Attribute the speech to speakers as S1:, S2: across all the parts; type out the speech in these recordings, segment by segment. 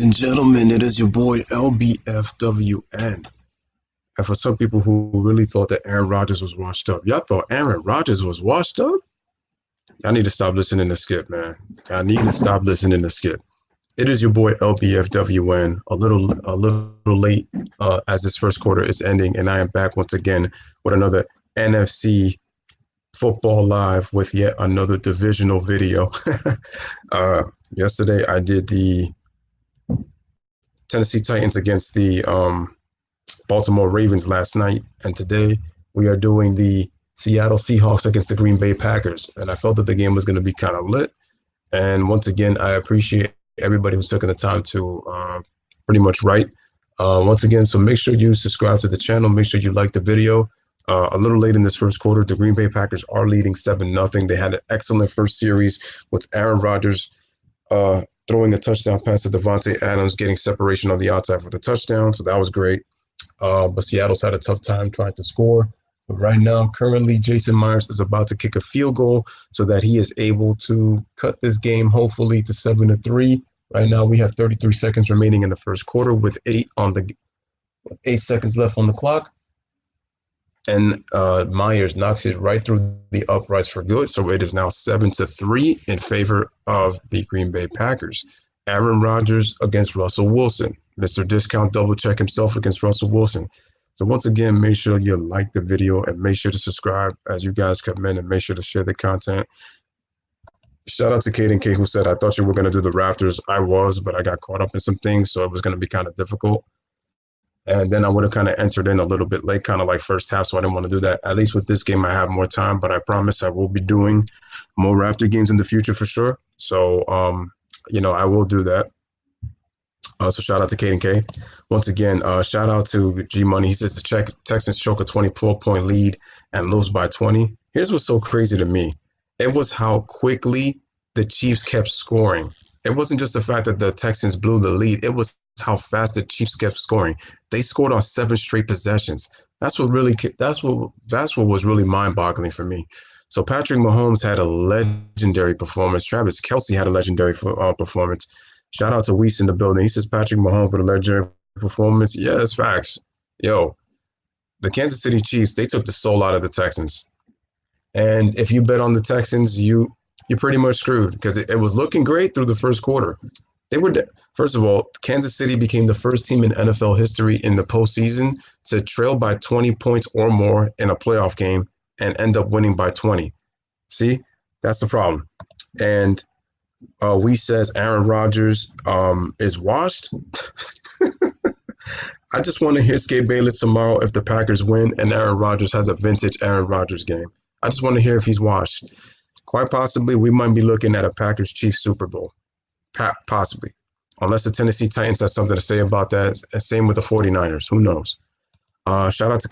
S1: And gentlemen, it is your boy Lbfwn. And for some people who really thought that Aaron Rodgers was washed up, y'all thought Aaron Rodgers was washed up? I need to stop listening to Skip, man. I need to stop listening to Skip. It is your boy Lbfwn, a little late as this first quarter is ending, and I am back once again with another NFC Football Live with yet another divisional video. Yesterday I did the Tennessee Titans against the Baltimore Ravens last night, and today we are doing the Seattle Seahawks against the Green Bay Packers. And I felt that the game was going to be kind of lit. And once again, I appreciate everybody who's taking the time to pretty much write. Once again, so make sure you subscribe to the channel. Make sure you like the video. A little late in this first quarter, the Green Bay Packers are leading 7-0. They had an excellent first series with Aaron Rodgers throwing a touchdown pass to Davante Adams, getting separation on the outside for the touchdown. So that was great. But Seattle's had a tough time trying to score. But right now, currently, Jason Myers is about to kick a field goal so that he is able to cut this game, hopefully, to 7-3. Right now, we have 33 seconds remaining in the first quarter with 8 seconds left on the clock. And Myers knocks it right through the uprights for good. So it is now 7-3 in favor of the Green Bay Packers. Aaron Rodgers against Russell Wilson. Mr. Discount double check himself against Russell Wilson. So once again, make sure you like the video and make sure to subscribe as you guys come in, and make sure to share the content. Shout out to Kaden K, who said, I thought you were going to do the rafters. I was, but I got caught up in some things, so it was going to be kind of difficult. And then I would have kind of entered in a little bit late, kind of like first half, so I didn't want to do that. At least with this game, I have more time, but I promise I will be doing more Raptor games in the future for sure. So, I will do that. So shout out to Kaden K. Once again, shout out to G Money. He says the Texans choke a 24-point lead and lose by 20. Here's what's so crazy to me. It was how quickly the Chiefs kept scoring. It wasn't just the fact that the Texans blew the lead. It was how fast the Chiefs kept scoring. They scored on 7 straight possessions. That's what was really mind-boggling for me. So Patrick Mahomes had a legendary performance. Travis Kelce had a legendary performance. Shout out to Weiss in the building. He says Patrick Mahomes with a legendary performance. Yeah, it's facts. Yo, the Kansas City Chiefs, they took the soul out of the Texans. And if you bet on the Texans, you're pretty much screwed, because it was looking great through the first quarter. First of all, Kansas City became the first team in NFL history in the postseason to trail by 20 points or more in a playoff game and end up winning by 20. See, that's the problem. And we says Aaron Rodgers is washed. I just want to hear Skip Bayless tomorrow if the Packers win and Aaron Rodgers has a vintage Aaron Rodgers game. I just want to hear if he's washed. Quite possibly, we might be looking at a Packers-Chiefs Super Bowl. Possibly. Unless the Tennessee Titans have something to say about that. Same with the 49ers. Who knows? Shout out to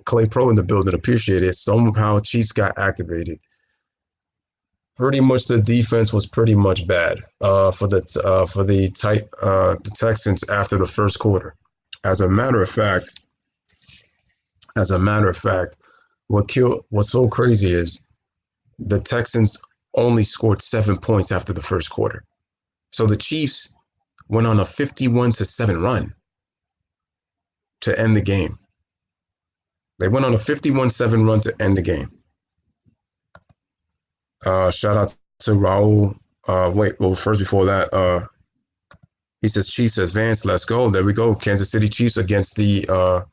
S1: Clay Pro in the building. Appreciate it. Somehow Chiefs got activated. Pretty much the defense was pretty much bad for the Texans after the first quarter. As a matter of fact, what's so crazy is the Texans only scored 7 points after the first quarter. So the Chiefs went on a 51-7 run to end the game. They went on a 51-7 run to end the game. Shout out to Raul. First before that, he says Chiefs advance. Let's go. There we go. Kansas City Chiefs against the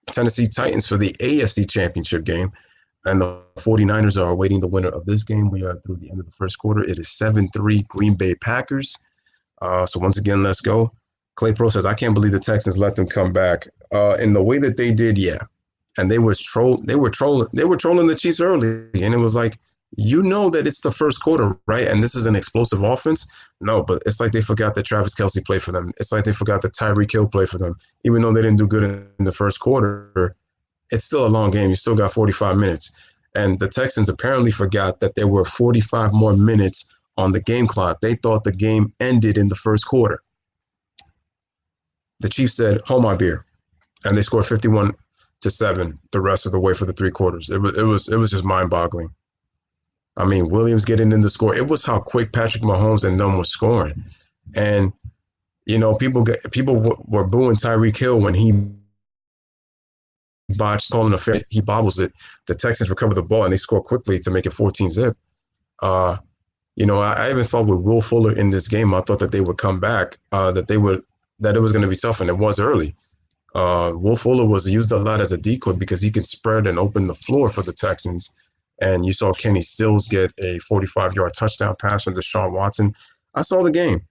S1: Tennessee Titans for the AFC Championship game. And the 49ers are awaiting the winner of this game. We are through the end of the first quarter. It is 7-3 Green Bay Packers. So once again, let's go. Clay Pro says, I can't believe the Texans let them come back. In the way that they did, yeah. And they were trolling the Chiefs early. And it was like, that it's the first quarter, right? And this is an explosive offense. No, but it's like they forgot that Travis Kelce played for them. It's like they forgot that Tyreek Hill played for them. Even though they didn't do good in the first quarter, it's still a long game. You still got 45 minutes. And the Texans apparently forgot that there were 45 more minutes on the game clock. They thought the game ended in the first quarter. The Chiefs said, hold my beer. And they scored 51-7 the rest of the way for the 3 quarters. It was just mind-boggling. I mean, Williams getting in the score. It was how quick Patrick Mahomes and them were scoring. And Were booing Tyreek Hill when he botched calling a fair. He bobbles it. The Texans recover the ball and they score quickly to make it 14-zip. Uh, I even thought with Will Fuller in this game, I thought that they would come back, that it was going to be tough, and it was early. Will Fuller was used a lot as a decoy because he could spread and open the floor for the Texans. And you saw Kenny Stills get a 45-yard touchdown pass from Deshaun Watson. I saw the game.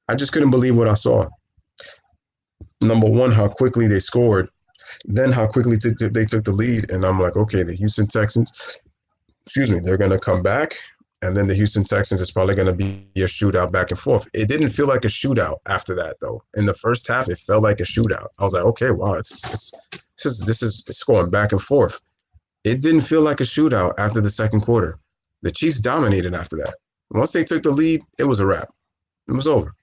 S1: I just couldn't believe what I saw. Number one, how quickly they scored. Then how quickly they took the lead. And I'm like, okay, the Houston Texans, they're going to come back. And then the Houston Texans is probably going to be a shootout back and forth. It didn't feel like a shootout after that, though. In the first half, it felt like a shootout. I was like, okay, wow, this is going back and forth. It didn't feel like a shootout after the second quarter. The Chiefs dominated after that. Once they took the lead, it was a wrap. It was over.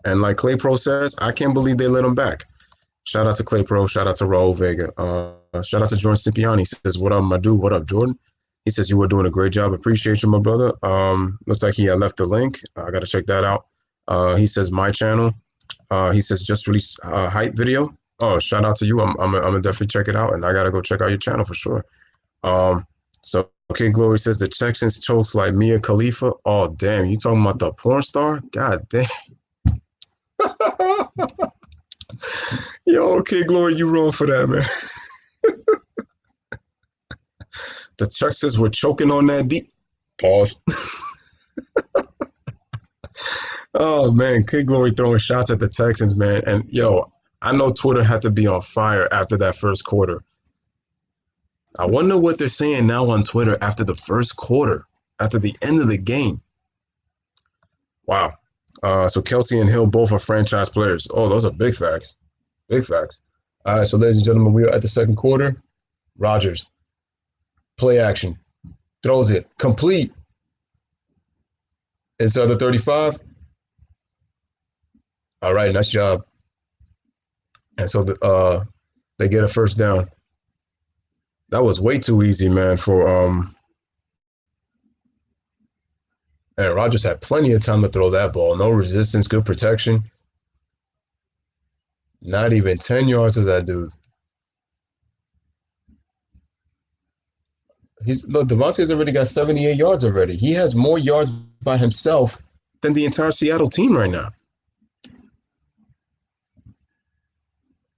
S1: And like Clay Pro says, I can't believe they let him back. Shout out to Clay Pro. Shout out to Raul Vega. Shout out to Jordan Cipriani. He says, what up, my dude? What up, Jordan? He says, you were doing a great job. Appreciate you, my brother. Looks like he had left the link. I got to check that out. He says, my channel. He says, just released a hype video. Oh, shout out to you. I'm gonna definitely check it out, and I got to go check out your channel for sure. So, okay, Glory says, the Texans chose like Mia Khalifa. Oh, damn. You talking about the porn star? God damn. Yo, okay, Glory, you wrong for that, man. The Texans were choking on that deep. Pause. Oh, man. Kid Glory throwing shots at the Texans, man. And, yo, I know Twitter had to be on fire after that first quarter. I wonder what they're saying now on Twitter after the first quarter, after the end of the game. Wow. So Kelsey and Hill both are franchise players. Oh, those are big facts. Big facts. All right, so ladies and gentlemen, we are at the second quarter. Rodgers. Play action. Throws it. Complete. Inside the 35. All right, nice job. And so they get a first down. That was way too easy, man, for and Rodgers had plenty of time to throw that ball. No resistance, good protection. Not even 10 yards of that dude. Devontae's already got 78 yards already. He has more yards by himself than the entire Seattle team right now.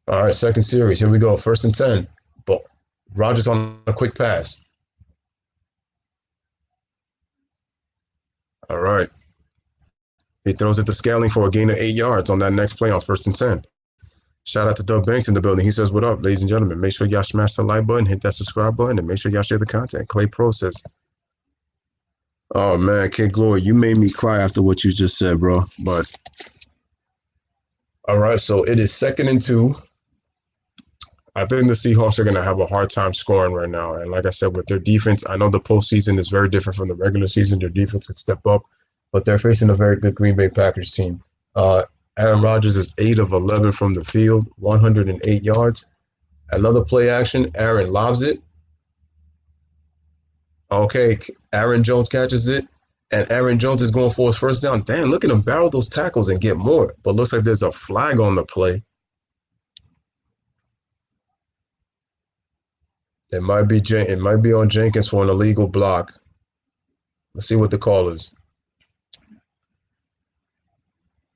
S1: All right, second series. Here we go. 1st and 10. But Rodgers on a quick pass. All right. He throws it to Scaling for a gain of 8 yards on that next play on 1st and 10. Shout out to Doug Banks in the building. He says, what up, ladies and gentlemen? Make sure y'all smash the like button, hit that subscribe button, and make sure y'all share the content. Clay Pro says, oh, man, Kid Glory, you made me cry after what you just said, bro. But, all right, so it is 2nd and 2. I think the Seahawks are going to have a hard time scoring right now. And like I said, with their defense, I know the postseason is very different from the regular season. Their defense could step up, but they're facing a very good Green Bay Packers team. Aaron Rodgers is 8 of 11 from the field, 108 yards. Another play action, Aaron lobs it. Okay, Aaron Jones catches it, and Aaron Jones is going for his first down. Damn, look at him barrel those tackles and get more. But looks like there's a flag on the play. It might be on Jenkins for an illegal block. Let's see what the call is.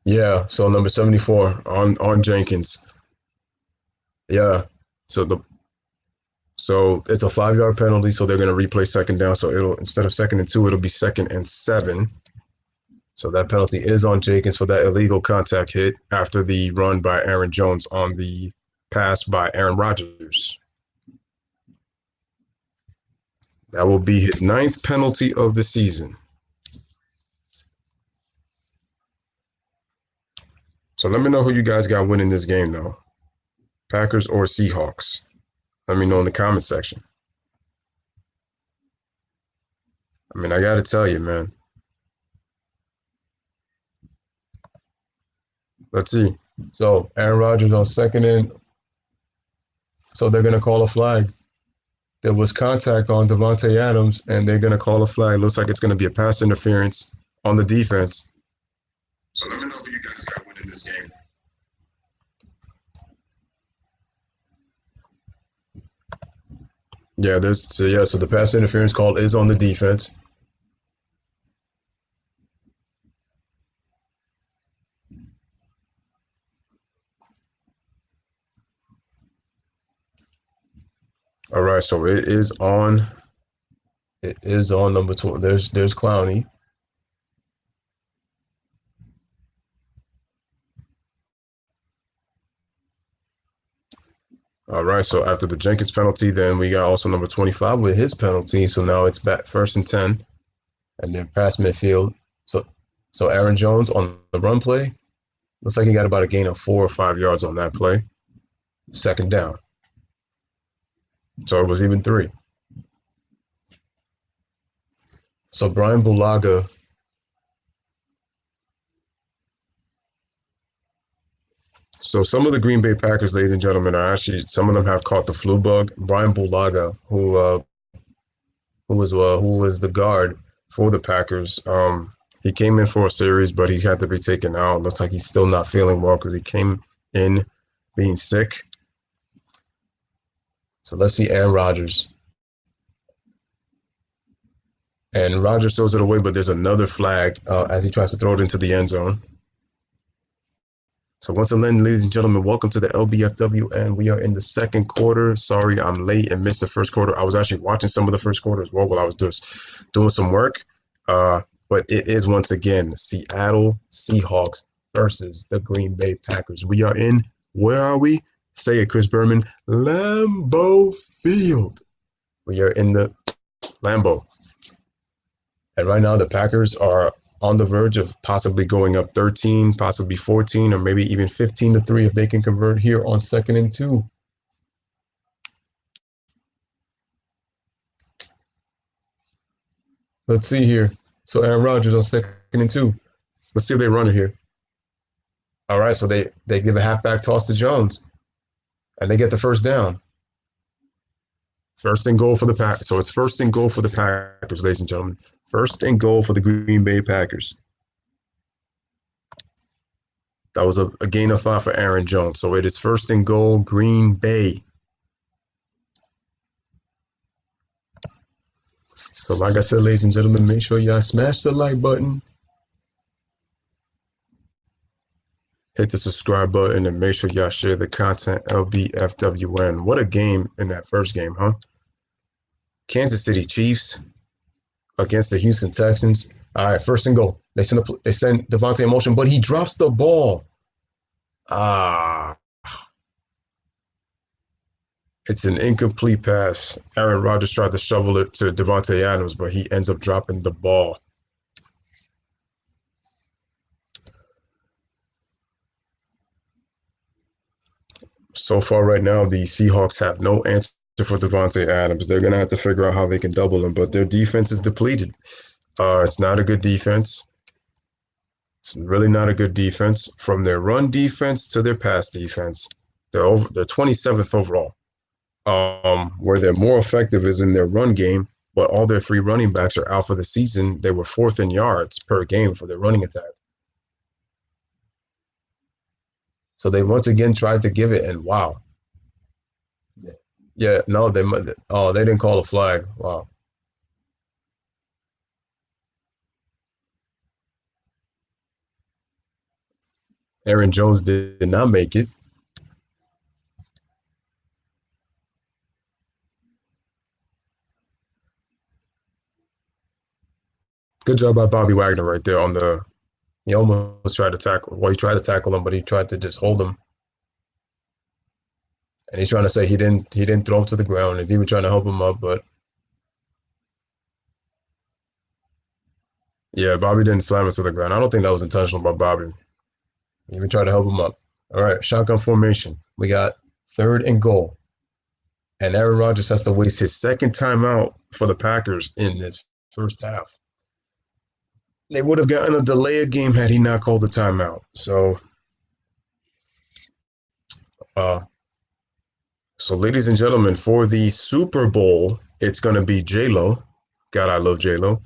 S1: Yeah, so number 74 on Jenkins. Yeah, so it's a 5-yard penalty, so they're going to replay second down. So it'll, instead of 2nd and 2, it'll be 2nd and 7. So that penalty is on Jenkins for that illegal contact hit after the run by Aaron Jones on the pass by Aaron Rodgers. That will be his 9th penalty of the season. So let me know who you guys got winning this game, though. Packers or Seahawks? Let me know in the comment section. I mean, I got to tell you, man. Let's see. So Aaron Rodgers on 2nd and... So they're going to call a flag. There was contact on Davante Adams, and they're going to call a flag. Looks like it's going to be a pass interference on the defense. So let me know who you guys got winning this game. Yeah, so the pass interference call is on the defense. All right, so it is on. It is on number 12. There's Clowney. All right, so after the Jenkins penalty, then we got also number 25 with his penalty. So now it's back 1st and 10, and then past midfield. So Aaron Jones on the run play looks like he got about a gain of 4 or 5 yards on that play. 2nd down. So it was even 3. So Brian Bulaga. So some of the Green Bay Packers, ladies and gentlemen, are actually, some of them have caught the flu bug. Brian Bulaga, who was the guard for the Packers, he came in for a series, but he had to be taken out. Looks like he's still not feeling well because he came in being sick. So let's see Aaron Rodgers. And Rodgers throws it away, but there's another flag as he tries to throw it into the end zone. So once again, ladies and gentlemen, welcome to the LBFW, and we are in the 2nd quarter. Sorry, I'm late and missed the 1st quarter. I was actually watching some of the 1st quarter as well while I was just doing some work. But it is once again Seattle Seahawks versus the Green Bay Packers. We are in, where are we? Say it, Chris Berman, Lambeau Field. We are in the Lambeau. And right now the Packers are on the verge of possibly going up 13, possibly 14, or maybe even 15-3 if they can convert here on 2nd and 2. Let's see here. So Aaron Rodgers on 2nd and 2. Let's see if they run it here. All right, so they give a halfback toss to Jones, and they get the 1st down. 1st and goal for the Packers. So it's 1st and goal for the Packers, ladies and gentlemen. 1st and goal for the Green Bay Packers. That was a gain of 5 for Aaron Jones. So it is 1st and goal, Green Bay. So like I said, ladies and gentlemen, make sure y'all smash the like button. Hit the subscribe button and make sure y'all share the content. LBFWN. What a game in that 1st game, huh? Kansas City Chiefs against the Houston Texans. All right, 1st and goal. They send Devontae in motion, but he drops the ball. It's an incomplete pass. Aaron Rodgers tried to shovel it to Devontae Adams, but he ends up dropping the ball. So far right now, the Seahawks have no answer for Devontae Adams. They're going to have to figure out how they can double him, but their defense is depleted. It's not a good defense. It's really not a good defense. From their run defense to their pass defense, they're 27th overall. Where they're more effective is in their run game, but all their 3 running backs are out for the season. They were 4th in yards per game for their running attack. So they once again tried to give it, and wow. Yeah, no, they didn't call a flag. Wow. Aaron Jones did not make it. Good job by Bobby Wagner right there on the. He almost tried to tackle. Well, he tried to tackle him, but he tried to just hold him. And he's trying to say he didn't throw him to the ground. And he was trying to help him up, but yeah, Bobby didn't slam him to the ground. I don't think that was intentional by Bobby. He even tried to help him up. All right, shotgun formation. We got 3rd and goal. And Aaron Rodgers has to waste his 2nd timeout for the Packers in this 1st half. They would have gotten a delay of game had he not called the timeout. So, ladies and gentlemen, for the Super Bowl, it's going to be J-Lo. God, I love J-Lo.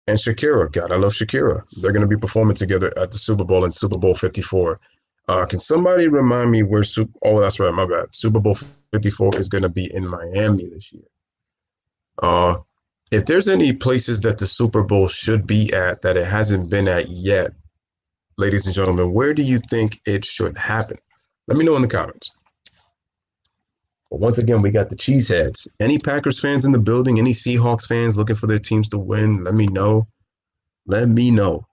S1: and Shakira. God, I love Shakira. They're going to be performing together at the Super Bowl in Super Bowl 54. Can somebody remind me where Oh, that's right. My bad. Super Bowl 54 is going to be in Miami this year. Uh, if there's any places that the Super Bowl should be at that it hasn't been at yet, ladies and gentlemen, where do you think it should happen? Let me know in the comments. But once again, we got the cheeseheads. Any Packers fans in the building? Any Seahawks fans looking for their teams to win? Let me know. Let me know.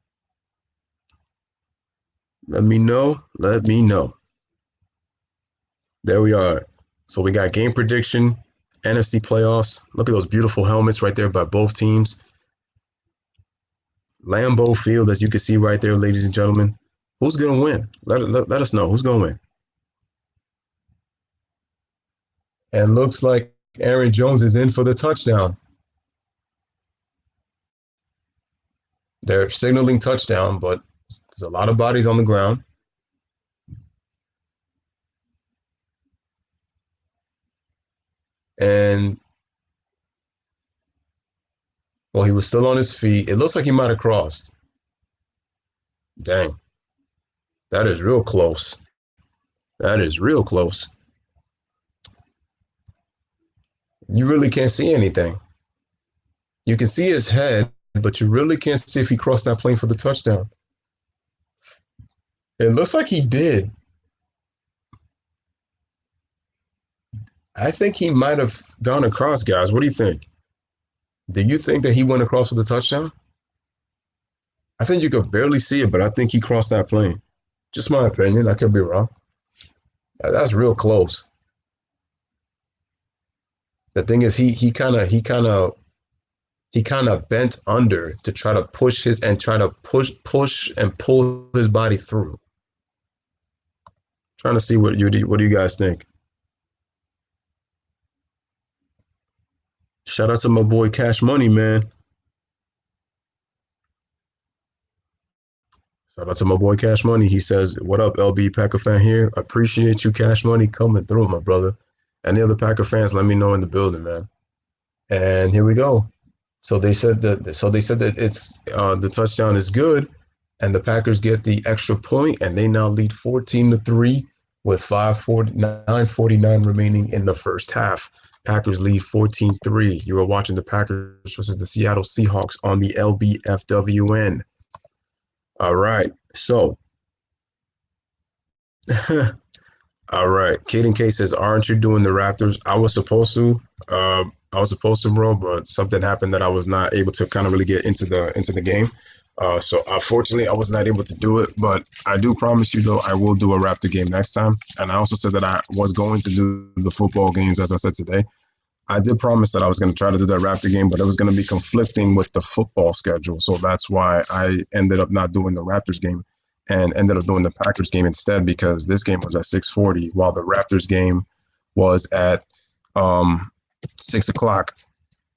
S1: Let me know. Let me know. There we are. So we got game prediction, NFC playoffs. Look at those beautiful helmets right there by both teams. Lambeau Field, as you can see right there, ladies and gentlemen. Who's going to win? Let us know. Who's going to win? And looks like Aaron Jones is in for the touchdown. They're signaling touchdown, but there's a lot of bodies on the ground. And, well, he was still on his feet. It looks like he might have crossed. Dang. That is real close. That is real close. You really can't see anything. You can see his head, but you really can't see if he crossed that plane for the touchdown. It looks like he did. I think he might have gone across, guys. What do you think? Do you think that he went across for the touchdown? I think you could barely see it, but I think he crossed that plane. Just my opinion. I could be wrong. That's real close. The thing is, he kind of bent under to try to push and pull his body through. Trying to see what do you guys think? Shout out to my boy Cash Money, man. Shout out to my boy Cash Money. He says, "What up, LB Packer fan here? Appreciate you, Cash Money, coming through, my brother. Any other Packer fans, let me know in the building, man." And here we go. So they said that it's the touchdown is good, and the Packers get the extra point, and they now lead 14-3 with 9:49 remaining in the first half. Packers lead 14-3. You are watching the Packers versus the Seattle Seahawks on the Lbfwn. All right, so all right. Caden K says, "Aren't you doing the Raptors?" I was supposed to. Bro, but something happened that I was not able to kind of really get into the game. So unfortunately, I was not able to do it. But I do promise you, though, I will do a Raptor game next time. And I also said that I was going to do the football games, as I said today. I did promise that I was going to try to do that Raptor game, but it was going to be conflicting with the football schedule. So that's why I ended up not doing the Raptors game and ended up doing the Packers game instead, because this game was at 6:40 while the Raptors game was at 6 o'clock.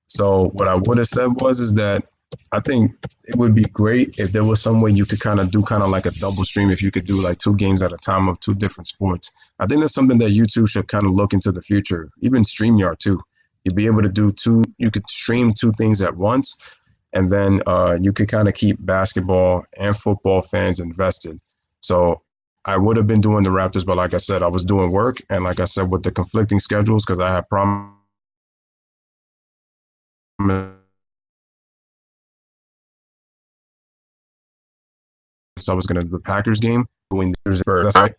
S1: So what I would have said is that I think it would be great if there was some way you could kind of do kind of like a double stream, if you could do like two games at a time of two different sports. I think that's something that YouTube should kind of look into the future, even StreamYard too. You'd be able to do you could stream two things at once, and then you could kind of keep basketball and football fans invested. So I would have been doing the Raptors, but like I said, I was doing work, and like I said, with the conflicting schedules, because I had promised I was going to do the Packers game doing the Spurs. That's right.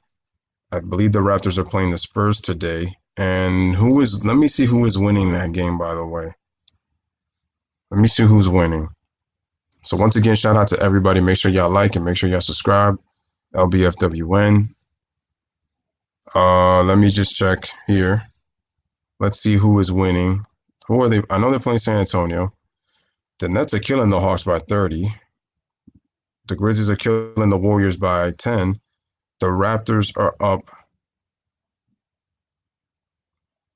S1: I believe the Raptors are playing the Spurs today. And let me see who is winning that game, by the way. Let me see who's winning. So once again, shout out to everybody. Make sure y'all like and make sure y'all subscribe. Lbfwn. Let me just check here. Let's see who is winning. Who are they? I know they're playing San Antonio. The Nets are killing the Hawks by 30. The Grizzlies are killing the Warriors by 10. The Raptors are up.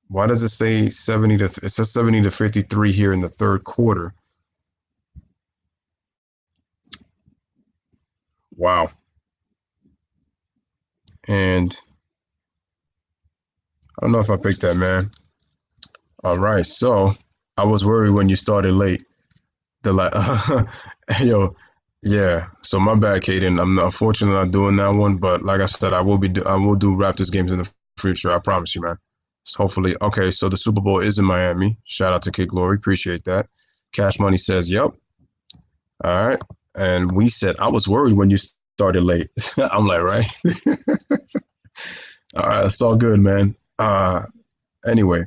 S1: Why does it say 70 to? It says 70 to 53 here in the third quarter. Wow. And I don't know if I picked that, man. All right. So I was worried when you started late. The like, yo, yeah. So my bad, Caden. I'm unfortunately not doing that one, but like I said, I will do Raptors games in the future. I promise you, man. So hopefully, okay. So the Super Bowl is in Miami. Shout out to Kid Glory, appreciate that. Cash Money says, "Yep." All right, and we said I was worried when you started late. I'm like, right. All right, it's all good, man. Anyway,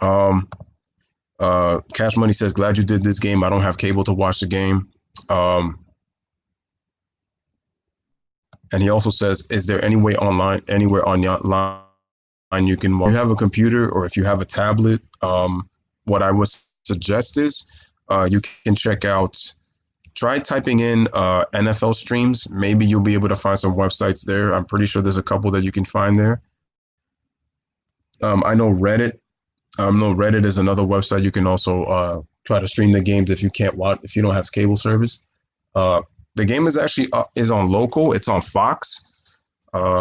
S1: um, Cash Money says, "Glad you did this game. I don't have cable to watch the game." Um, And he also says, is there any way online, anywhere online you can, if you have a computer or if you have a tablet, what I would suggest is you can check out, try typing in NFL streams. Maybe you'll be able to find some websites there. I'm pretty sure there's a couple that you can find there. I know Reddit. No, Reddit is another website. You can also try to stream the games if you can't watch, if you don't have cable service. Uh, the game is actually is on local. It's on Fox.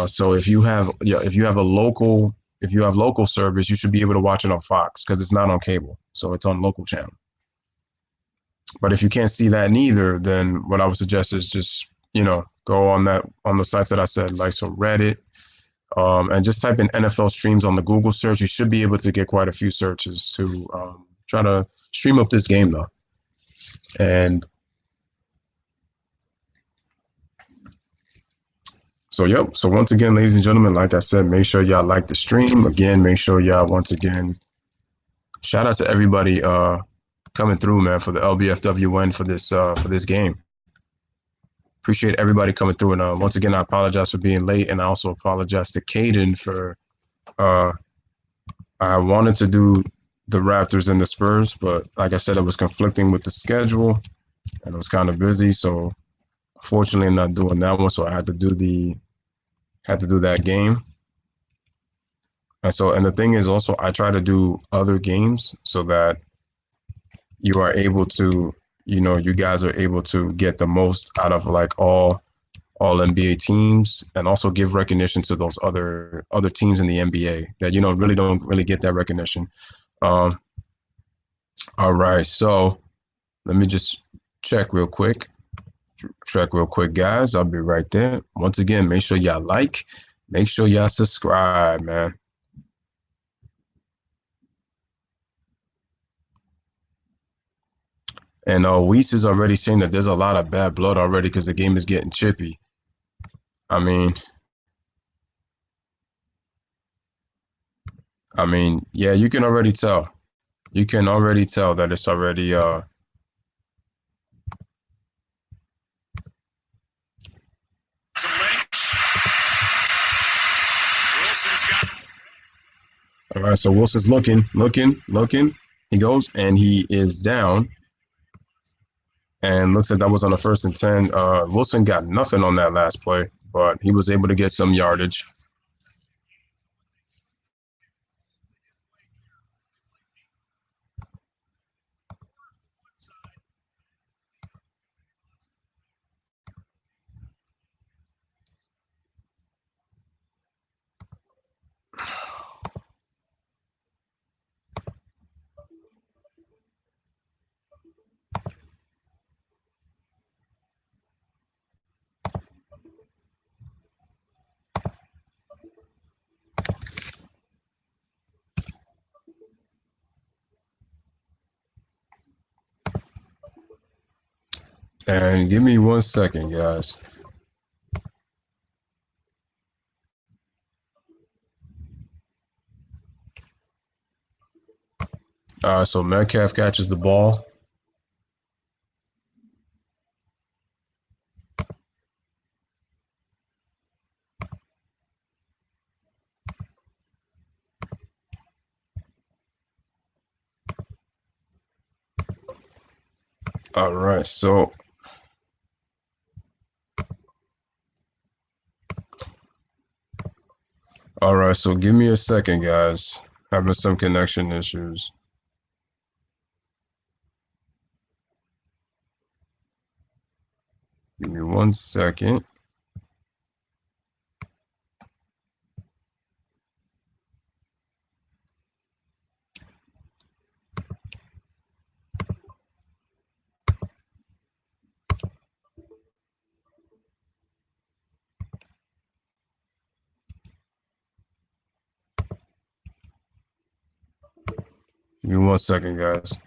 S1: So if you have a local if you have local service, you should be able to watch it on Fox because it's not on cable, so it's on local channel. But if you can't see that neither, then what I would suggest is just go on the sites that I said, like so Reddit, and just type in NFL streams on the Google search. You should be able to get quite a few searches to try to stream up this game though. And so, yep. So once again, ladies and gentlemen, like I said, make sure y'all like the stream. Again, make sure y'all once again shout out to everybody coming through, man, for the Lbfwn for this game. Appreciate everybody coming through, and once again, I apologize for being late, and I also apologize to Caden for uh, I wanted to do the Raptors and the Spurs, but like I said, it was conflicting with the schedule, and it was kind of busy, so unfortunately, I'm not doing that one. So I had to do that game. And the thing is also, I try to do other games so that you are able to, you guys are able to get the most out of like all NBA teams, and also give recognition to those other teams in the NBA that really don't really get that recognition. Um, all right, so let me just check real quick. Check real quick, guys. I'll be right there. Once again, make sure y'all like, make sure y'all subscribe, man. And Weiss is already saying that there's a lot of bad blood already because the game is getting chippy. I mean, yeah, you can already tell. You can already tell that it's already all right, so Wilson's looking. He goes and he is down. And looks like that was on the 1st and 10. Wilson got nothing on that last play, but he was able to get some yardage. And give me 1 second, guys. So Metcalf catches the ball. All right, so give me a second, guys. Having some connection issues. Give me 1 second. Give me 1 second, guys.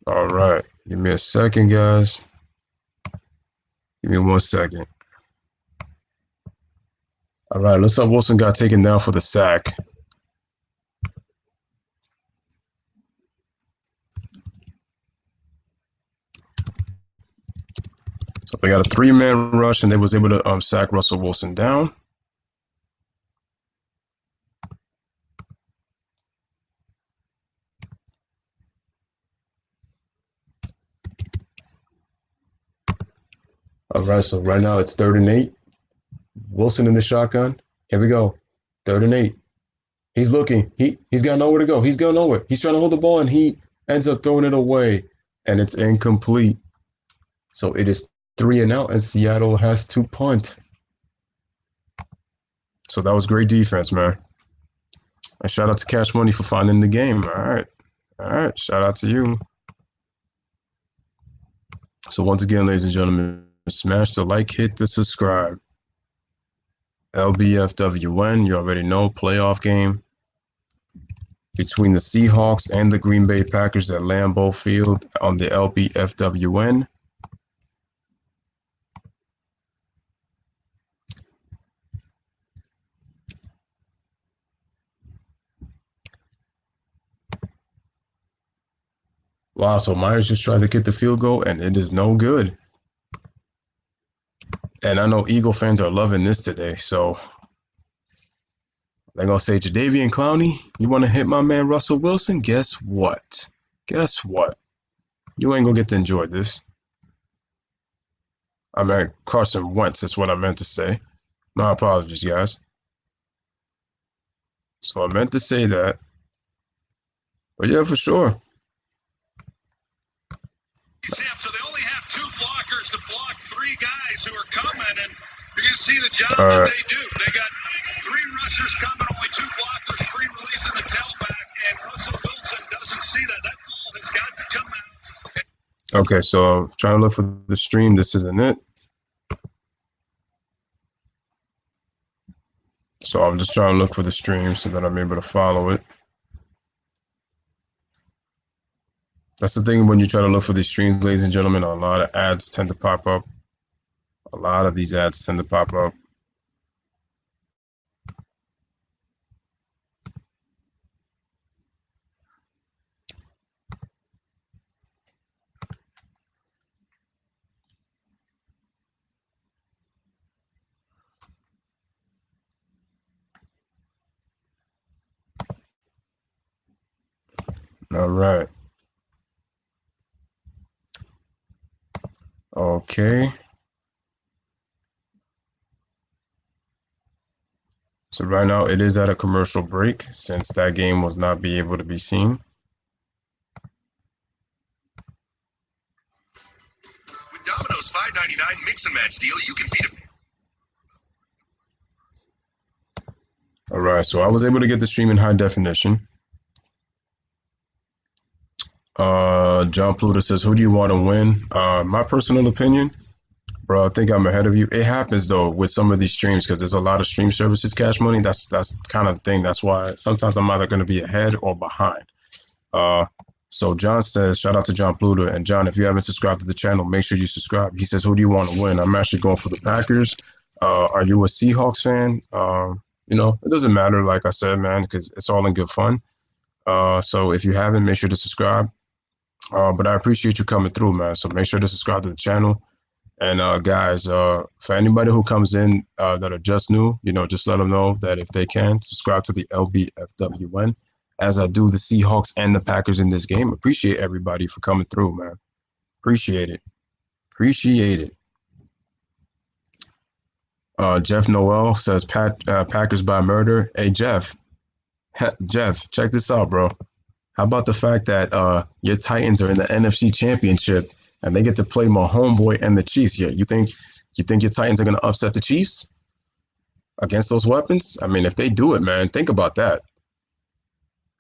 S1: All right. Give me a second, guys. Give me 1 second. All right. Looks like Wilson got taken down for the sack. So they got a 3-man rush, and they was able to sack Russell Wilson down. All right. So right now it's 3rd and 8. Wilson in the shotgun. Here we go. 3rd and 8. He's looking. He's got nowhere to go. He's going nowhere. He's trying to hold the ball, and he ends up throwing it away, and it's incomplete. So it is 3 and out, and Seattle has to punt. So that was great defense, man. And shout out to Cash Money for finding the game. All right. Shout out to you. So once again, ladies and gentlemen, smash the like, hit the subscribe. Lbfwn, you already know, playoff game between the Seahawks and the Green Bay Packers at Lambeau Field on the Lbfwn. Wow, so Myers just tried to get the field goal, and it is no good. And I know Eagle fans are loving this today, so they're going to say, Jadeveon Clowney, you want to hit my man Russell Wilson? Guess what? Guess what? You ain't going to get to enjoy this. I meant Carson Wentz, that's what I meant to say. My apologies, guys. So I meant to say that. But yeah, for sure.
S2: Sam, so they only have 2 blockers to block 3 guys who are coming, and you're going to see the job that they do. They got 3 rushers coming, only 2 blockers, 3 releasing the tailback, and Russell Wilson doesn't see that. That ball has got to come out.
S1: Okay, so I'm trying to look for the stream. This isn't it. So I'm just trying to look for the stream so that I'm able to follow it. That's the thing when you try to look for these streams, ladies and gentlemen, a lot of ads tend to pop up. A lot of these ads tend to pop up. All right. Okay. So right now it is at a commercial break since that game was not be able to be seen.
S2: With Domino's $5.99 mix and match deal, you can feed a...
S1: All right, so I was able to get the stream in high definition. John Pluto says, who do you want to win? My personal opinion, bro, I think I'm ahead of you. It happens though with some of these streams because there's a lot of stream services, Cash Money. That's kind of the thing. That's why sometimes I'm either going to be ahead or behind. So John says, shout out to John Pluto. And John, if you haven't subscribed to the channel, make sure you subscribe. He says, who do you want to win? I'm actually going for the Packers. Are you a Seahawks fan? You know, it doesn't matter, like I said, man, because it's all in good fun. So if you haven't, make sure to subscribe. But I appreciate you coming through, man. So make sure to subscribe to the channel. And guys, for anybody who comes in that are just new, you know, just let them know that if they can, subscribe to the Lbfwn, as I do the Seahawks and the Packers in this game. Appreciate everybody for coming through, man. Appreciate it. Appreciate it. Jeff Noel says, Packers by murder. Hey, Jeff. Jeff, check this out, bro. How about the fact that your Titans are in the NFC Championship and they get to play my homeboy and the Chiefs. Yeah, you think your Titans are going to upset the Chiefs against those weapons? I mean, if they do it, man, think about that.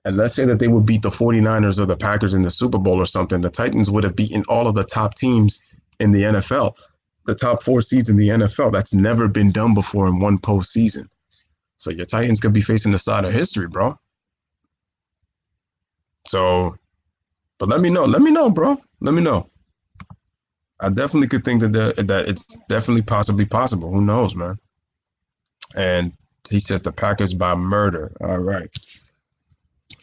S1: And let's say that they would beat the 49ers or the Packers in the Super Bowl or something. The Titans would have beaten all of the top teams in the NFL, the top 4 seeds in the NFL. That's never been done before in one postseason. So your Titans could be facing the side of history, bro. So, but let me know, bro. Let me know. I definitely could think that it's definitely possibly possible. Who knows, man? And he says the Packers by murder. All right.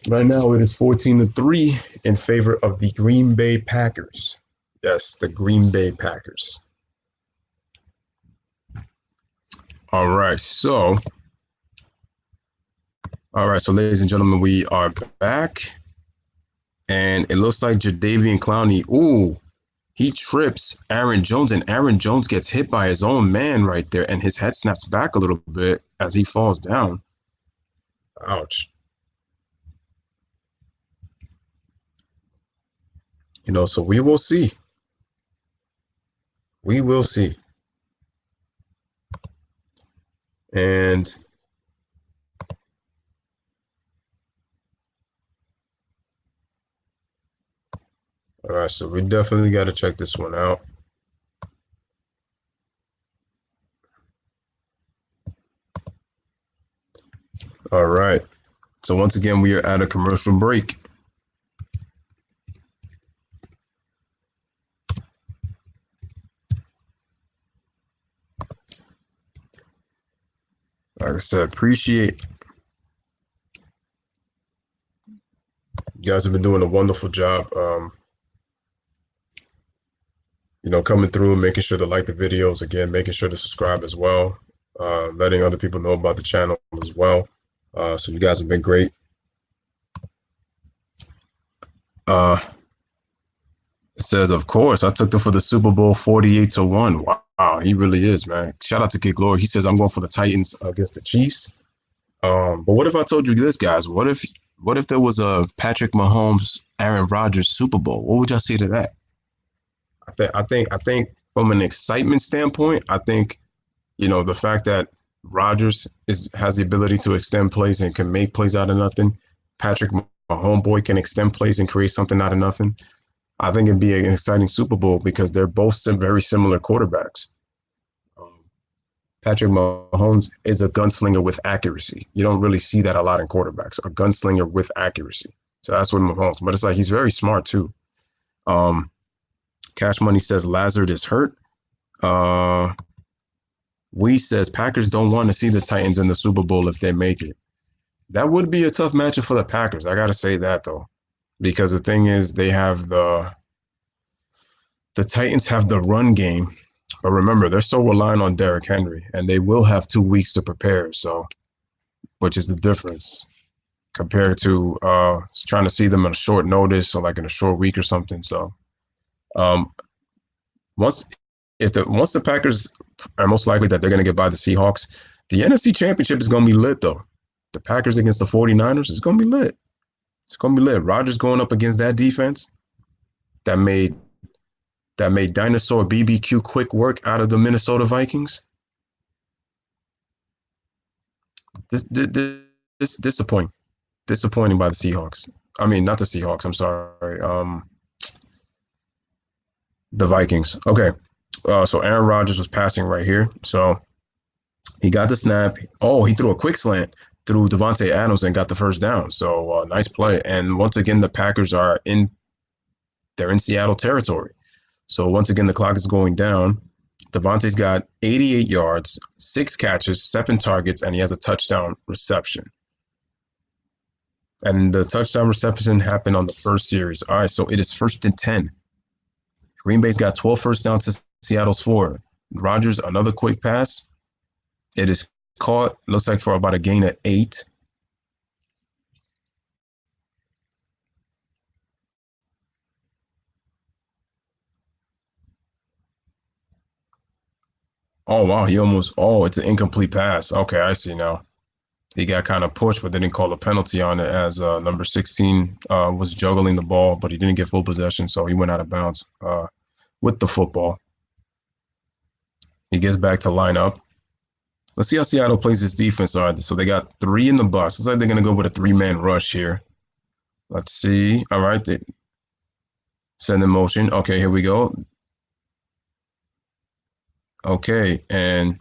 S1: Right now it is 14-3 in favor of the Green Bay Packers. Yes, the Green Bay Packers. All right, so ladies and gentlemen, we are back. And it looks like Jadeveon Clowney, he trips Aaron Jones, and Aaron Jones gets hit by his own man right there, and his head snaps back a little bit as he falls down. Ouch. You know, so we will see. We will see. And all right, so we definitely got to check this one out. All right. So once again, we are at a commercial break. Like I said, appreciate you guys have been doing a wonderful job. You know, coming through and making sure to like the videos, again, making sure to subscribe as well, letting other people know about the channel as well. So you guys have been great. It says, of course, I took them for the Super Bowl 48-1. Wow, he really is, man. Shout out to Kid Glory. He says, I'm going for the Titans against the Chiefs. But what if I told you this, guys? What if there was a Patrick Mahomes, Aaron Rodgers Super Bowl? What would y'all say to that? I think from an excitement standpoint, I think, you know, the fact that Rodgers has the ability to extend plays and can make plays out of nothing. Patrick, my homeboy, can extend plays and create something out of nothing. I think it'd be an exciting Super Bowl because they're both very similar quarterbacks. Patrick Mahomes is a gunslinger with accuracy. You don't really see that a lot in quarterbacks, a gunslinger with accuracy. So that's what Mahomes. But it's like he's very smart too. Cash Money says Lazard is hurt. We says Packers don't want to see the Titans in the Super Bowl if they make it. That would be a tough matchup for the Packers. I got to say that, though, because the thing is they have the Titans have the run game. But remember, they're so reliant on Derrick Henry, and they will have 2 weeks to prepare. So, which is the difference compared to trying to see them on a short notice or like in a short week or something. So, once the Packers are most likely that they're going to get by the Seahawks, the NFC Championship is going to be lit, though. The Packers against the 49ers is going to be lit. It's going to be lit. Rodgers going up against that defense that made dinosaur BBQ quick work out of the Minnesota Vikings. This disappointing by the Seahawks. I mean, not the Seahawks. I'm sorry. The Vikings. Okay. So Aaron Rodgers was passing right here. So he got the snap. Oh, he threw a quick slant through Devontae Adams and got the first down. So nice play. And once again, the Packers are they're in Seattle territory. So once again, the clock is going down. Devontae's got 88 yards, 6 catches, 7 targets, and he has a touchdown reception. And the touchdown reception happened on the first series. All right, so it is 1st and 10. Green Bay's got 12 first down to Seattle's 4. Rodgers, another quick pass. It is caught, looks like for about a gain of 8. Oh, wow, it's an incomplete pass. Okay, I see now. He got kind of pushed, but they didn't call a penalty on it as number 16 was juggling the ball, but he didn't get full possession, so he went out of bounds. with the football. He gets back to line up. Let's see how Seattle plays his defense. All right, so they got 3 in the box. Looks like they're going to go with a 3-man rush here. Let's see. All right, they send in motion. Okay, here we go. Okay, and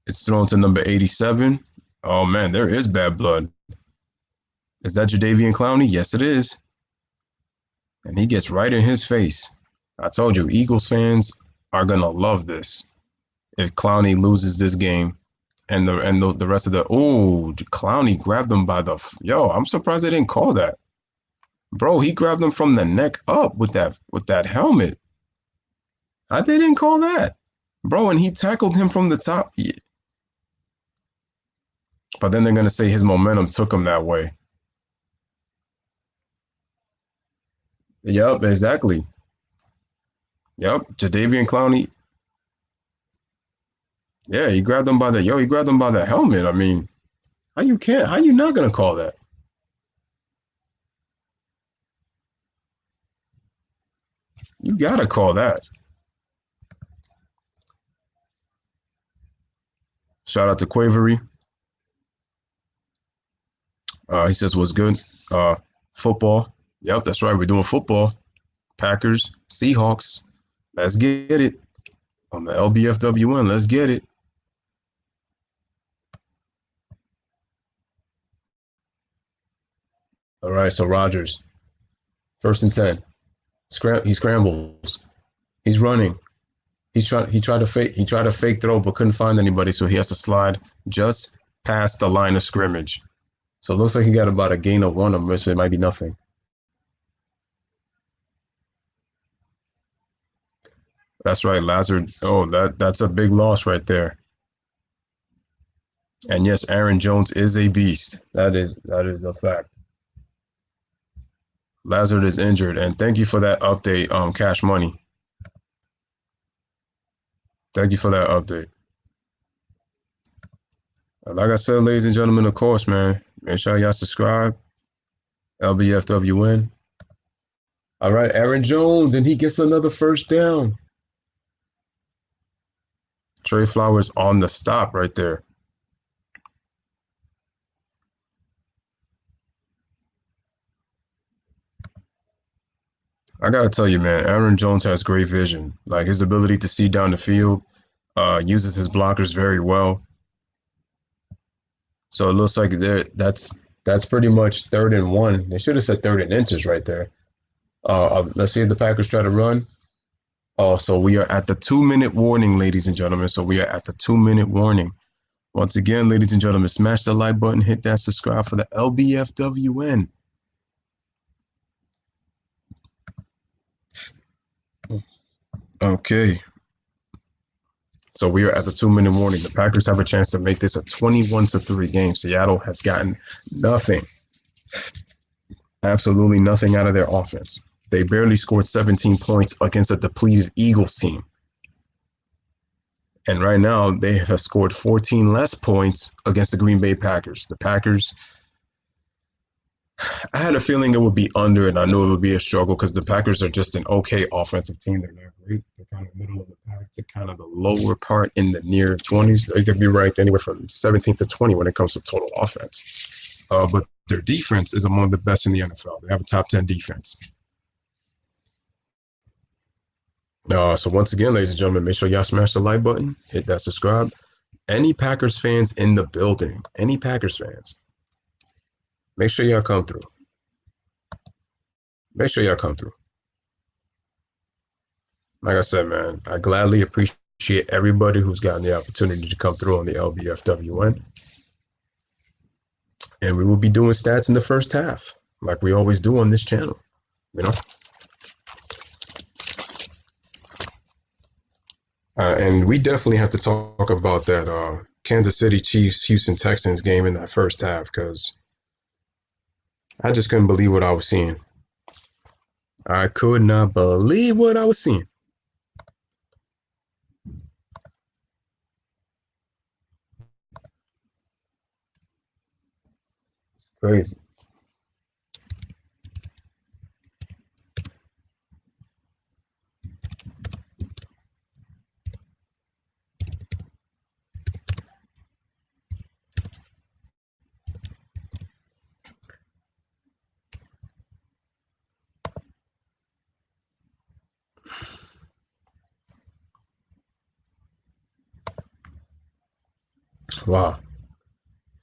S1: it's thrown to number 87. Oh, man, there is bad blood. Is that Jadeveon Clowney? Yes, it is. And he gets right in his face. I told you, Eagles fans are going to love this if Clowney loses this game. And the rest of the Clowney grabbed him by the I'm surprised they didn't call that, bro. He grabbed him from the neck up with that helmet. How they didn't call that, bro? And he tackled him from the top. Yeah. But then they're gonna say his momentum took him that way. Yep, exactly. Yep, Jadeveon Clowney. Yeah, he grabbed him by the helmet. I mean, how you not gonna call that? You gotta call that. Shout out to Quavery. He says, what's good? Football. Yep, that's right. We're doing football. Packers, Seahawks. Let's get it. On the Lbfwn, let's get it. All right, so Rodgers. 1st and 10. He scrambles. He's running. He tried to fake throw, but couldn't find anybody, so he has to slide just past the line of scrimmage. So it looks like he got about a gain of 1 or so it might be nothing. That's right, Lazard. Oh, that's a big loss right there. And yes, Aaron Jones is a beast. That is a fact. Lazard is injured, and thank you for that update, Cash Money. Thank you for that update. Like I said, ladies and gentlemen, of course, man, make sure y'all subscribe. Lbfwn. All right, Aaron Jones, and he gets another 1st down. Trey Flowers on the stop right there. I gotta tell you, man, Aaron Jones has great vision. Like his ability to see down the field, uses his blockers very well. So it looks like that's pretty much 3rd and 1. They should have said 3rd and inches right there. Let's see if the Packers try to run. Oh, so we are at the 2-minute warning, ladies and gentlemen. So we are at the 2-minute warning. Once again, ladies and gentlemen, smash the like button, hit that subscribe for the Lbfwn. Okay. So we are at the 2-minute warning. The Packers have a chance to make this a 21-3 game. Seattle has gotten nothing, absolutely nothing out of their offense. They barely scored 17 points against a depleted Eagles team. And right now, they have scored 14 less points against the Green Bay Packers. The Packers, I had a feeling it would be under, and I knew it would be a struggle because the Packers are just an okay offensive team. They're not great. They're kind of middle of the pack to kind of the lower part in the near 20s. They could be ranked anywhere from 17 to 20 when it comes to total offense. But their defense is among the best in the NFL. They have a top 10 defense. So once again, ladies and gentlemen, make sure y'all smash the like button, hit that subscribe. Any Packers fans in the building, any Packers fans, make sure y'all come through. Make sure y'all come through. Like I said, man, I gladly appreciate everybody who's gotten the opportunity to come through on the Lbfwn. And we will be doing stats in the first half, like we always do on this channel, you know? And we definitely have to talk about that Kansas City Chiefs, Houston Texans game in that first half, because I just couldn't believe what I was seeing. I could not believe what I was seeing. Crazy. Wow.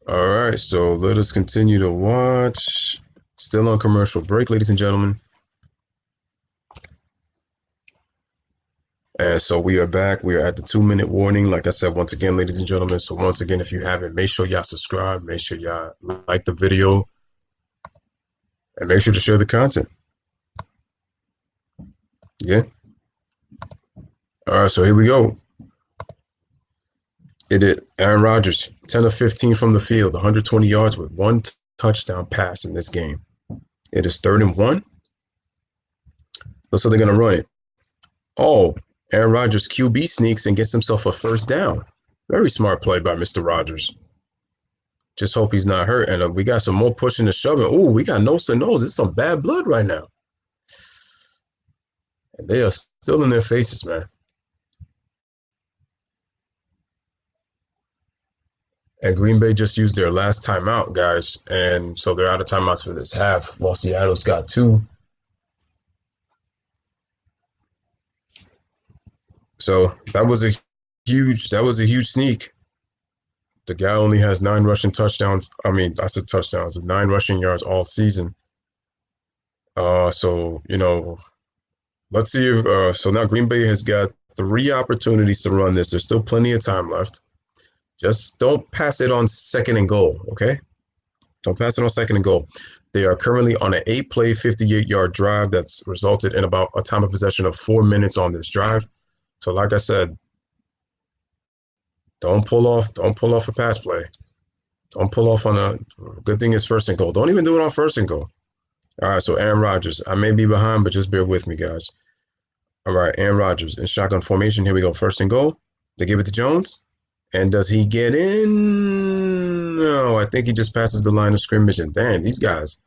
S1: All right, so let us continue to watch. Still on commercial break, ladies and gentlemen. And so we are back. We are at the 2-minute warning. Like I said, once again, ladies and gentlemen. So once again, if you haven't, make sure y'all subscribe. Make sure y'all like the video. And make sure to share the content. Yeah. All right, so here we go. Aaron Rodgers, 10 of 15 from the field, 120 yards with one touchdown pass in this game. It is 3rd and 1. Looks like they're going to run it. Oh, Aaron Rodgers QB sneaks and gets himself a first down. Very smart play by Mr. Rodgers. Just hope he's not hurt. And we got some more pushing and shoving. Ooh, we got nose to nose. It's some bad blood right now. And they are still in their faces, man. And Green Bay just used their last timeout, guys. And so they're out of timeouts for this half, while Seattle's got 2. So that was a huge sneak. The guy only has 9 rushing touchdowns. I mean, I said touchdowns, 9 rushing yards all season. So, you know, let's see if so now Green Bay has got 3 opportunities to run this. There's still plenty of time left. Just don't pass it on 2nd and goal, okay? Don't pass it on 2nd and goal. They are currently on an 8-play, 58-yard drive that's resulted in about a time of possession of 4 minutes on this drive. So like I said, don't pull off a pass play. Don't pull off on a good thing is 1st and goal. Don't even do it on 1st and goal. All right, so Aaron Rodgers. I may be behind, but just bear with me, guys. All right, Aaron Rodgers in shotgun formation. Here we go. 1st and goal. They give it to Jones. And does he get in? No, I think he just passes the line of scrimmage. And damn, these guys.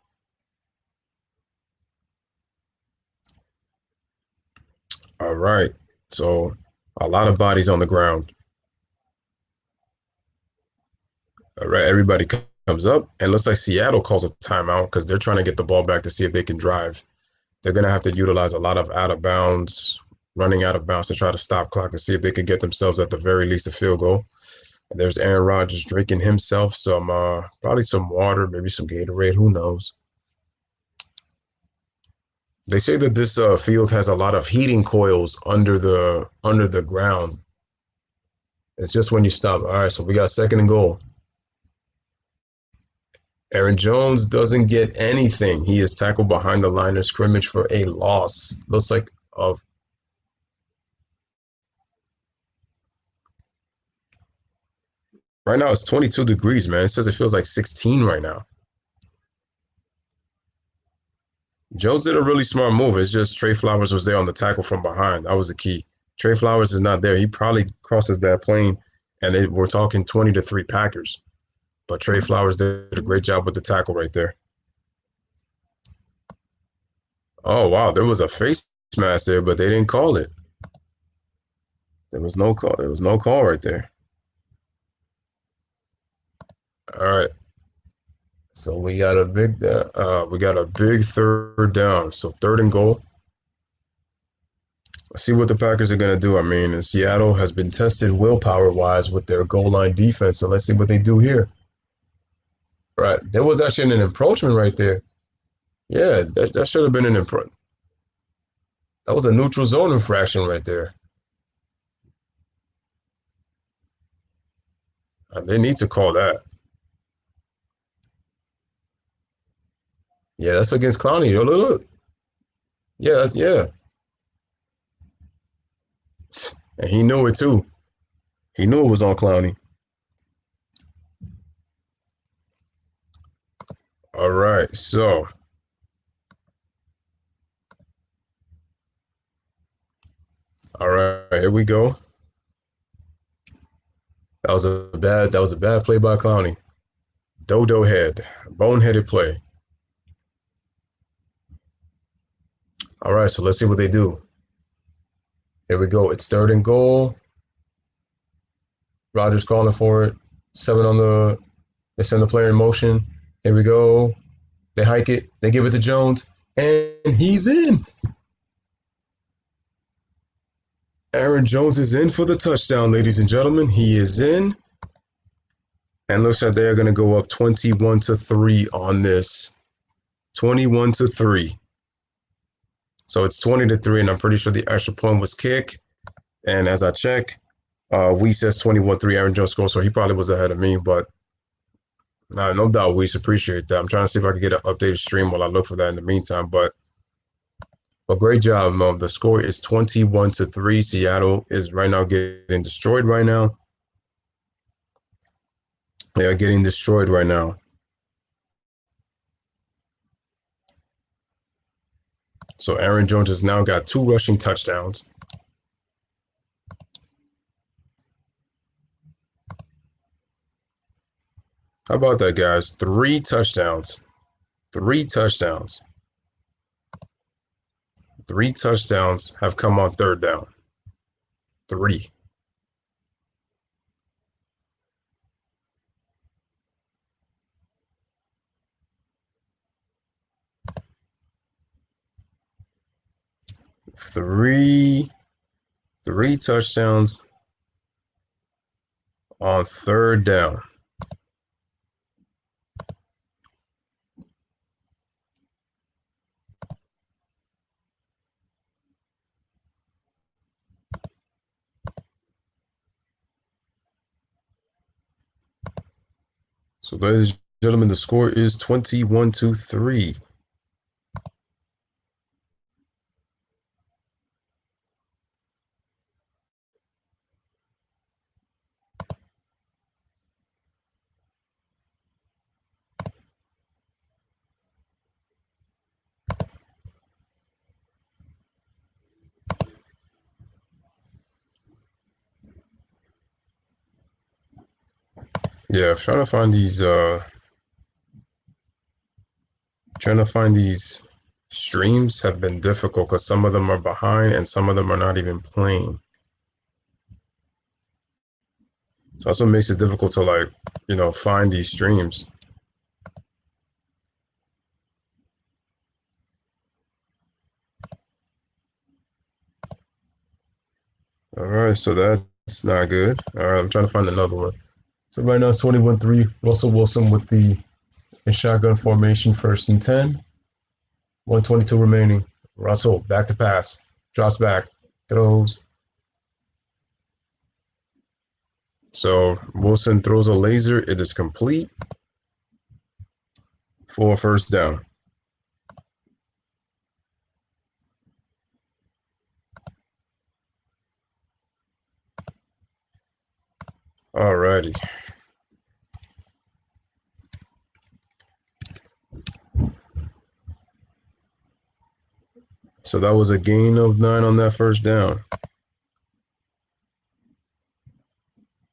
S1: All right, so a lot of bodies on the ground. All right, everybody comes up. And looks like Seattle calls a timeout because they're trying to get the ball back to see if they can drive. They're going to have to utilize a lot of running out of bounds to try to stop clock to see if they can get themselves at the very least a field goal. And there's Aaron Rodgers drinking himself some, probably some water, maybe some Gatorade, who knows. They say that this field has a lot of heating coils under the ground. It's just when you stop. All right, so we got 2nd and goal. Aaron Jones doesn't get anything. He is tackled behind the line of scrimmage for a loss. Looks like right now it's 22 degrees, man. It says it feels like 16 right now. Jones did a really smart move. It's just Trey Flowers was there on the tackle from behind. That was the key. Trey Flowers is not there. He probably crosses that plane, and we're talking 20-3 Packers. But Trey Flowers did a great job with the tackle right there. Oh, wow. There was a face mask there, but they didn't call it. There was no call. There was no call right there. All right. So we got a big 3rd down. So 3rd and goal. Let's see what the Packers are going to do. I mean, Seattle has been tested willpower-wise with their goal line defense. So let's see what they do here. Right. There was actually an encroachment right there. Yeah, that should have been an encroachment. That was a neutral zone infraction right there. They need to call that. Yeah, that's against Clowney. Look. Yeah, yeah. And he knew it too. He knew it was on Clowney. All right, so all right, here we go. That was a bad play by Clowney. Dodo head, boneheaded play. All right, so let's see what they do. Here we go. It's 3rd and goal. Rodgers calling for it. 7 on the. They send the player in motion. Here we go. They hike it. They give it to Jones, and he's in. Aaron Jones is in for the touchdown, ladies and gentlemen. He is in. And looks like they're going to go up 21-3 on this. 21-3. So it's 20-3, and I'm pretty sure the extra point was kick. And as I check, we says 21-3. Aaron Jones scored, so he probably was ahead of me. But no doubt, we appreciate that. I'm trying to see if I can get an updated stream while I look for that in the meantime. But great job, The score is 21-3. Seattle is right now getting destroyed right now. They are getting destroyed right now. So Aaron Jones has now got 2 rushing touchdowns. How about that, guys? 3 touchdowns. 3 touchdowns. 3 touchdowns have come on third down. 3. Three touchdowns on third down. So, ladies and gentlemen, the score is 21-3. Yeah, trying to find these streams have been difficult because some of them are behind and some of them are not even playing. So that's what makes it difficult to find these streams. All right, so that's not good. All right, I'm trying to find another one. So right now it's 21-3. Russell Wilson with the shotgun formation, 1st and 10. 1:22 remaining. Russell back to pass. Drops back. Throws. So Wilson throws a laser. It is complete for 1st down. Alrighty. So that was a gain of 9 on that 1st down.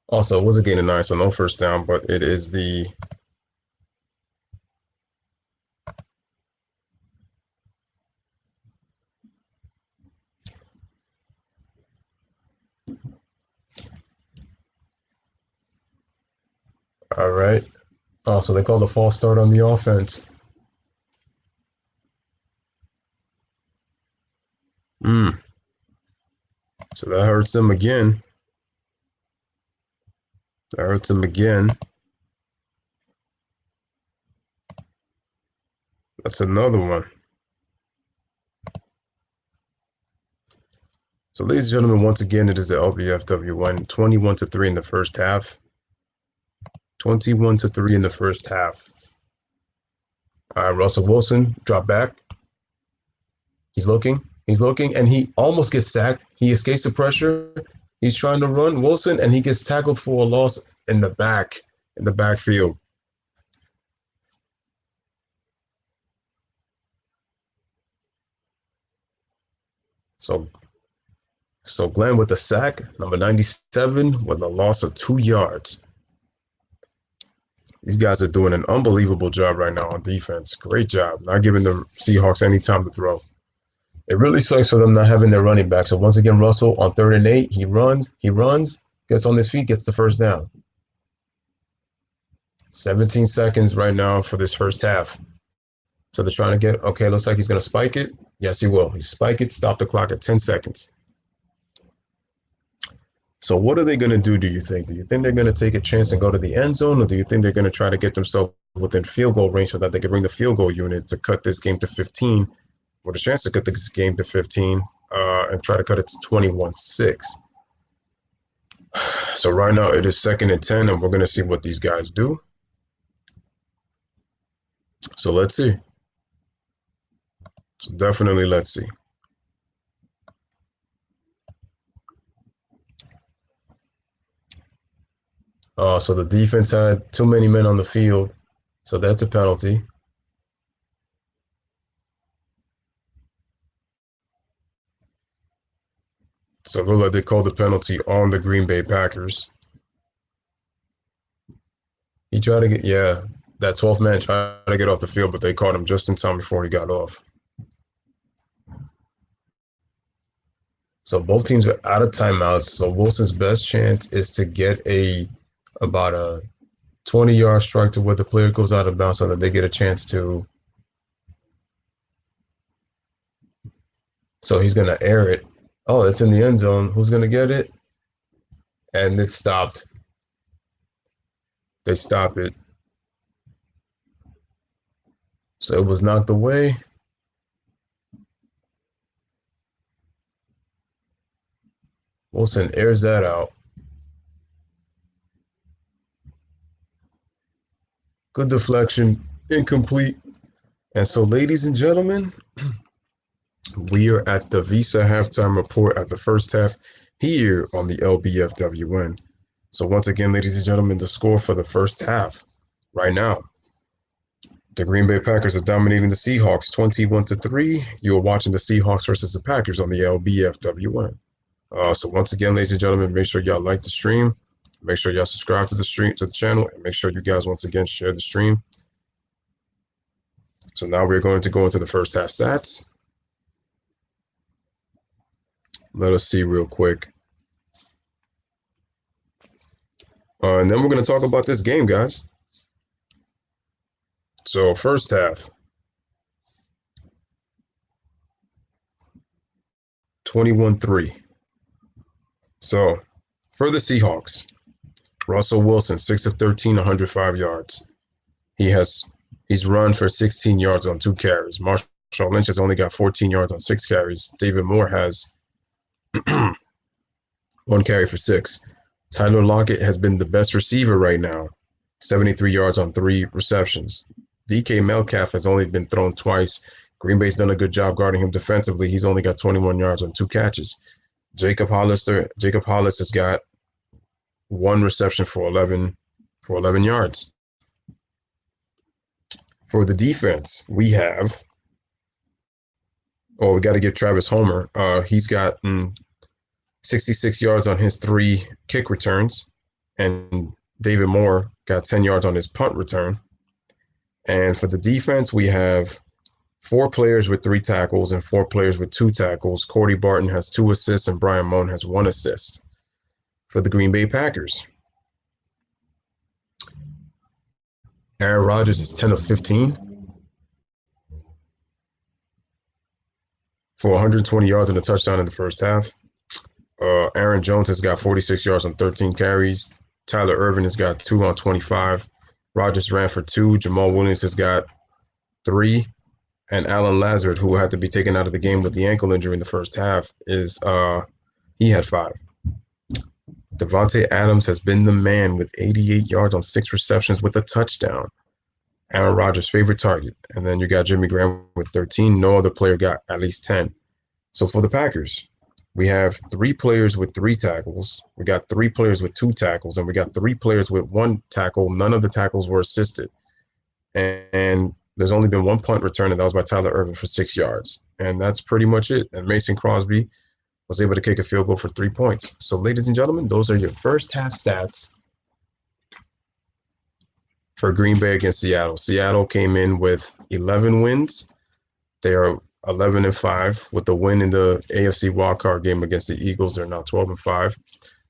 S1: Also, it was a gain of 9, so no 1st down, but it is the all right. Oh, so they called a false start on the offense. So that hurts them again. That hurts them again. That's another one. So, ladies and gentlemen, once again, it is the Lbfwn 21-3 in the 1st half. 21-3 in the 1st half. All right, Russell Wilson, drop back. He's looking, and he almost gets sacked. He escapes the pressure. He's trying to run, Wilson, and he gets tackled for a loss in the backfield. So Glenn with the sack, number 97, with a loss of 2 yards. These guys are doing an unbelievable job right now on defense. Great job. Not giving the Seahawks any time to throw. It really sucks for them not having their running back. So once again, Russell on 3rd and 8, he runs, gets on his feet, gets the 1st down. 17 seconds right now for this 1st half. So they're trying to get, okay, looks like he's going to spike it. Yes, he will. He spike it, stop the clock at 10 seconds. So what are they going to do, do you think? Do you think they're going to take a chance and go to the end zone, or do you think they're going to try to get themselves within field goal range so that they can bring the field goal unit to cut this game to 15, with a chance to cut this game to 15, and try to cut it to 21-6? So right now it is 2nd and 10, and we're going to see what these guys do. So let's see. So definitely let's see. So the defense had too many men on the field, so that's a penalty. So we'll let they call the penalty on the Green Bay Packers. He tried to get, yeah, that 12th man tried to get off the field, but they caught him just in time before he got off. So both teams are out of timeouts. So Wilson's best chance is to get about a 20-yard strike to where the player goes out of bounds so that they get a chance to. So he's going to air it. Oh, it's in the end zone. Who's going to get it? And it stopped. They stop it. So it was knocked away. Wilson airs that out. Good deflection, incomplete. And so, ladies and gentlemen, we are at the Visa halftime report at the first half here on the Lbfwn. So once again, ladies and gentlemen, the score for the first half right now. The Green Bay Packers are dominating the Seahawks 21-3. You are watching the Seahawks versus the Packers on the Lbfwn. So once again, ladies and gentlemen, make sure y'all like the stream. Make sure y'all subscribe to the channel, and make sure you guys once again share the stream. So now we're going to go into the first half stats. Let us see real quick. And then we're going to talk about this game, guys. So first half, 21-3. So for the Seahawks, Russell Wilson, 6 of 13, 105 yards. He's run for 16 yards on 2 carries. Marshawn Lynch has only got 14 yards on 6 carries. David Moore has 1 carry for 6. Tyler Lockett has been the best receiver right now, 73 yards on 3 receptions. DK Metcalf has only been thrown twice. Green Bay's done a good job guarding him defensively. He's only got 21 yards on 2 catches. Jacob Hollis has got 1 reception for 11 yards. For the defense, we got to give Travis Homer. He's got 66 yards on his 3 kick returns, and David Moore got 10 yards on his punt return. And for the defense, we have 4 players with 3 tackles and 4 players with 2 tackles. Cordy Barton has 2 assists and Brian Moan has 1 assist. For the Green Bay Packers, Aaron Rodgers is 10 of 15 for 120 yards and a touchdown in the first half. Aaron Jones has got 46 yards on 13 carries. Tyler Ervin has got 2 on 25. Rodgers ran for 2. Jamal Williams has got 3. And Alan Lazard, who had to be taken out of the game with the ankle injury in the first half, he had 5. Devontae Adams has been the man with 88 yards on 6 receptions with a touchdown. Aaron Rodgers' favorite target. And then you got Jimmy Graham with 13. No other player got at least 10. So for the Packers, we have 3 players with 3 tackles. We got 3 players with 2 tackles, and we got 3 players with 1 tackle. None of the tackles were assisted. And there's only been 1 punt return, and that was by Tyler Ervin for 6 yards. And that's pretty much it. And Mason Crosby was able to kick a field goal for 3 points. So, ladies and gentlemen, those are your first half stats for Green Bay against Seattle. Seattle came in with 11 wins. They are 11-5 with the win in the AFC wildcard game against the Eagles. They're now 12-5.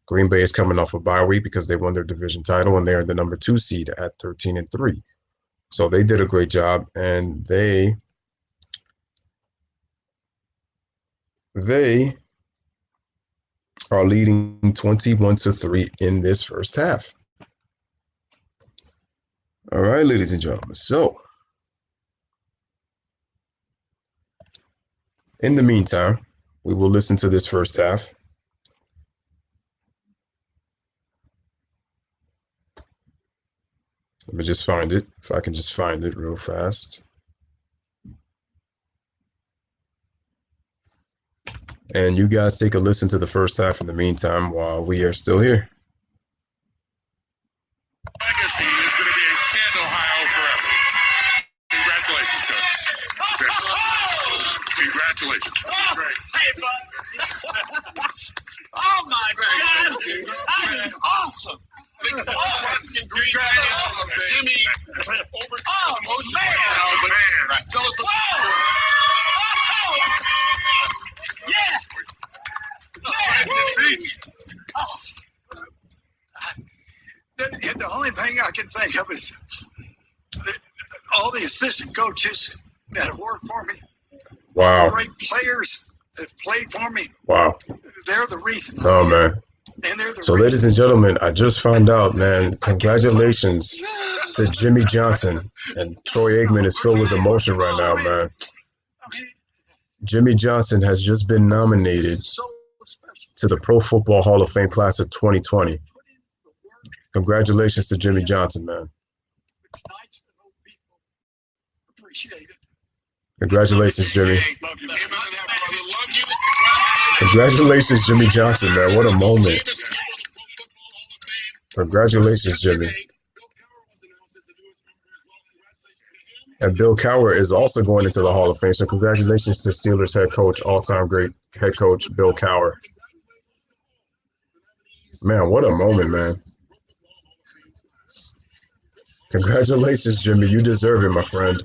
S1: Green Bay is coming off a bye week because they won their division title, and they are the number 2 seed at 13-3. So they did a great job, and they are leading 21-3 in this first half. All right, ladies and gentlemen. So, in the meantime, we will listen to this first half. Let me just find it. If I can just find it real fast. And you guys take a listen to the first half in the meantime while we are still here.
S2: Legacy is going to be in Ohio forever. Congratulations, Coach. Congratulations. Great.
S3: Hey, bud. Oh, my God. That is awesome.
S2: Jimmy overcame emotion.
S3: Man.
S2: Tell us the
S3: Yeah. The only thing I can think of is all the assistant coaches that have worked for me.
S1: Wow.
S3: Great players that played for me.
S1: Wow.
S3: They're the reason.
S1: Oh, man.
S3: And they're the
S1: So,
S3: reason.
S1: ladies and gentlemen, I just found out, man, congratulations to Jimmy Johnson. And Troy Aikman is filled with emotion right now, man. Jimmy Johnson has just been nominated
S3: So special.
S1: to the Pro Football Hall of Fame class of 2020. Congratulations to Jimmy Johnson, man.
S3: It's nice to know people appreciate it.
S1: Congratulations, Jimmy.
S2: Love you. Amen to that, brother. Love you.
S1: Congratulations, Jimmy Johnson, man. What a moment. Congratulations, Jimmy. And Bill Cowher is also going into the Hall of Fame. So congratulations to Steelers head coach, all-time great head coach, Bill Cowher. Man, what a moment, man. Congratulations, Jimmy. You deserve it, my friend.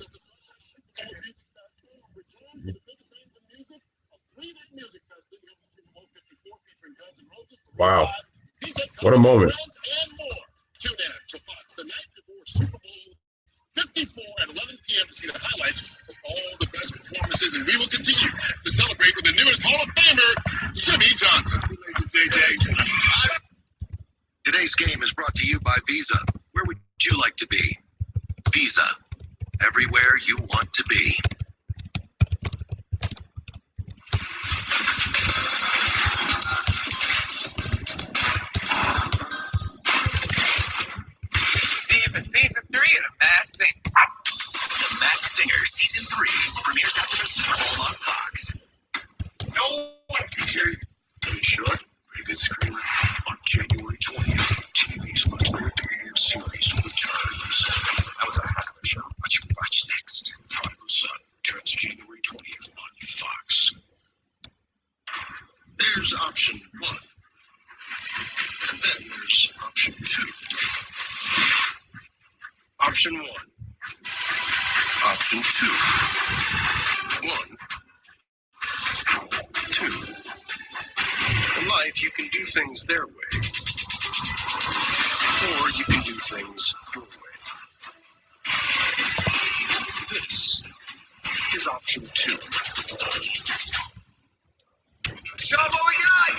S1: Wow. What a moment.
S2: Tune in to Fox the night before Super Bowl 54 at 11 p.m. to see the highlights of all the best performances, and we will continue to celebrate with the newest Hall of Famer, Jimmy Johnson.
S4: Today's game is brought to you by Visa. Where would you like to be? Visa. Everywhere you want to be.
S5: Season 3 of The Masked Singer.
S4: The Masked Singer Season 3 premieres after the Super Bowl on Fox.
S2: No one can hear you. Are you sure?
S4: Pretty good screamer. On January 20th, TV's most premiere series returns. That was a heck of a show. What you watch next? Prodigal Son returns January 20th on Fox. There's option 1. And then there's option 2. Option 1. Option 2. 1, 2. In life, you can do things their way. Or you can do things your way. This is option 2. Show what we got!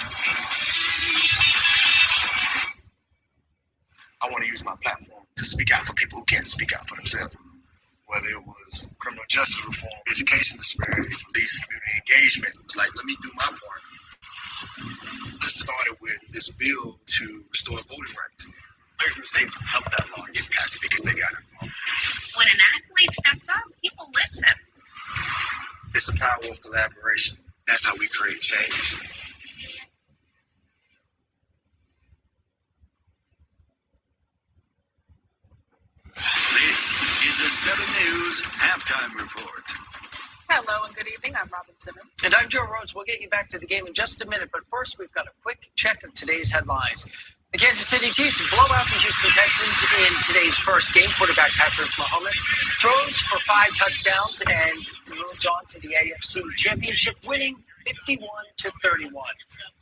S4: I want to use my platform to speak out for people who can't speak out for themselves. Whether it was criminal justice reform, education disparity, police, community engagement. It's like, let me do my part. This started with this bill to restore voting rights. Players from the Saints helped that law get passed it because they got it wrong.
S6: When an athlete steps up, people listen.
S4: It's the power of collaboration. That's how we create change. This is the 7 News Halftime Report.
S6: Hello and good evening. I'm Robin Simmons.
S5: And I'm Joe Rhodes. We'll get you back to the game in just a minute, but first we've got a quick check of today's headlines. The Kansas City Chiefs blow out the Houston Texans in today's first game. Quarterback Patrick Mahomes throws for 5 touchdowns and moves on to the AFC Championship, winning 31.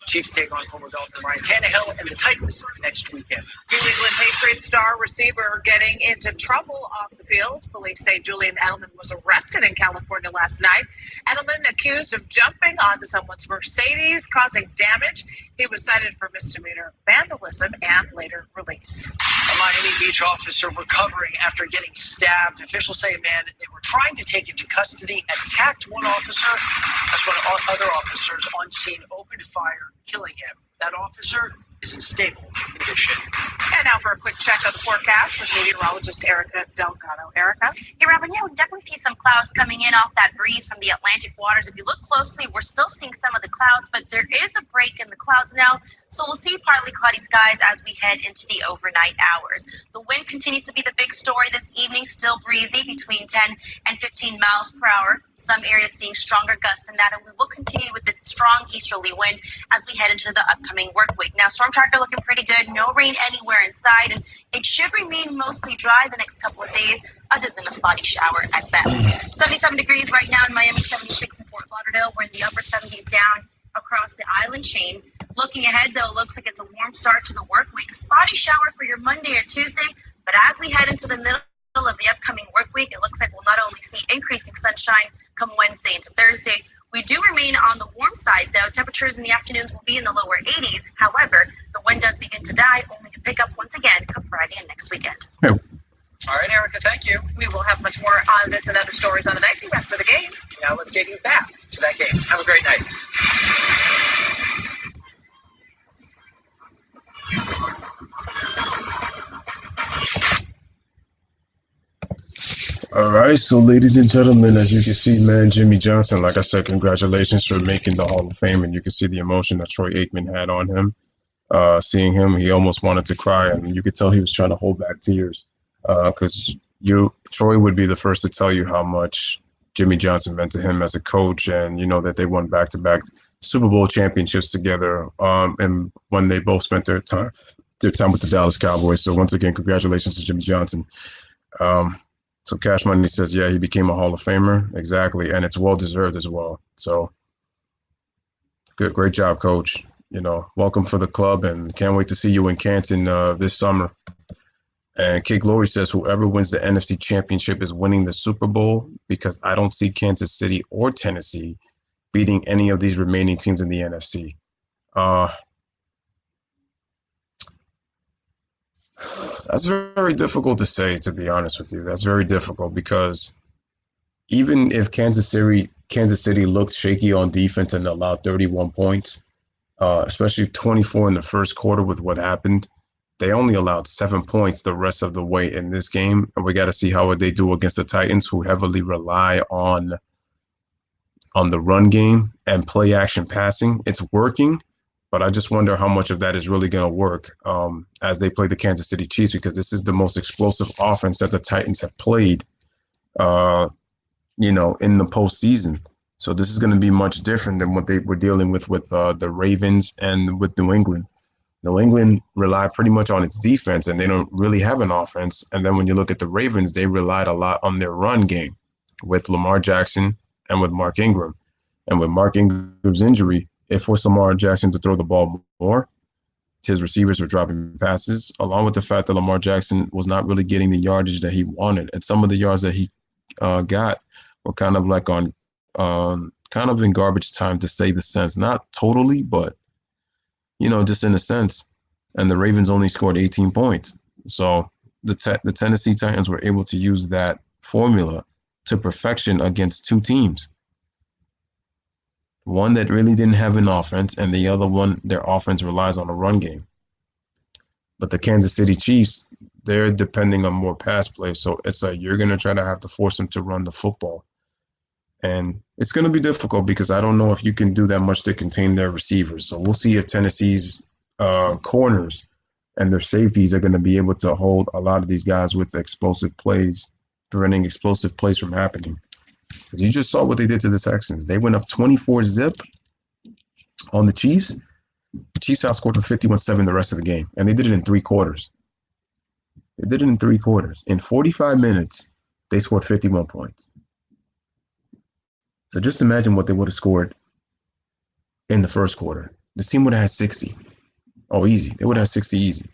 S5: Chiefs take on former Dolphin Ryan Tannehill and the Titans next weekend.
S6: New England Patriots star receiver getting into trouble off the field. Police say Julian Edelman was arrested in California last night. Edelman accused of jumping onto someone's Mercedes, causing damage. He was cited for misdemeanor vandalism and later released.
S5: A Miami Beach officer recovering after getting stabbed. Officials say a man they were trying to take into custody attacked one officer. That's when other officers on scene opened fire, killing him. That officer is in stable condition.
S6: And now for a quick check of the forecast with meteorologist Erica Delgado. Erica?
S7: Hey, Robin, yeah, we definitely see some clouds coming in off that breeze from the Atlantic waters. If you look closely, we're still seeing some of the clouds, but there is a break in the clouds now. So we'll see partly cloudy skies as we head into the overnight hours. The wind continues to be the big story this evening, still breezy between 10 and 15 miles per hour. Some areas seeing stronger gusts than that, and we will continue with this strong easterly wind as we head into the upcoming work week. Now, storm tracker looking pretty good. No rain anywhere inside, and it should remain mostly dry the next couple of days, other than a spotty shower at best. 77 degrees right now in Miami, 76 in Fort Lauderdale. We're in the upper 70s down across the island chain. Looking ahead, though, it looks like it's a warm start to the work week. Spotty shower for your Monday or Tuesday, but as we head into the middle of the upcoming work week, it looks like we'll not only see increasing sunshine come Wednesday into Thursday. We do remain on the warm side, though. Temperatures in the afternoons will be in the lower 80s. However, the wind does begin to die, only to pick up once again come Friday and next weekend.
S5: All right, Erica, thank you.
S6: We will have much more on this and other stories on the night team after the game.
S5: Now let's get you back to that game. Have a great night.
S1: All right, so ladies and gentlemen, as you can see, man, Jimmy Johnson, like I said, congratulations for making the Hall of Fame, and you can see the emotion that Troy Aikman had on him. Seeing him, he almost wanted to cry, and you could tell he was trying to hold back tears, because Troy would be the first to tell you how much Jimmy Johnson meant to him as a coach, and you know that they won back-to-back Super Bowl championships together, and when they both spent their time with the Dallas Cowboys. So once again, congratulations to Jimmy Johnson. So Cash Money says, yeah, he became a Hall of Famer. Exactly. And it's well-deserved as well. So great job, Coach. You know, welcome for the club, and can't wait to see you in Canton this summer. And Kid Glory says, whoever wins the NFC Championship is winning the Super Bowl, because I don't see Kansas City or Tennessee beating any of these remaining teams in the NFC. That's very difficult to say, to be honest with you. That's very difficult, because even if Kansas City looked shaky on defense and allowed 31 points, especially 24 in the first quarter with what happened, they only allowed 7 points the rest of the way in this game. And we got to see how they do against the Titans, who heavily rely on the run game and play action passing. It's working, but I just wonder how much of that is really going to work as they play the Kansas City Chiefs, because this is the most explosive offense that the Titans have played, in the postseason. So this is going to be much different than what they were dealing with the Ravens and with New England. New England relied pretty much on its defense, and they don't really have an offense. And then when you look at the Ravens, they relied a lot on their run game with Lamar Jackson and with Mark Ingram. And with Mark Ingram's injury, it forced Lamar Jackson to throw the ball more. His receivers were dropping passes, along with the fact that Lamar Jackson was not really getting the yardage that he wanted. And some of the yards that he got were kind of like kind of in garbage time, to say the sense. Not totally, but, just in a sense. And the Ravens only scored 18 points. So the Tennessee Titans were able to use that formula to perfection against two teams. One that really didn't have an offense, and the other one, their offense relies on a run game. But the Kansas City Chiefs, they're depending on more pass play. So it's like you're going to try to have to force them to run the football. And it's going to be difficult, because I don't know if you can do that much to contain their receivers. So we'll see if Tennessee's corners and their safeties are going to be able to hold a lot of these guys with explosive plays, preventing explosive plays from happening. Because you just saw what they did to the Texans. They went up 24-zip on the Chiefs. The Chiefs outscored them 51-7 the rest of the game, and they did it in 3 quarters. In 45 minutes, they scored 51 points. So just imagine what they would have scored in the first quarter. This team would have had 60. Oh, easy. They would have 60 easy.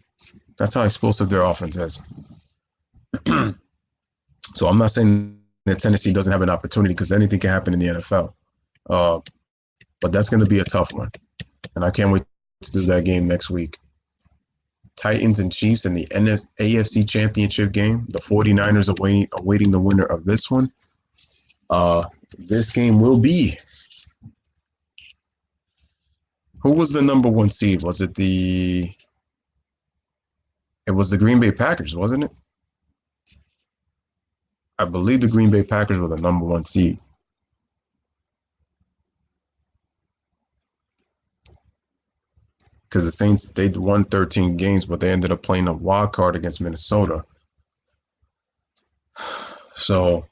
S1: That's how explosive their offense is. So I'm not saying that Tennessee doesn't have an opportunity, because anything can happen in the NFL. But that's going to be a tough one. And I can't wait to do that game next week. Titans and Chiefs in the AFC Championship game. The 49ers are awaiting the winner of this one. This game will be... Who was the number one seed? Was it the... It was the Green Bay Packers, wasn't it? I believe the Green Bay Packers were the number one seed. Because the Saints, they won 13 games, but they ended up playing a wild card against Minnesota. So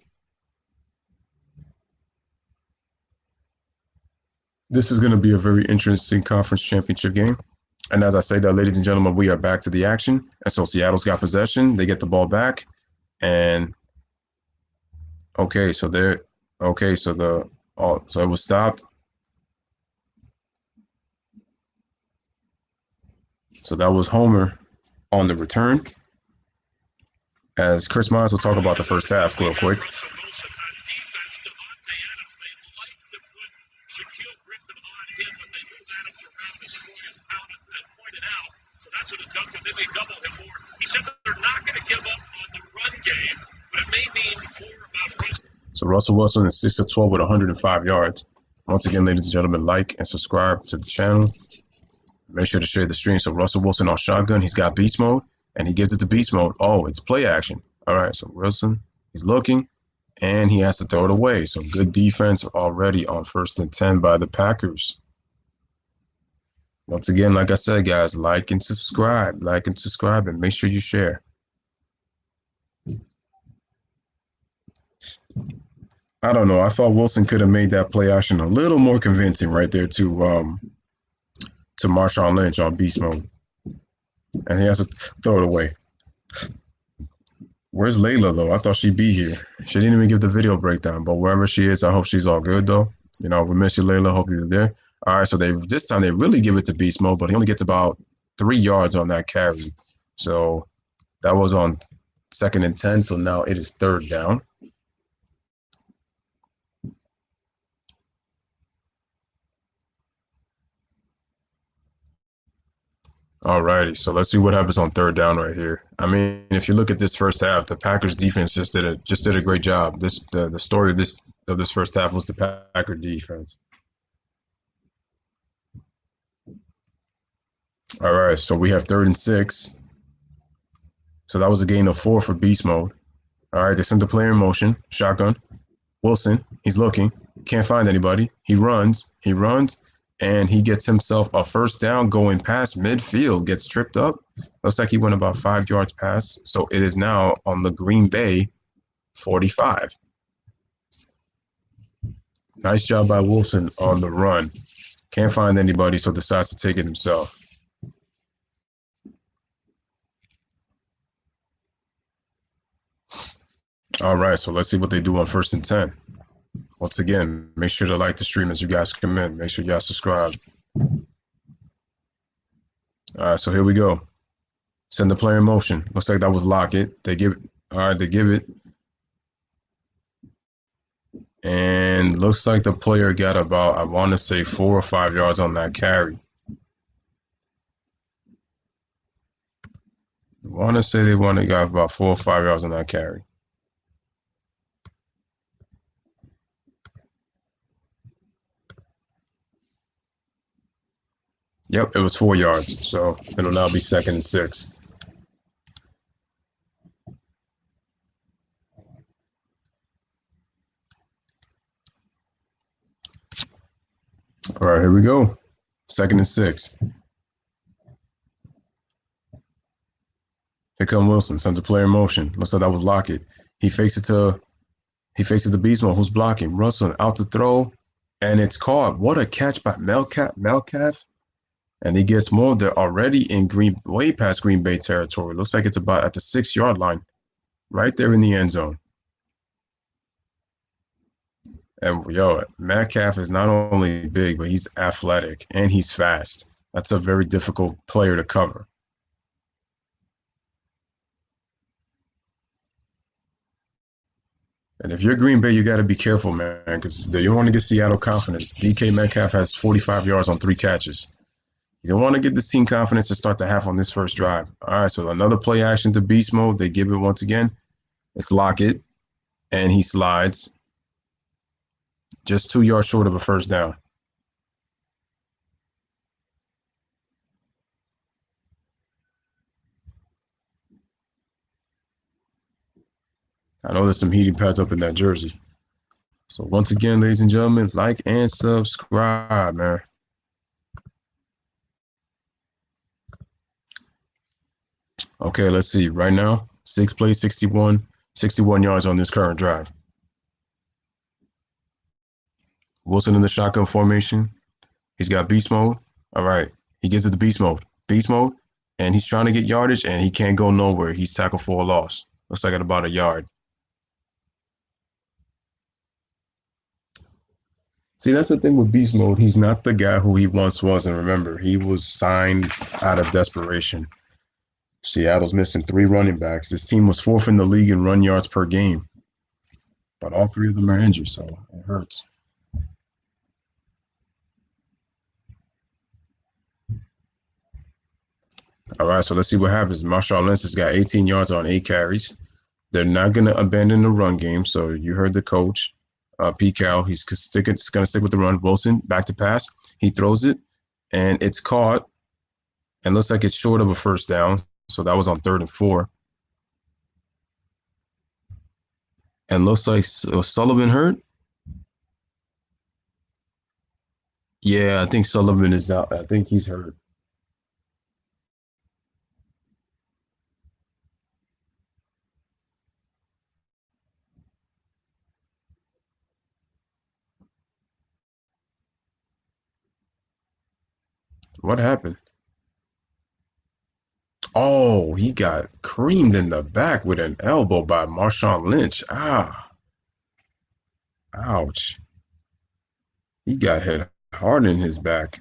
S1: this is going to be a very interesting conference championship game. And as I say that, ladies and gentlemen, we are back to the action. And so Seattle's got possession. They get the ball back. And okay, so it was stopped. So that was Homer on the return. As Chris Myers will talk about the first half real quick.
S2: That's what it does, because then they double him more. He said that they're not going to give up on the run game, but it may mean more about run.
S1: So Russell Wilson is 6 of 12 with 105 yards. Once again, ladies and gentlemen, like and subscribe to the channel. Make sure to share the stream. So Russell Wilson on shotgun, he's got beast mode, and he gives it to beast mode. Oh, it's play action. All right, so Wilson, he's looking, and he has to throw it away. So good defense already on 1st and 10 by the Packers. Once again, like I said, guys, like and subscribe, and make sure you share. I don't know. I thought Wilson could have made that play action a little more convincing right there to Marshawn Lynch on beast mode. And he has to throw it away. Where's Layla, though? I thought she'd be here. She didn't even give the video breakdown, but wherever she is, I hope she's all good, though. You know, we miss you, Layla. Hope you're there. All right, so this time they really give it to beast mode, but he only gets about 3 yards on that carry. So that was on 2nd and 10, so now it is 3rd down. All righty, so let's see what happens on 3rd down right here. I mean, if you look at this first half, the Packers defense just did a great job. The story of this first half was the Packer defense. All right, so we have 3rd and 6. So that was a gain of 4 for beast mode. All right, they sent the player in motion, shotgun. Wilson, he's looking, can't find anybody. He runs, and he gets himself a 1st down going past midfield, gets tripped up. Looks like he went about 5 yards past. So it is now on the Green Bay 45. Nice job by Wilson on the run. Can't find anybody, so decides to take it himself. All right, so let's see what they do on 1st and 10. Once again, make sure to like the stream as you guys come in. Make sure y'all subscribe. All right, so here we go. Send the player in motion. Looks like that was Lockett. They give it. All right, they give it. And looks like the player got about, I want to say, 4 or 5 yards on that carry. I want to say they got about 4 or 5 yards on that carry. Yep, it was 4 yards, so it'll now be 2nd and 6. All right, here we go. 2nd and 6. Here come Wilson, sends a player in motion. Looks like that was Lockett. He fakes it to the beast mode. Who's blocking? Russell out to throw, and it's caught. What a catch by Metcalf. And he gets more. They're already in way past Green Bay territory. Looks like it's about at the 6-yard line, right there in the end zone. And yo, Metcalf is not only big, but he's athletic and he's fast. That's a very difficult player to cover. And if you're Green Bay, you got to be careful, man, because you don't want to get Seattle confidence. DK Metcalf has 45 yards on 3 catches. You don't want to get this team confidence to start the half on this first drive. All right, so another play action to beast mode. They give it once again. It's Lockett, and he slides just 2 yards short of a first down. I know there's some heating pads up in that jersey. So once again, ladies and gentlemen, like and subscribe, man. Okay, let's see. Right now, 6 plays, 61 yards on this current drive. Wilson in the shotgun formation. He's got beast mode. All right. He gets it to beast mode. Beast mode. And he's trying to get yardage, and he can't go nowhere. He's tackled for a loss. Looks like at about a yard. See, that's the thing with beast mode. He's not the guy who he once was. And remember, he was signed out of desperation. Seattle's missing 3 running backs. This team was 4th in the league in run yards per game. But all 3 of them are injured, so it hurts. All right, so let's see what happens. Marshawn Lynch has got 18 yards on 8 carries. They're not going to abandon the run game, so you heard the coach, Pete Carroll. He's going to stick with the run. Wilson, back to pass. He throws it, and it's caught, and looks like it's short of a first down. So that was on 3rd and 4. And looks like Sullivan hurt. Yeah, I think Sullivan is out. I think he's hurt. What happened? Oh, he got creamed in the back with an elbow by Marshawn Lynch. Ah, ouch. He got hit hard in his back.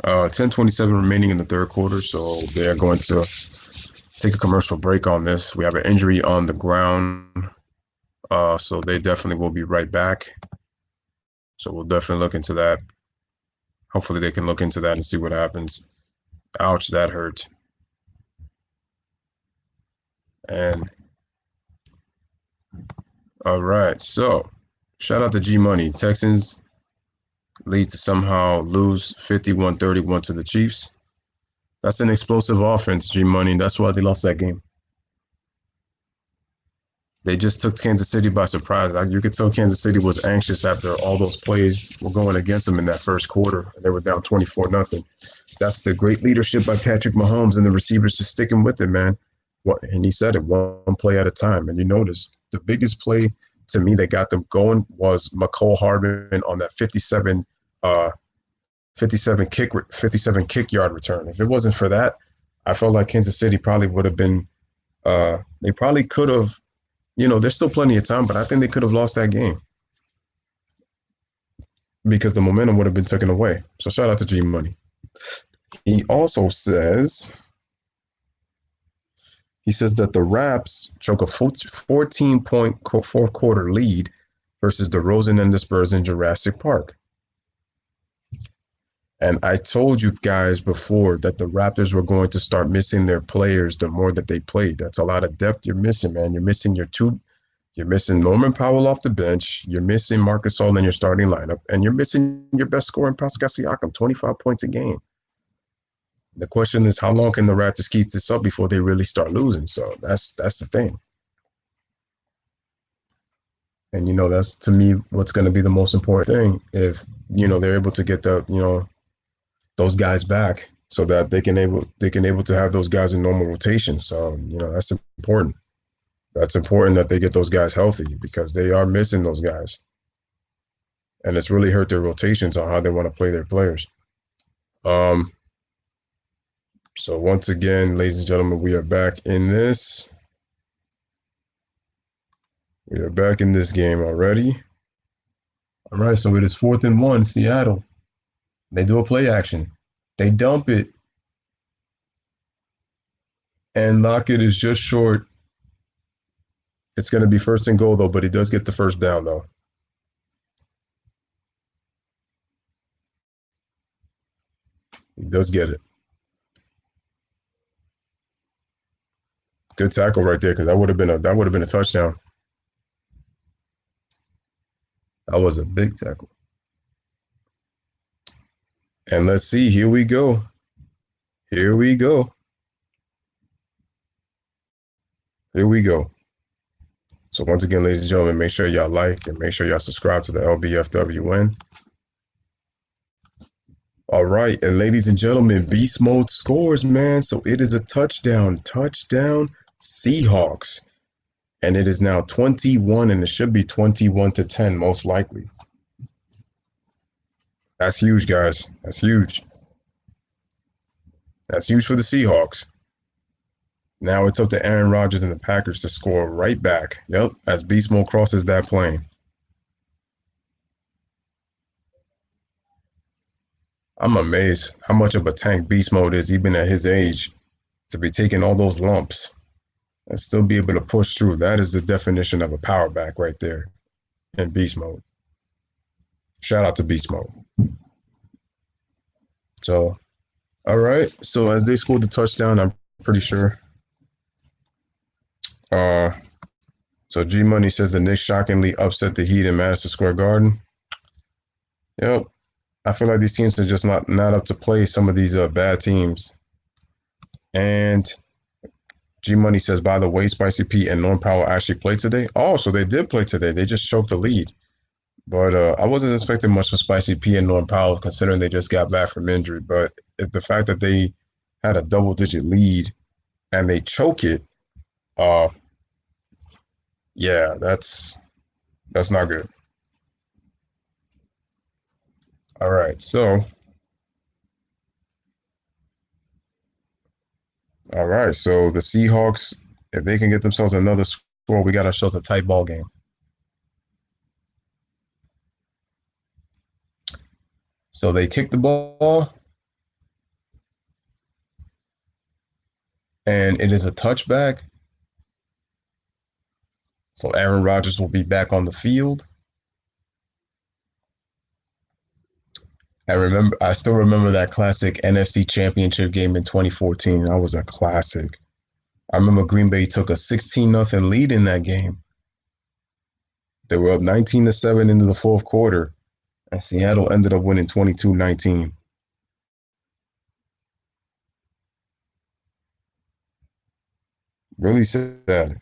S1: Uh, 10:27 remaining in the 3rd quarter, so they are going to take a commercial break on this. We have an injury on the ground, so they definitely will be right back. So we'll definitely look into that. Hopefully they can look into that and see what happens. Ouch, that hurt. And all right, so shout out to G Money. Texans lead to somehow lose 51-31 to the Chiefs. That's an explosive offense, G Money. That's why they lost that game. They just took Kansas City by surprise. You could tell Kansas City was anxious after all those plays were going against them in that first quarter. They were down 24-0. That's the great leadership by Patrick Mahomes and the receivers just sticking with it, man. And he said it, one play at a time. And you notice the biggest play to me that got them going was McCole Hardman on that 57 kick yard return. If it wasn't for that, I felt like Kansas City probably would have been. They probably could have. There's still plenty of time, but I think they could have lost that game because the momentum would have been taken away. So shout out to G Money. He also says that the Raps took a 14-point 4th quarter lead versus DeRozan and the Spurs in Jurassic Park. And I told you guys before that the Raptors were going to start missing their players the more that they played. That's a lot of depth you're missing, man. You're missing you're missing Norman Powell off the bench. You're missing Marcus Gasol in your starting lineup. And you're missing your best scorer in Pascal Siakam, 25 points a game. The question is, how long can the Raptors keep this up before they really start losing? So that's the thing. And, that's to me what's going to be the most important thing if, they're able to get those guys back so that they can able to have those guys in normal rotation. So, that's important. That's important that they get those guys healthy because they are missing those guys. And it's really hurt their rotations on how they want to play their players. So once again, ladies and gentlemen, we are back in this. We are back in this game already. All right, so it is 4th and 1, Seattle. They do a play action. They dump it. And Lockett is just short. It's going to be 1st and goal, though, but he does get the first down, though. He does get it. Good tackle right there, because that would have been a touchdown. That was a big tackle. And let's see. Here we go. Here we go. Here we go. So once again, ladies and gentlemen, make sure y'all like and make sure y'all subscribe to the Lbfwn. All right, and ladies and gentlemen, Beast Mode scores, man. So it is a touchdown Seahawks. And it is now 21, and it should be 21-10, most likely. That's huge, guys. That's huge. That's huge for the Seahawks. Now it's up to Aaron Rodgers and the Packers to score right back. Yep, as Beast Mode crosses that plane. I'm amazed how much of a tank Beast Mode is, even at his age, to be taking all those lumps and still be able to push through. That is the definition of a power back right there in Beast Mode. Shout out to Beast Mode. So, all right. So as they scored the touchdown, I'm pretty sure. So G Money says the Knicks shockingly upset the Heat in Madison Square Garden. Yep. I feel like these teams are just not up to play some of these bad teams. And G Money says, by the way, Spicy P and Norm Powell actually played today. Oh, so they did play today. They just choked the lead. But I wasn't expecting much from Spicy P and Norm Powell, considering they just got back from injury. But if the fact that they had a double-digit lead and they choke it, yeah, that's not good. All right, so the Seahawks, if they can get themselves another score, we got ourselves a tight ball game. So they kick the ball, and it is a touchback. So Aaron Rodgers will be back on the field. I still remember that classic NFC Championship game in 2014. That was a classic. I remember Green Bay took a 16-0 lead in that game. They were up 19-7 into the fourth quarter, and Seattle ended up winning 22-19. Really sad.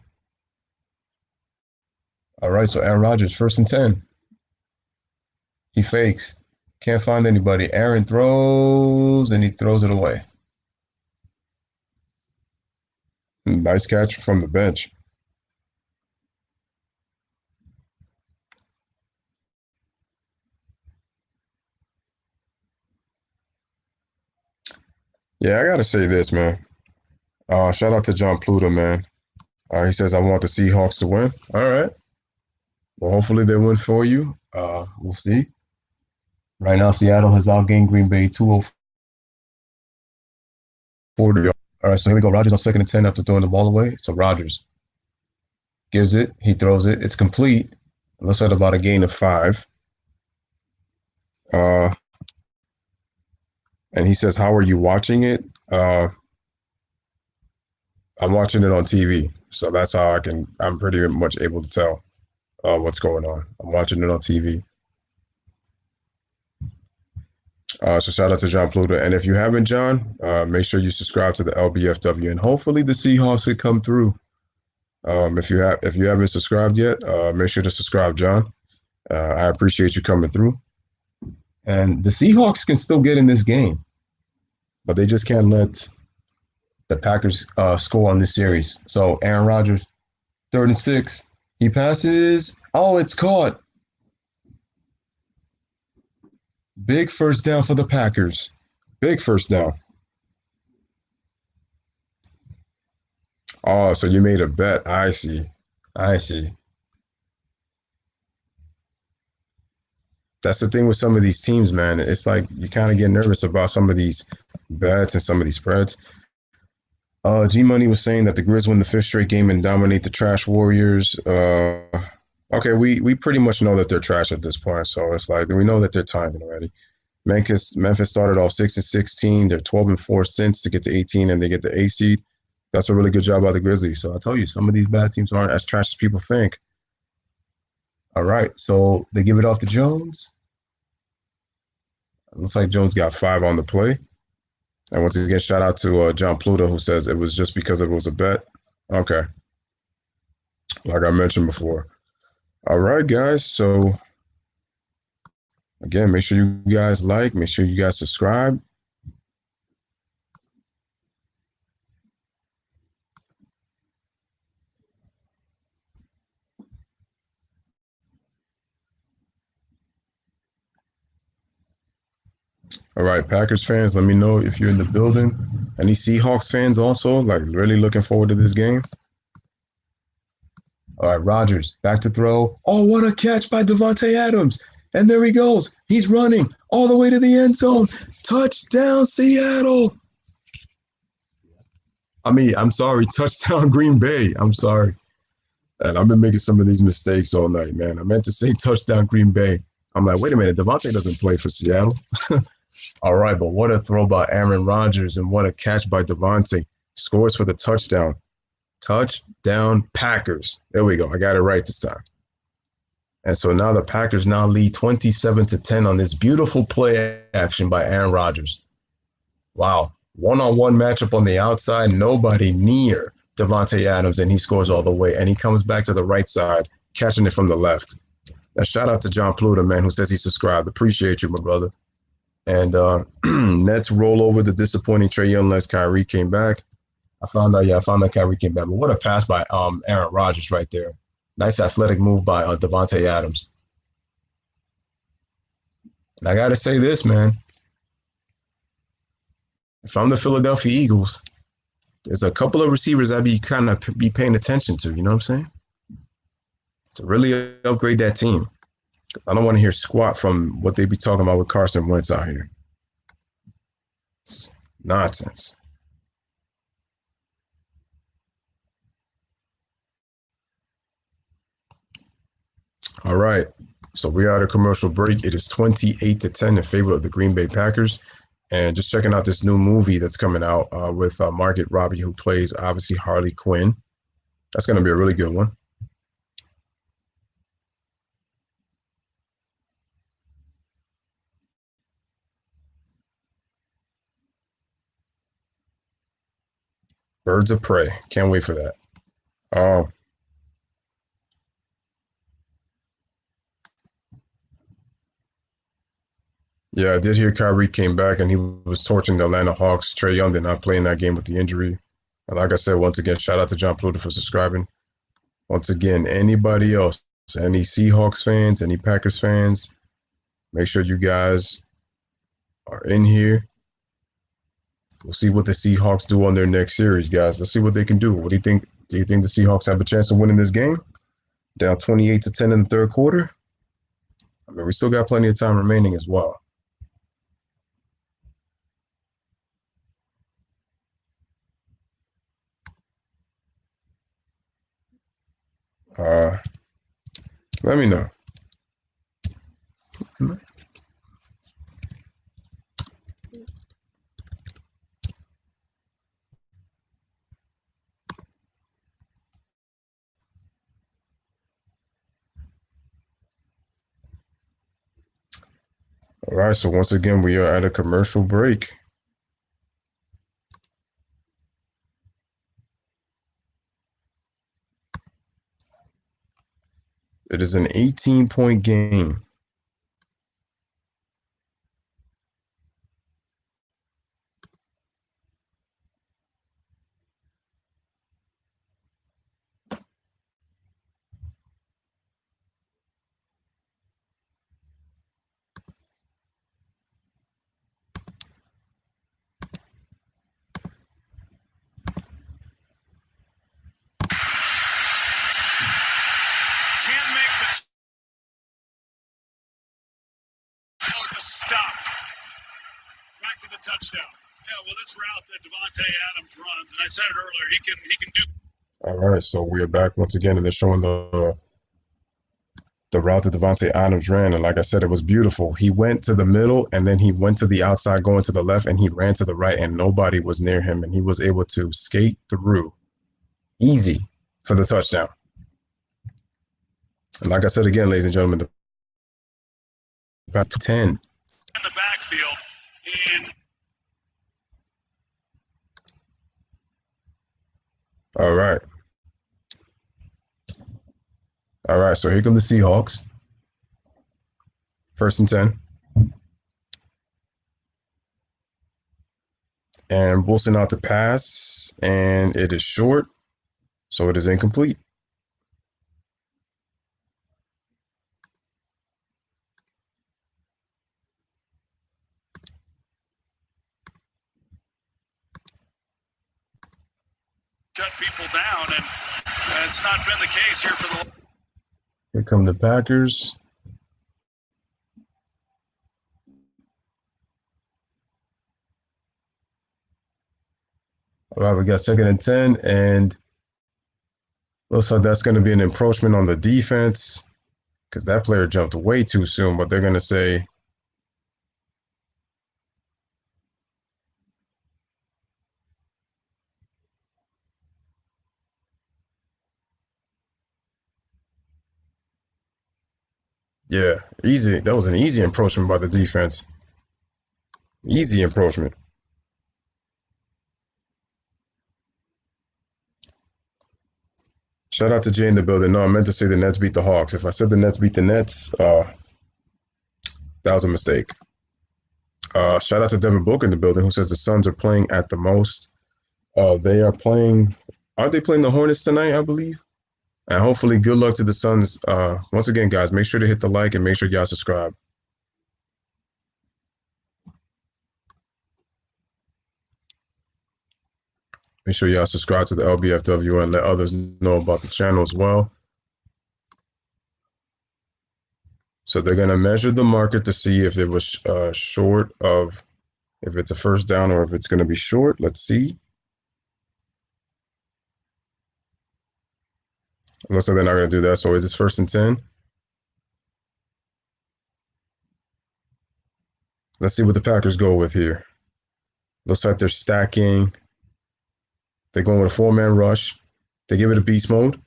S1: All right, so Aaron Rodgers, 1st and 10. He fakes. Can't find anybody. Aaron throws, and he throws it away. Nice catch from the bench. Yeah, I got to say this, man. Shout out to John Pluto, man. He says, I want the Seahawks to win. All right. Well, hopefully they win for you. We'll see. Right now, Seattle has outgained Green Bay 204 to. All right, so here we go. Rodgers on 2nd and 10 after throwing the ball away. So Rodgers gives it. He throws it. It's complete. It looks like about a gain of 5. And he says, how are you watching it? I'm watching it on TV. So that's how I'm pretty much able to tell what's going on. I'm watching it on TV. So shout out to John Pluto. And if you haven't, John, make sure you subscribe to the LBFW, and hopefully the Seahawks could come through. If you haven't subscribed yet, make sure to subscribe, John. I appreciate you coming through. And the Seahawks can still get in this game, but they just can't let the Packers score on this series. So Aaron Rodgers, 3rd and 6. He passes. Oh, it's caught. Big first down for the Packers. Big first down. Oh, so you made a bet. I see. I see. That's the thing with some of these teams, man. It's like you kind of get nervous about some of these bets and some of these spreads. G Money was saying that the Grizz win the fifth straight game and dominate the Trash Warriors. Okay, we pretty much know that they're trash at this point, so it's like we know that they're timing already. Memphis started off 6-16. They're 12-4 since to get to 18, and they get the A seed. That's a really good job by the Grizzlies. So I tell you, some of these bad teams aren't as trash as people think. All right, so they give it off to Jones. It looks like Jones got 5 on the play. And once again, shout out to John Pluto, who says it was just because it was a bet. Okay, like I mentioned before. All right, guys. So again, make sure you guys like, make sure you guys subscribe. All right, Packers fans, let me know if you're in the building. Any Seahawks fans also, like really looking forward to this game? All right, Rodgers, back to throw. Oh, what a catch by Davante Adams. And there he goes. He's running all the way to the end zone. Touchdown, Seattle. I'm sorry, touchdown, Green Bay. I'm sorry. And I've been making some of these mistakes all night, man. I meant to say touchdown, Green Bay. I'm like, wait a minute, Davante doesn't play for Seattle. All right, but what a throw by Aaron Rodgers and what a catch by Davante. Scores for the touchdown. Touchdown, Packers. There we go. I got it right this time. And so now the Packers now lead 27-10 on this beautiful play action by Aaron Rodgers. Wow. One-on-one matchup on the outside. Nobody near Davante Adams, and he scores all the way. And he comes back to the right side, catching it from the left. And shout out to John Pluto, man, who says he subscribed. Appreciate you, my brother. And Nets roll over the disappointing Trae Young unless Kyrie came back. I found out Kyrie came back. But what a pass by Aaron Rodgers right there. Nice athletic move by Davante Adams. And I got to say this, man. If I'm the Philadelphia Eagles, there's a couple of receivers I'd be kind of be paying attention to, you know what I'm saying? To really upgrade that team. I don't want to hear squat from what they be talking about with Carson Wentz out here. It's nonsense. All right. So we are at a commercial break. It is 28-10 in favor of the Green Bay Packers. And just checking out this new movie that's coming out with Margot Robbie, who plays, obviously, Harley Quinn. That's going to be a really good one. Birds of Prey. Can't wait for that. Yeah, I did hear Kyrie came back and he was torching the Atlanta Hawks. Trae Young did not play in that game with the injury. And like I said, once again, shout out to John Pluto for subscribing. Once again, anybody else, any Seahawks fans, any Packers fans, make sure you guys are in here. We'll see what the Seahawks do on their next series, guys. Let's see what they can do. What do you think? Do you think the Seahawks have a chance of winning this game? Down 28-10 in the third quarter? I mean, we still got plenty of time remaining as well. Let me know. All right, so once again, we are at a commercial break. It is an 18-point game.
S2: touchdown. Yeah, well, this route that Devontae Adams runs, and I said it earlier, he can do.
S1: All right, so we are back once again, and they're showing the route that Devontae Adams ran, and like I said, it was beautiful. He went to the middle, and then he went to the outside, going to the left, and he ran to the right, and nobody was near him, and he was able to skate through easy for the touchdown. And like I said again, ladies and gentlemen, about 10.
S2: In the backfield, and
S1: All right. All right, so here come the Seahawks. 1st and 10. And Wilson out to pass, and it is short, so it is incomplete.
S2: shut people down, and it's not been the case here for the.
S1: Here come the Packers. All right, we got 2nd and 10, and looks like that's going to be an encroachment on the defense because that player jumped way too soon, but they're going to say, yeah, easy. That was an easy encroachment by the defense. Easy encroachment. Shout out to Jay in the building. No, I meant to say the Nets beat the Hawks. If I said the Nets beat the Nets, that was a mistake. Shout out to Devin Book in the building who says the Suns are playing at the most. They are playing, aren't they playing the Hornets tonight, I believe? And hopefully good luck to the Suns. Once again, guys, make sure to hit the like and make sure y'all subscribe. Make sure y'all subscribe to the Lbfwn and let others know about the channel as well. So they're going to measure the market to see if it was short of, if it's a first down or if it's going to be short. Let's see. Looks like they're not going to do that. So is this 1st and 10? Let's see what the Packers go with here. Looks like they're stacking. They're going with a 4-man rush. They give it a beast mode.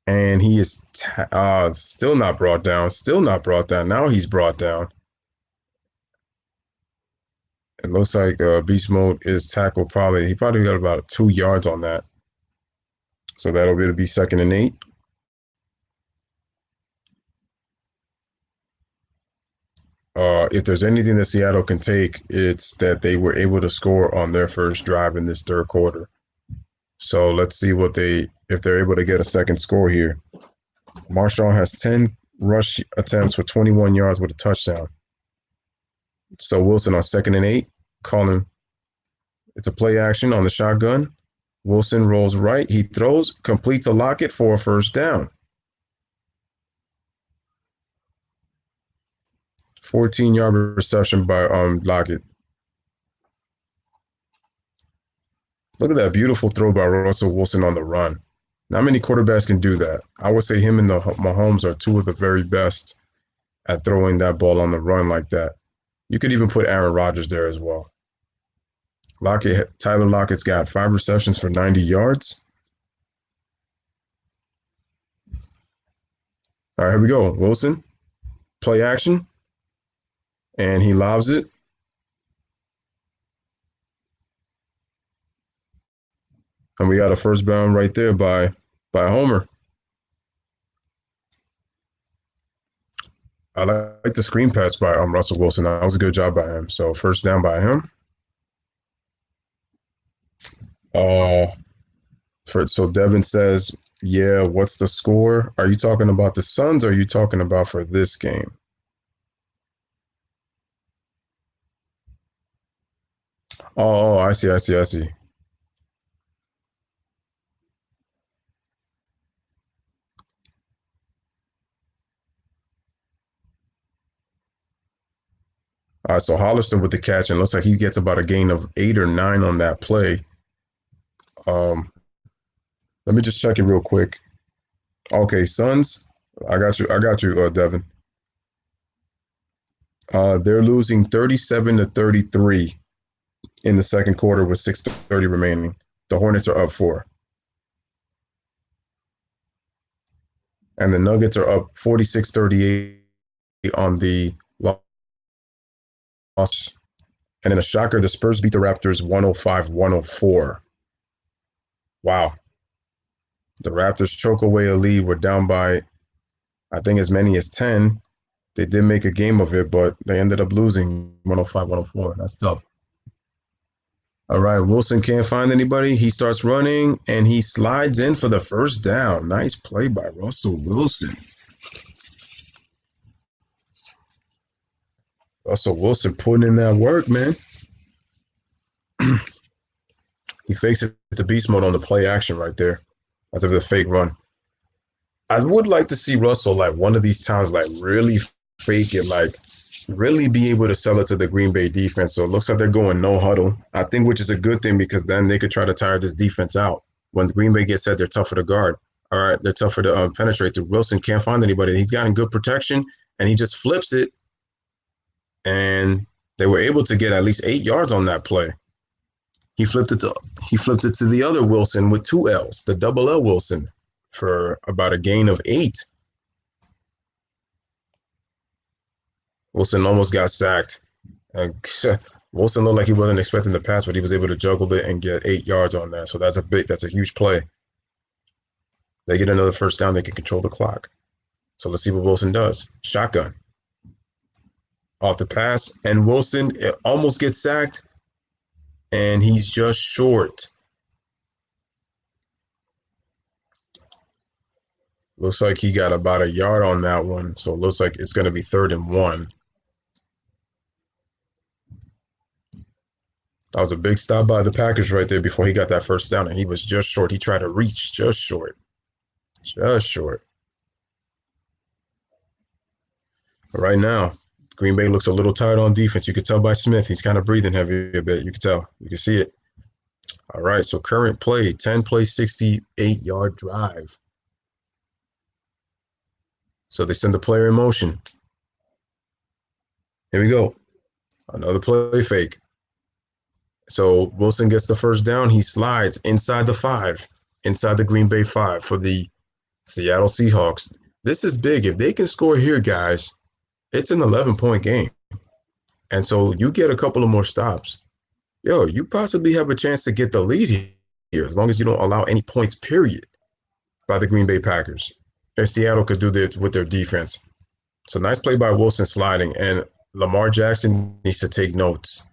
S1: And he is still not brought down. Still not brought down. Now he's brought down. It looks like beast mode is tackled probably. He probably got about 2 yards on that. So that'll be 2nd and 8. If there's anything that Seattle can take, it's that they were able to score on their first drive in this 3rd quarter. So let's see if they're able to get a second score here. Marshawn has 10 rush attempts for 21 yards with a touchdown. So Wilson on 2nd and 8, calling. It's a play action on the shotgun. Wilson rolls right. He throws, completes a Lockett for a first down. 14-yard reception by Lockett. Look at that beautiful throw by Russell Wilson on the run. Not many quarterbacks can do that. I would say him and Mahomes are 2 of the very best at throwing that ball on the run like that. You could even put Aaron Rodgers there as well. Tyler Lockett's got 5 receptions for 90 yards. All right, here we go. Wilson, play action. And he lobs it. And we got a first down right there by Homer. I like the screen pass by Russell Wilson. That was a good job by him. So first down by him. So Devin says, yeah, what's the score? Are you talking about the Suns or are you talking about for this game? Oh, I see. All right, so Hollister with the catch, and looks like he gets about a gain of 8 or 9 on that play. Let me just check it real quick. Okay, Suns, I got you, Devin. They're losing 37-33 in the second quarter with 6:30 remaining. The Hornets are up 4. And the Nuggets are up 46-38 on the loss. And in a shocker, the Spurs beat the Raptors 105-104. Wow. The Raptors choke away a lead. We're down by, I think, as many as 10. They did make a game of it, but they ended up losing 105-104. That's tough. All right, Wilson can't find anybody. He starts running, and he slides in for the first down. Nice play by Russell Wilson. Russell Wilson putting in that work, man. He fakes it to beast mode on the play action right there, as if it's a fake run. I would like to see Russell, like, one of these times, like, really fake it, like, really be able to sell it to the Green Bay defense. So it looks like they're going no huddle, I think, which is a good thing because then they could try to tire this defense out. When Green Bay gets set, they're tougher to guard. All right, they're tougher to penetrate. The Wilson can't find anybody. He's gotten good protection, and he just flips it. And they were able to get at least 8 yards on that play. He flipped it to the other Wilson with 2 L's, the double L Wilson, for about a gain of 8. Wilson almost got sacked. Wilson looked like he wasn't expecting the pass, but he was able to juggle it and get 8 yards on that. So that's a huge play. They get another first down, they can control the clock. So let's see what Wilson does. Shotgun. Off the pass, and Wilson almost gets sacked, and he's just short. Looks like he got about a yard on that one, so it looks like it's going to be 3rd and 1. That was a big stop by the Packers right there before he got that first down, and he was just short. He tried to reach, just short. Just short. But right now, Green Bay looks a little tired on defense. You could tell by Smith. He's kind of breathing heavy a bit. You can tell. You can see it. All right, so current play, 10-play, 68-yard drive. So they send the player in motion. Here we go. Another play fake. So Wilson gets the first down. He slides inside the 5, inside the Green Bay 5 for the Seattle Seahawks. This is big. If they can score here, guys, it's an 11-point game. And so you get a couple of more stops. You possibly have a chance to get the lead here as long as you don't allow any points, period, by the Green Bay Packers. And Seattle could do this with their defense. So nice play by Wilson sliding. And Lamar Jackson needs to take notes.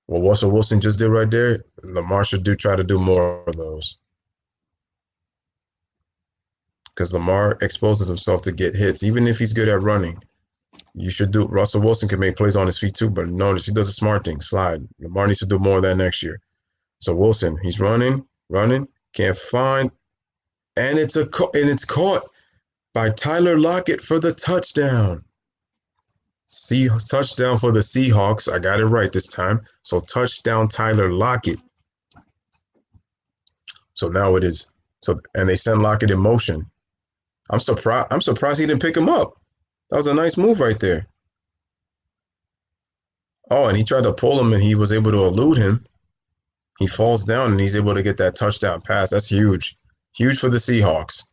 S1: What Russell Wilson just did right there, Lamar should try to do more of those. Because Lamar exposes himself to get hits, even if he's good at running. Russell Wilson can make plays on his feet too, but notice he does a smart thing, slide. Lamar needs to do more of that next year. So Wilson, he's running, can't find, and it's caught by Tyler Lockett for the touchdown. Touchdown for the Seahawks. I got it right this time. So touchdown Tyler Lockett. So now it is. And they send Lockett in motion. I'm surprised he didn't pick him up. That was a nice move right there. Oh, and he tried to pull him, and he was able to elude him. He falls down, and he's able to get that touchdown pass. That's huge. Huge for the Seahawks.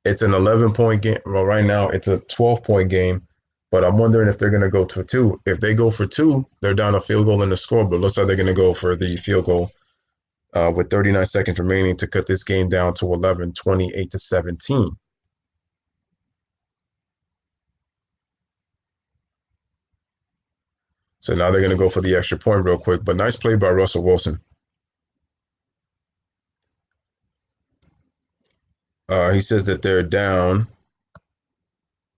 S1: It's an 11-point game. Well, right now, it's a 12-point game, but I'm wondering if they're going to go for 2. If they go for 2, they're down a field goal in the score, but it looks like they're going to go for the field goal with 39 seconds remaining to cut this game down to 11, 28-17. So now they're going to go for the extra point real quick, but nice play by Russell Wilson. He says that they're down.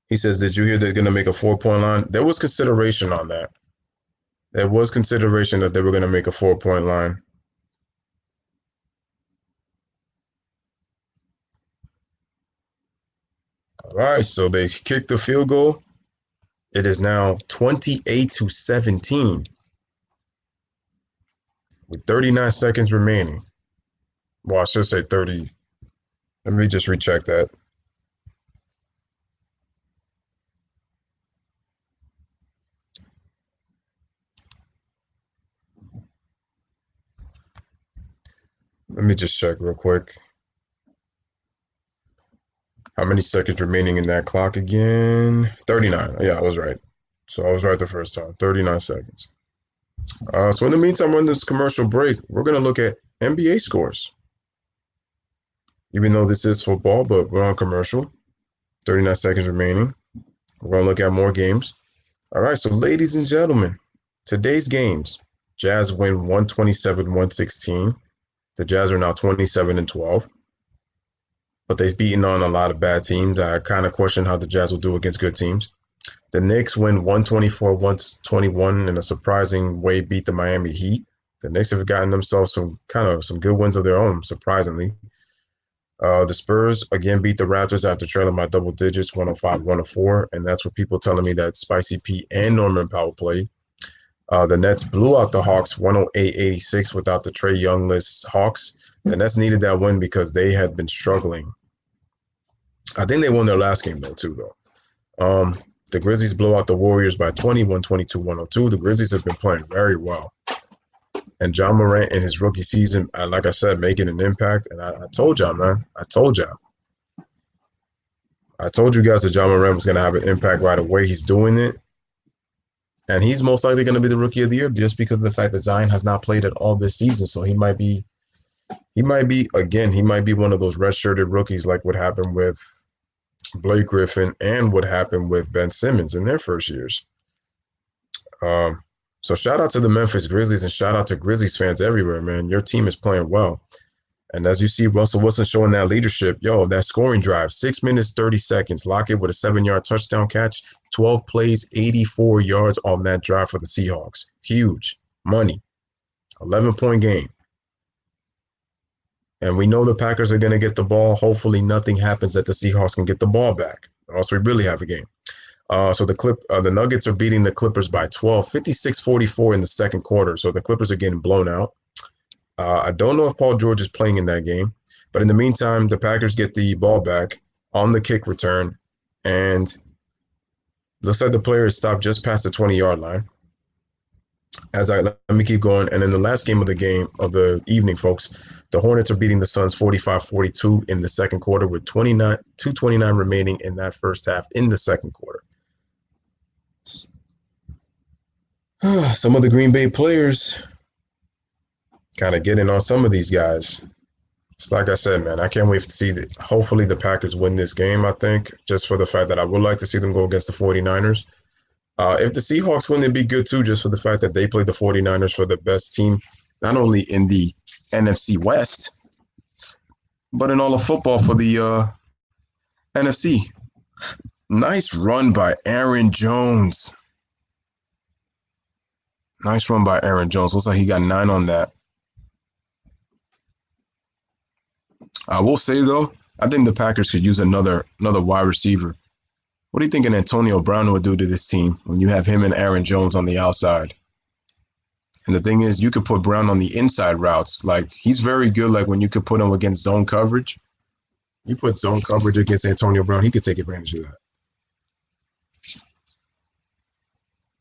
S1: He says, did you hear they're going to make a 4-point line? There was consideration on that. There was consideration that they were going to make a 4-point line. All right, so they kicked the field goal. It is now 28-17 with 39 seconds remaining. Well, I should say 30. Let me just recheck that. Let me just check real quick. How many seconds remaining in that clock again? 39. Yeah, I was right. So I was right the first time. 39 seconds. So in the meantime, on this commercial break, we're going to look at NBA scores. Even though this is football, but we're on commercial. 39 seconds remaining. We're going to look at more games. All right, so ladies and gentlemen, today's games. Jazz win 127-116. The Jazz are now 27-12. But they've beaten on a lot of bad teams. I kind of question how the Jazz will do against good teams. The Knicks win 124-121 in a surprising way, beat the Miami Heat. The Knicks have gotten themselves some good wins of their own, surprisingly. The Spurs again beat the Raptors after trailing by double digits, 105-104, and that's what people telling me that Spicy P and Norman Powell played. The Nets blew out the Hawks 108-86 without the Trae Youngless Hawks. The Nets needed that win because they had been struggling. I think they won their last game, though, too, though. The Grizzlies blow out the Warriors by 20, 122-102. The Grizzlies have been playing very well. And John Morant in his rookie season, like I said, making an impact. And I told y'all, man. I told y'all. I told you guys that John Morant was going to have an impact right away. He's doing it. And he's most likely going to be the rookie of the year just because of the fact that Zion has not played at all this season. So he might be one of those redshirted rookies like what happened with Blake Griffin and what happened with Ben Simmons in their first years. So shout out to the Memphis Grizzlies and shout out to Grizzlies fans everywhere, man. Your team is playing well. And as you see Russell Wilson showing that leadership, that scoring drive, 6 minutes, 30 seconds, Lockett with a 7-yard touchdown catch, 12 plays, 84 yards on that drive for the Seahawks. Huge money, 11-point game. And we know the Packers are going to get the ball. Hopefully nothing happens that the Seahawks can get the ball back. Or else we really have a game. So the Nuggets are beating the Clippers by 12, 56-44 in the second quarter. So the Clippers are getting blown out. I don't know if Paul George is playing in that game. But in the meantime, the Packers get the ball back on the kick return. And looks like the player is stopped just past the 20-yard line. Let me keep going. And in the last game of the evening, folks, the Hornets are beating the Suns 45-42 in the second quarter with 2:29 remaining in that first half in the second quarter. Some of the Green Bay players kind of getting on some of these guys. It's like I said, man, I can't wait to see hopefully the Packers win this game, I think, just for the fact that I would like to see them go against the 49ers. If the Seahawks win, it'd be good, too, just for the fact that they play the 49ers for the best team, not only in the NFC West, but in all of football for the NFC. Nice run by Aaron Jones. Nice run by Aaron Jones. Looks like he got 9 on that. I will say, though, I think the Packers could use another wide receiver. What do you think Antonio Brown would do to this team when you have him and Aaron Jones on the outside? And the thing is, you could put Brown on the inside routes. Like, he's very good, like, when you could put him against zone coverage. You put zone coverage against Antonio Brown, he could take advantage of that.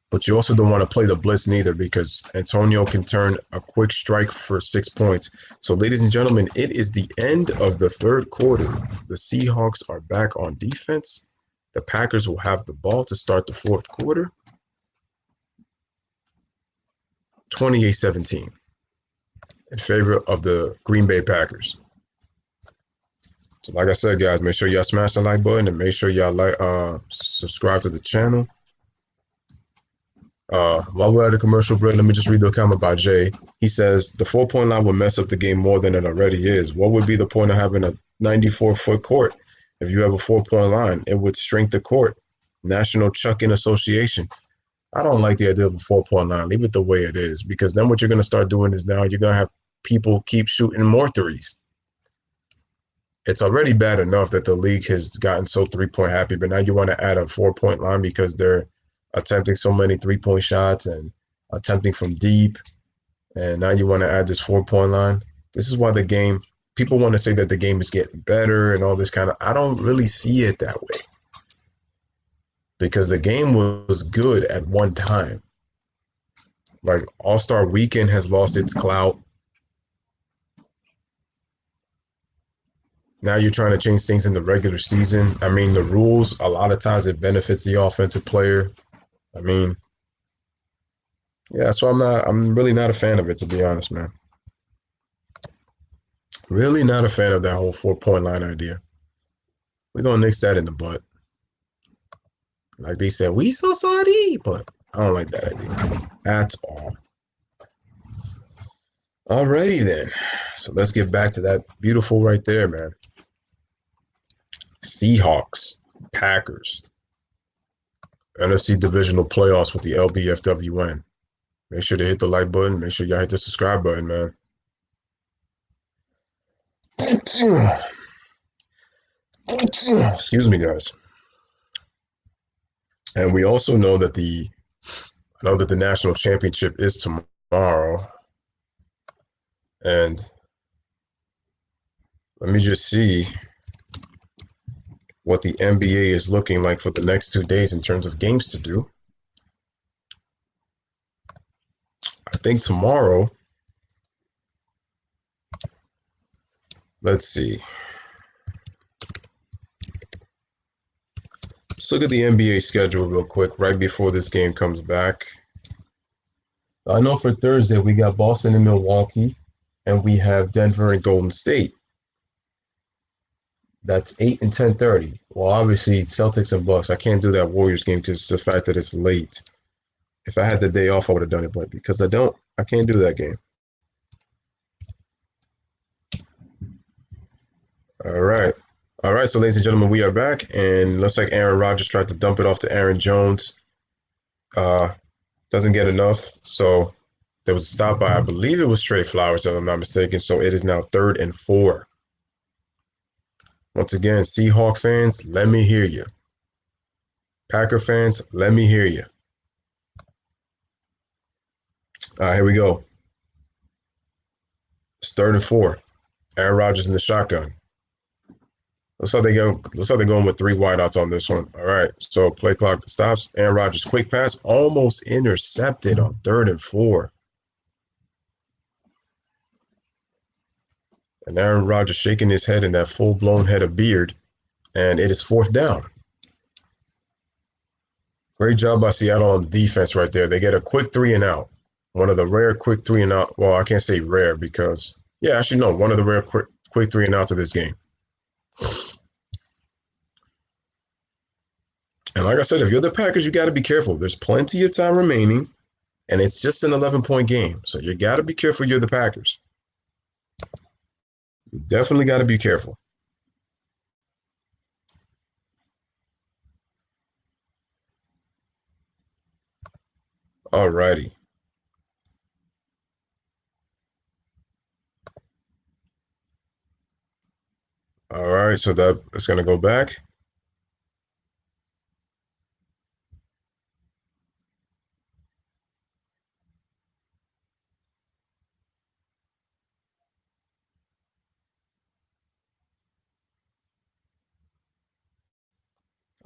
S1: But you also don't want to play the blitz neither because Antonio can turn a quick strike for 6 points. So, ladies and gentlemen, it is the end of the third quarter. The Seahawks are back on defense. The Packers will have the ball to start the fourth quarter. 28-17 in favor of the Green Bay Packers. So like I said, guys, make sure y'all smash the like button and make sure y'all subscribe to the channel. While we're at a commercial break, let me just read the comment by Jay. He says, the 4-point line will mess up the game more than it already is. What would be the point of having a 94-foot court? If you have a 4-point line, it would shrink the court. National Chucking Association. I don't like the idea of a 4-point line. Leave it the way it is, because then what you're going to start doing is now you're going to have people keep shooting more threes. It's already bad enough that the league has gotten so 3-point happy, but now you want to add a 4-point line because they're attempting so many 3-point shots and attempting from deep, and now you want to add this 4-point line. This is why the game, people want to say that the game is getting better and all this kind of, I don't really see it that way. Because the game was good at one time. Like, All-Star Weekend has lost its clout. Now you're trying to change things in the regular season. I mean, the rules, a lot of times it benefits the offensive player. I mean, yeah, so I'm really not a fan of it, to be honest, man. Really not a fan of that whole 4-point line idea. We're going to nix that in the butt. Like they said, we so sorry, but I don't like that idea at all. Alrighty then. So let's get back to that beautiful right there, man. Seahawks, Packers, NFC Divisional playoffs with the Lbfwn. Make sure to hit the like button. Make sure y'all hit the subscribe button, man. Excuse me, guys. And we also know that the national championship is tomorrow. And let me just see what the NBA is looking like for the next 2 days in terms of games to do. I think tomorrow, let's see. Let's look at the NBA schedule real quick right before this game comes back. I know for Thursday we got Boston and Milwaukee, and we have Denver and Golden State. That's 8 and 10:30. Well, obviously Celtics and Bucks. I can't do that Warriors game because the fact that it's late. If I had the day off, I would have done it, but because I don't, I can't do that game. All right. So ladies and gentlemen, we are back, and looks like Aaron Rodgers tried to dump it off to Aaron Jones. Doesn't get enough, so there was a stop by, I believe it was Trey Flowers, if I'm not mistaken, so it is now 3rd and 4. Once again, Seahawk fans, let me hear you. Packer fans, let me hear you. All right, here we go. It's 3rd and 4. Aaron Rodgers in the shotgun. Looks like they're going with 3 wideouts on this one. All right, so play clock stops. Aaron Rodgers, quick pass, almost intercepted on 3rd and 4. And Aaron Rodgers shaking his head in that full-blown head of beard, and it is 4th down. Great job by Seattle on the defense right there. They get a quick 3 and out. One of the rare quick 3 and out. Well, I can't say rare because, yeah, actually, no, one of the rare quick 3 and outs of this game. And like I said, if you're the Packers, you got to be careful. There's plenty of time remaining, and it's just an 11-point game. So you got to be careful you're the Packers. You definitely got to be careful. All righty. All right, so that's going to go back.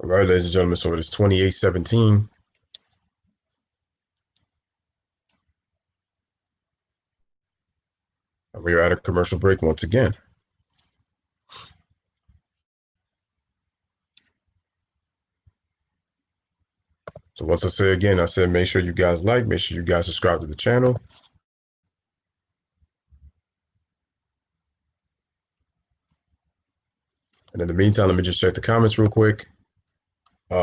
S1: All right, ladies and gentlemen, so it is 28-17. And we are at a commercial break once again. So once I say again, I said make sure you guys like, make sure you guys subscribe to the channel. And in the meantime, let me just check the comments real quick.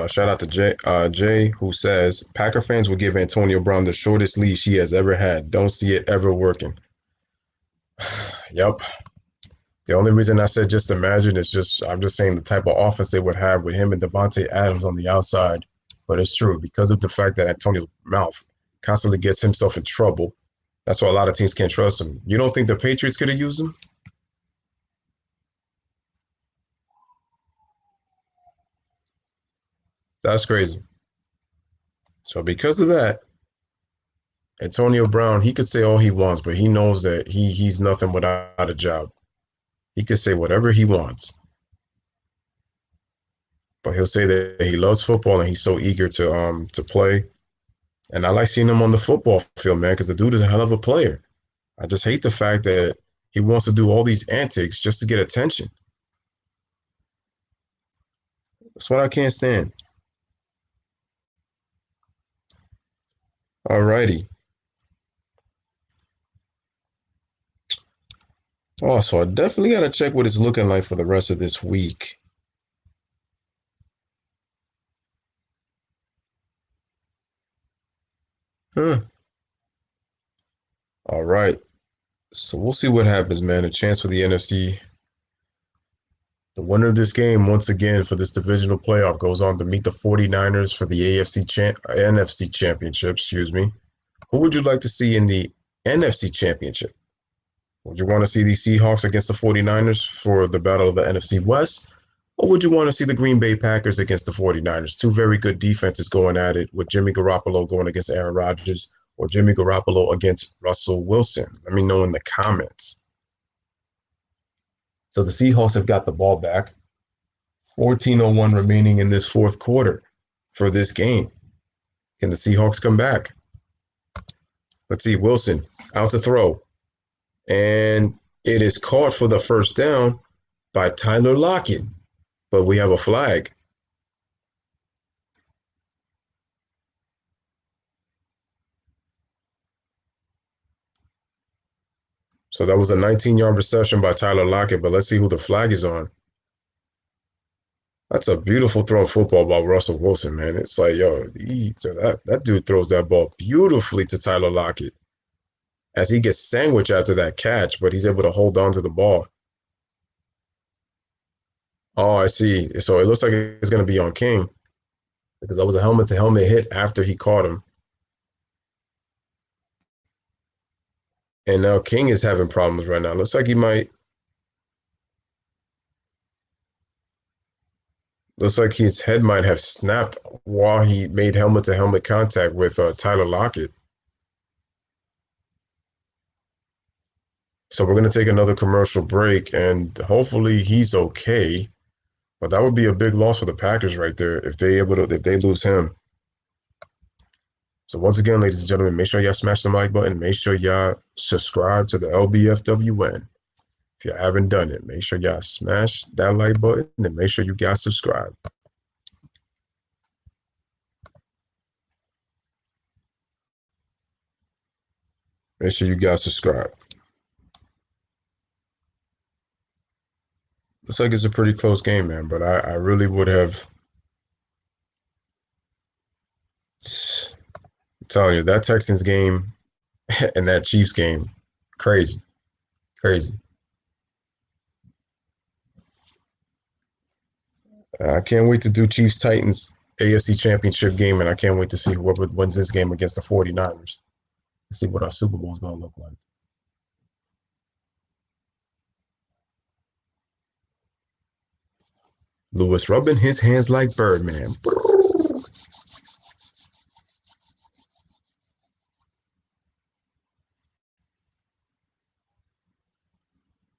S1: Shout out to Jay, who says, Packer fans will give Antonio Brown the shortest leash he has ever had. Don't see it ever working. Yep. The only reason I said just imagine is I'm just saying the type of offense they would have with him and Devontae Adams on the outside. But it's true, because of the fact that Antonio's mouth constantly gets himself in trouble. That's why a lot of teams can't trust him. You don't think the Patriots could have used him? That's crazy. So because of that, Antonio Brown, he could say all he wants, but he knows that he's nothing without a job. He could say whatever he wants. But he'll say that he loves football and he's so eager to play. And I like seeing him on the football field, man, because the dude is a hell of a player. I just hate the fact that he wants to do all these antics just to get attention. That's what I can't stand. Alrighty. Oh, so I definitely got to check what it's looking like for the rest of this week. Huh. All right. So we'll see what happens, man. A chance for the NFC. The winner of this game, once again, for this divisional playoff, goes on to meet the 49ers for the NFC championship, excuse me. Who would you like to see in the NFC championship? Would you want to see the Seahawks against the 49ers for the battle of the NFC West? Or would you want to see the Green Bay Packers against the 49ers? Two very good defenses going at it, with Jimmy Garoppolo going against Aaron Rodgers or Jimmy Garoppolo against Russell Wilson. Let me know in the comments. So the Seahawks have got the ball back. 14:01 remaining in this fourth quarter for this game. Can the Seahawks come back? Let's see. Wilson out to throw. And it is caught for the first down by Tyler Lockett. But we have a flag. So that was a 19-yard reception by Tyler Lockett, but let's see who the flag is on. That's a beautiful throw of football by Russell Wilson, man. It's like, yo, that dude throws that ball beautifully to Tyler Lockett as he gets sandwiched after that catch, but he's able to hold on to the ball. Oh, I see. So it looks like it's going to be on King because that was a helmet-to-helmet hit after he caught him. And now King is having problems right now. Looks like he might. Looks like his head might have snapped while he made helmet-to-helmet contact with Tyler Lockett. So we're going to take another commercial break, and hopefully he's okay. But that would be a big loss for the Packers right there if they lose him. So once again, ladies and gentlemen, make sure y'all smash the like button. Make sure y'all subscribe to the Lbfwn. If you haven't done it, make sure y'all smash that like button and make sure you guys subscribe. Make sure you guys subscribe. Looks like it's a pretty close game, man, but I really would have. I'm telling you, that Texans game and that Chiefs game, crazy. Crazy. I can't wait to do Chiefs-Titans AFC Championship game, and I can't wait to see whoever wins this game against the 49ers. Let's see what our Super Bowl is going to look like. Lewis rubbing his hands like Birdman.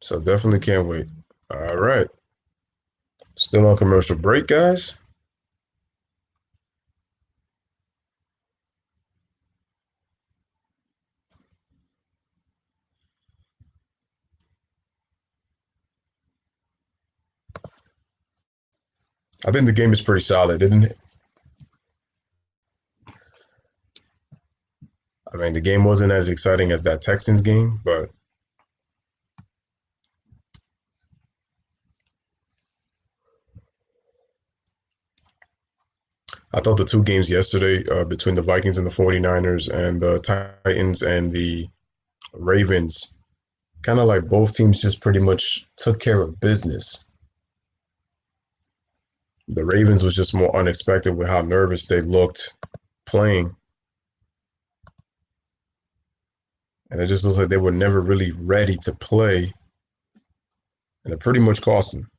S1: So definitely can't wait. All right. Still on commercial break, guys. I think the game is pretty solid, isn't it? I mean, the game wasn't as exciting as that Texans game, but I thought the two games yesterday between the Vikings and the 49ers and the Titans and the Ravens, kind of like both teams just pretty much took care of business. The Ravens was just more unexpected with how nervous they looked playing. And it just looks like they were never really ready to play. And it pretty much cost them.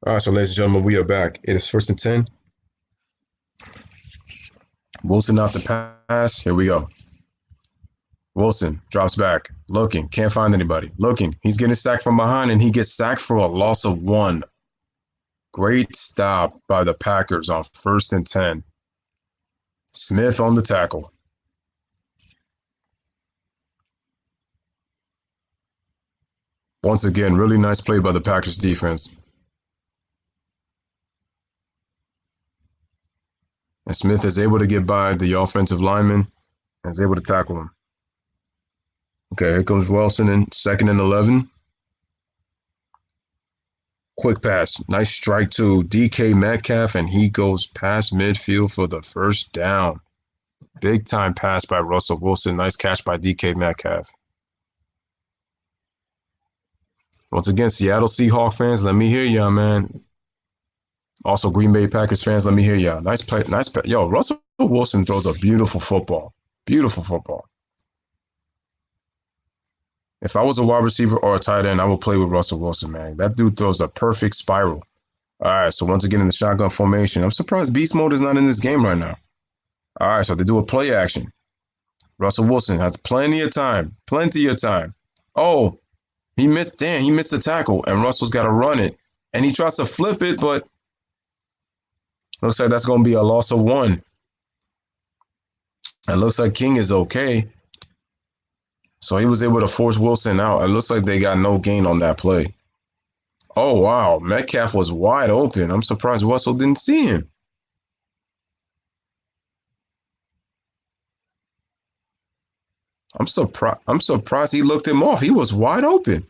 S1: All right, so ladies and gentlemen, we are back. It is 1st and 10. Wilson out the pass. Here we go. Wilson drops back, looking, can't find anybody. Looking, he's getting sacked from behind, and he gets sacked for a loss of 1. Great stop by the Packers on 1st and 10. Smith on the tackle. Once again, really nice play by the Packers defense. And Smith is able to get by the offensive lineman and is able to tackle him. Okay, here comes Wilson in 2nd and 11. Quick pass. Nice strike to DK Metcalf, and he goes past midfield for the first down. Big time pass by Russell Wilson. Nice catch by DK Metcalf. Once again, Seattle Seahawks fans, let me hear y'all, man. Also, Green Bay Packers fans, let me hear y'all. Nice play. Nice play. Yo, Russell Wilson throws a beautiful football. Beautiful football. If I was a wide receiver or a tight end, I would play with Russell Wilson, man. That dude throws a perfect spiral. All right, so once again in the shotgun formation. I'm surprised Beast Mode is not in this game right now. All right, so they do a play action. Russell Wilson has plenty of time. Plenty of time. Oh, he missed. Damn, he missed the tackle, and Russell's got to run it. And he tries to flip it, but looks like that's going to be a loss of 1. It looks like King is okay. So he was able to force Wilson out. It looks like they got no gain on that play. Oh, wow. Metcalf was wide open. I'm surprised Russell didn't see him. I'm surprised he looked him off. He was wide open.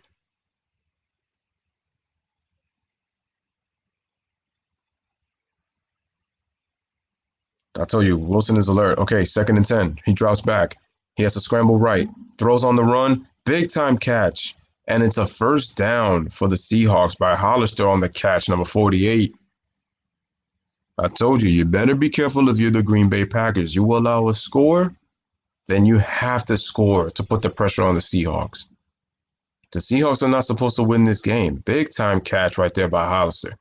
S1: I tell you, Wilson is alert. Okay, 2nd and 10. He drops back. He has to scramble right. Throws on the run. Big time catch. And it's a first down for the Seahawks by Hollister on the catch, number 48. I told you, you better be careful if you're the Green Bay Packers. You allow a score, then you have to score to put the pressure on the Seahawks. The Seahawks are not supposed to win this game. Big time catch right there by Hollister.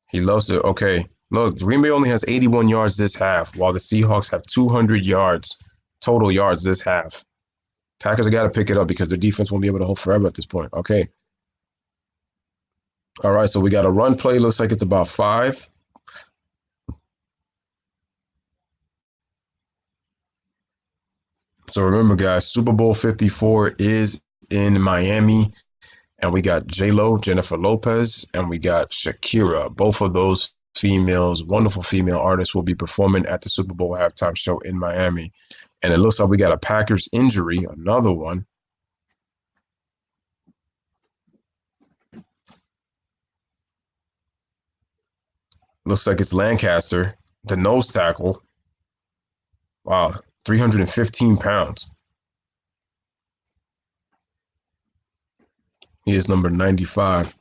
S1: He loves it. Okay, look, Green Bay only has 81 yards this half, while the Seahawks have 200 yards, total yards this half. Packers have got to pick it up because their defense won't be able to hold forever at this point. Okay. All right, so we got a run play. Looks like it's about 5. So remember, guys, Super Bowl 54 is in Miami. And we got J-Lo, Jennifer Lopez, and we got Shakira. Both of those females, wonderful female artists, will be performing at the Super Bowl halftime show in Miami. And it looks like we got a Packers injury, another one. Looks like it's Lancaster, the nose tackle. Wow, 315 pounds. He is number 95.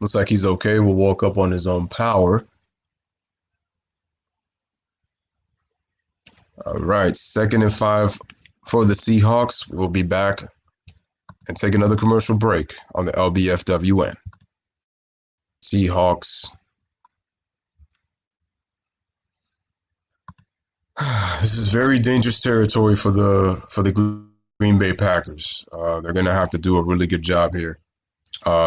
S1: Looks like he's okay. Will walk up on his own power. All right, 2nd and 5 for the Seahawks. We'll be back and take another commercial break on the Lbfwn. Seahawks. This is very dangerous territory for the Green Bay Packers. They're going to have to do a really good job here,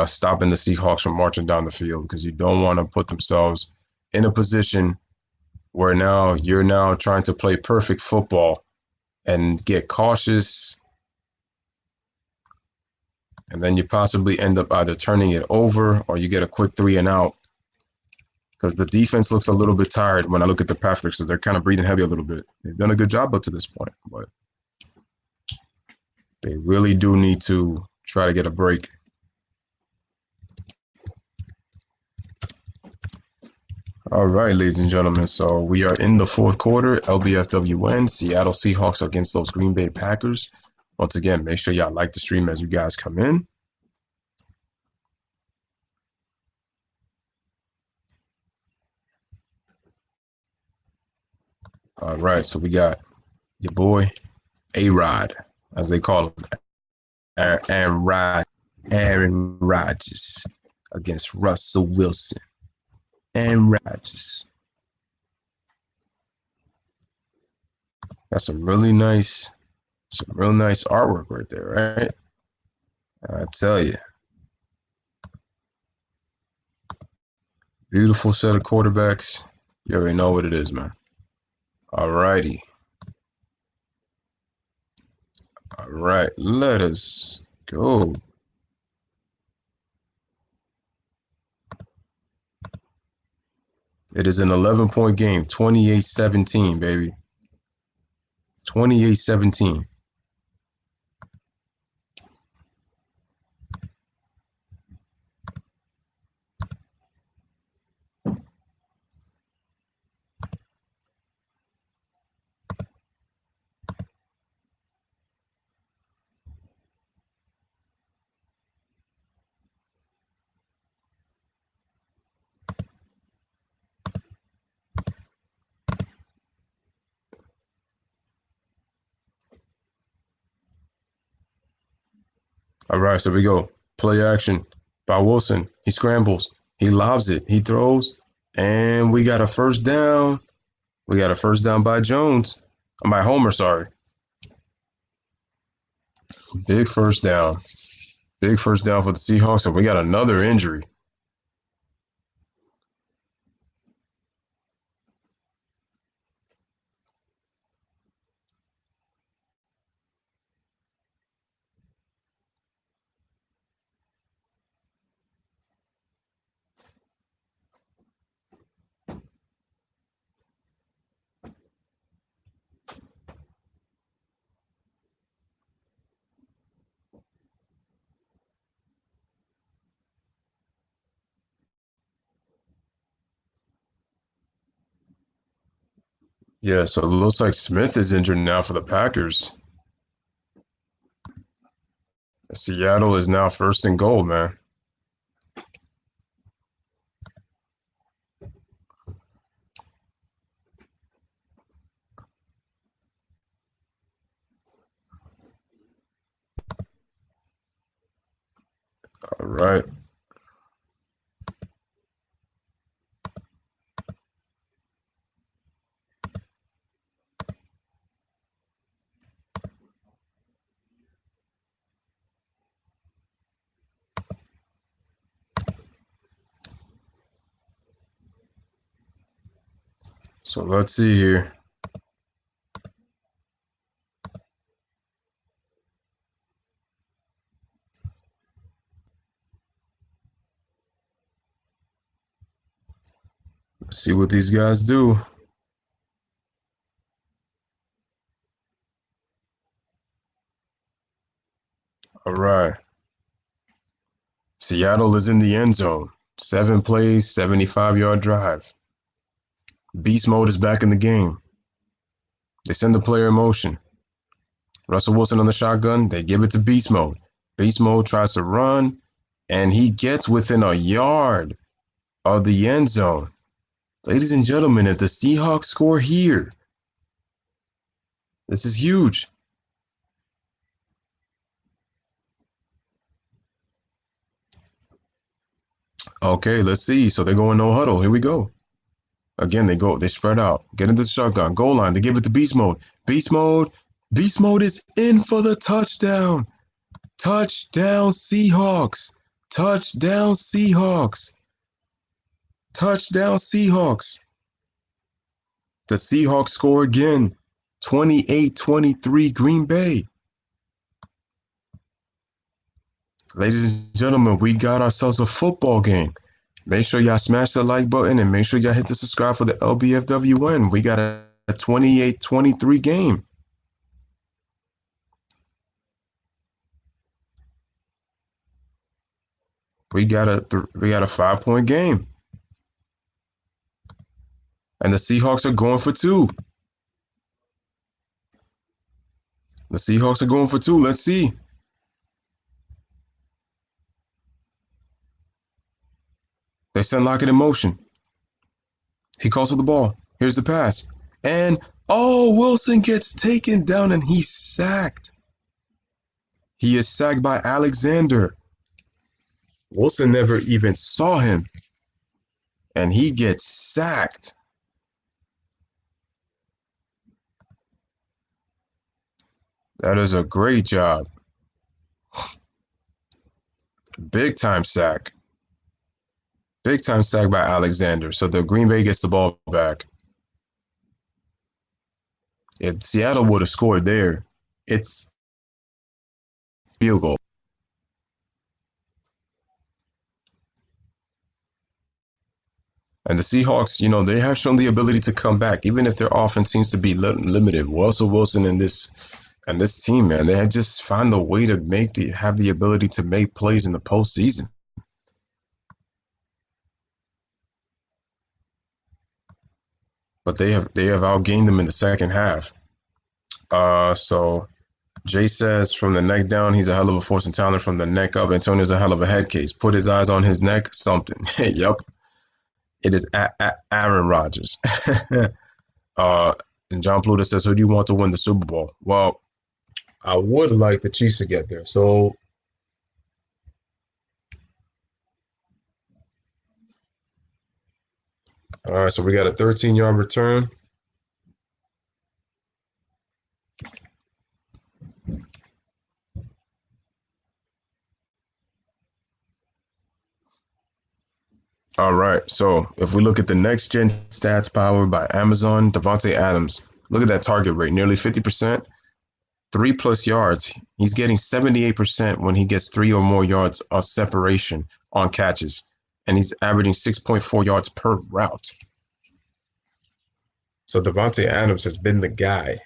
S1: stopping the Seahawks from marching down the field, because you don't want to put themselves in a position where you're now trying to play perfect football and get cautious, and then you possibly end up either turning it over or you get a quick 3 and out. Because the defense looks a little bit tired when I look at the Packers, so they're kind of breathing heavy a little bit. They've done a good job up to this point, but they really do need to try to get a break. All right, ladies and gentlemen, so we are in the 4th quarter. Lbfwn, Seattle Seahawks against those Green Bay Packers. Once again, make sure y'all like the stream as you guys come in. All right, so we got your boy A-Rod, as they call him, Aaron Rodgers against Russell Wilson. Aaron Rodgers. That's some real nice artwork right there, right? I tell you. Beautiful set of quarterbacks. You already know what it is, man. All righty. All right, let us go. It is an 11-point game, 28-17, baby. 28-17. All right, so we go. Play action by Wilson. He scrambles. He lobs it. He throws. And we got a first down. We got a first down by Jones. By Homer, sorry. Big first down. Big first down for the Seahawks. And we got another injury. Yeah, so it looks like Smith is injured now for the Packers. Seattle is now first and goal, man. All right. So let's see here. Let's see what these guys do. All right. Seattle is in the end zone. 7 plays, 75-yard drive. Beast mode is back in the game. They send the player in motion. Russell Wilson on the shotgun. They give it to Beast mode. Beast mode tries to run, and he gets within a yard of the end zone. Ladies and gentlemen, if the Seahawks score here, this is huge. Okay, let's see. So they're going no huddle. Here we go. Again, they spread out. Get into the shotgun. Goal line. They give it to Beast mode. Beast mode. Beast mode is in for the touchdown. Touchdown Seahawks. Touchdown Seahawks. Touchdown Seahawks. The Seahawks score again. 28-23 Green Bay. Ladies and gentlemen, we got ourselves a football game. Make sure y'all smash the like button and make sure y'all hit the subscribe for the Lbfwn. We got a 28-23 game. We got a 5-point game. And the Seahawks are going for 2. The Seahawks are going for 2. Let's see. They send Lockett in motion. He calls for the ball. Here's the pass. And Oh, Wilson gets taken down and he's sacked. He is sacked by Alexander. Wilson never even saw him. And he gets sacked. That is a great job. Big time sack. Big time sack by Alexander. So the Green Bay gets the ball back. If Seattle would have scored there, it's field goal. And the Seahawks, you know, they have shown the ability to come back, even if their offense seems to be limited. Russell Wilson and this team, man, they had just found a way to have the ability to make plays in the postseason. But they have outgained them in the second half. So Jay says from the neck down, he's a hell of a force and talent. From the neck up, Antonio's a hell of a head case. Put his eyes on his neck, something. Yep. It is Aaron Rodgers. And John Pluto says, who do you want to win the Super Bowl? Well, I would like the Chiefs to get there. So all right, so we got a 13-yard return. All right, so if we look at the next gen stats powered by Amazon, Davante Adams, look at that target rate, nearly 50%, 3+ yards. He's getting 78% when he gets 3 or more yards on separation on catches, and he's averaging 6.4 yards per route. So Davante Adams has been the guy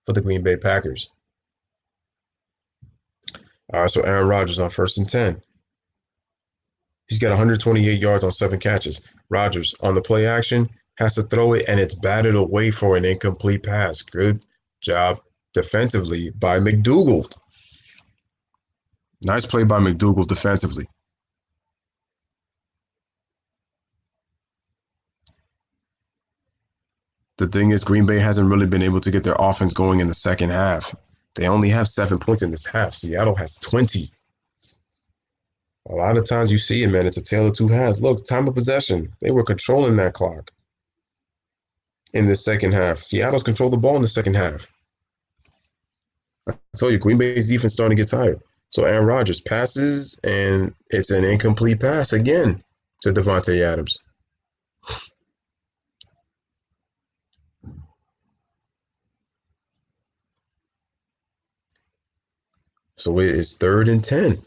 S1: for the Green Bay Packers. All right, so Aaron Rodgers on 1st and 10. He's got 128 yards on 7 catches. Rodgers on the play action has to throw it, and it's batted away for an incomplete pass. Good job defensively by McDougald. Nice play by McDougald defensively. The thing is, Green Bay hasn't really been able to get their offense going in the second half. They only have 7 points in this half. Seattle has 20. A lot of times you see it, man. It's a tale of two halves. Look, time of possession. They were controlling that clock in the second half. Seattle's controlled the ball in the second half. I told you, Green Bay's defense starting to get tired. So Aaron Rodgers passes, and it's an incomplete pass again to Davante Adams. So it is 3rd and 10.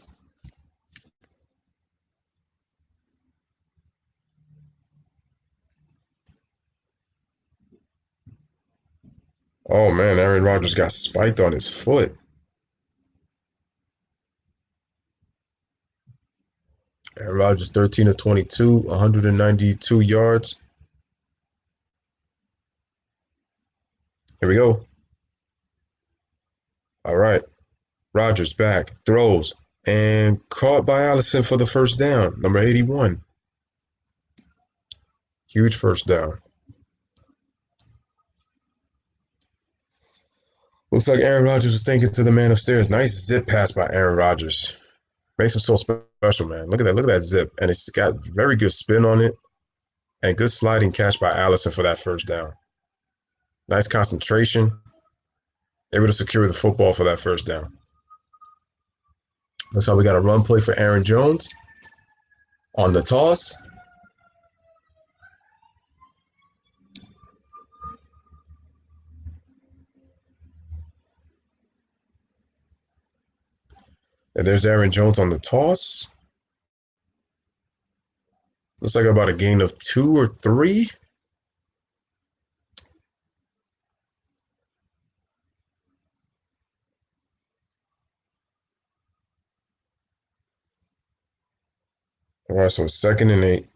S1: Oh, man, Aaron Rodgers got spiked on his foot. Aaron Rodgers, 13 of 22, 192 yards. Here we go. All right. Rodgers back, throws, and caught by Allison for the first down, number 81. Huge first down. Looks like Aaron Rodgers was thinking to the man upstairs. Nice zip pass by Aaron Rodgers. Makes him so special, man. Look at that. Look at that zip. And it's got very good spin on it. And good sliding catch by Allison for that first down. Nice concentration. Able to secure the football for that first down. Looks like we got a run play for Aaron Jones on the toss. And there's Aaron Jones on the toss. Looks like about a gain of 2 or 3. All right, so 2nd and 8.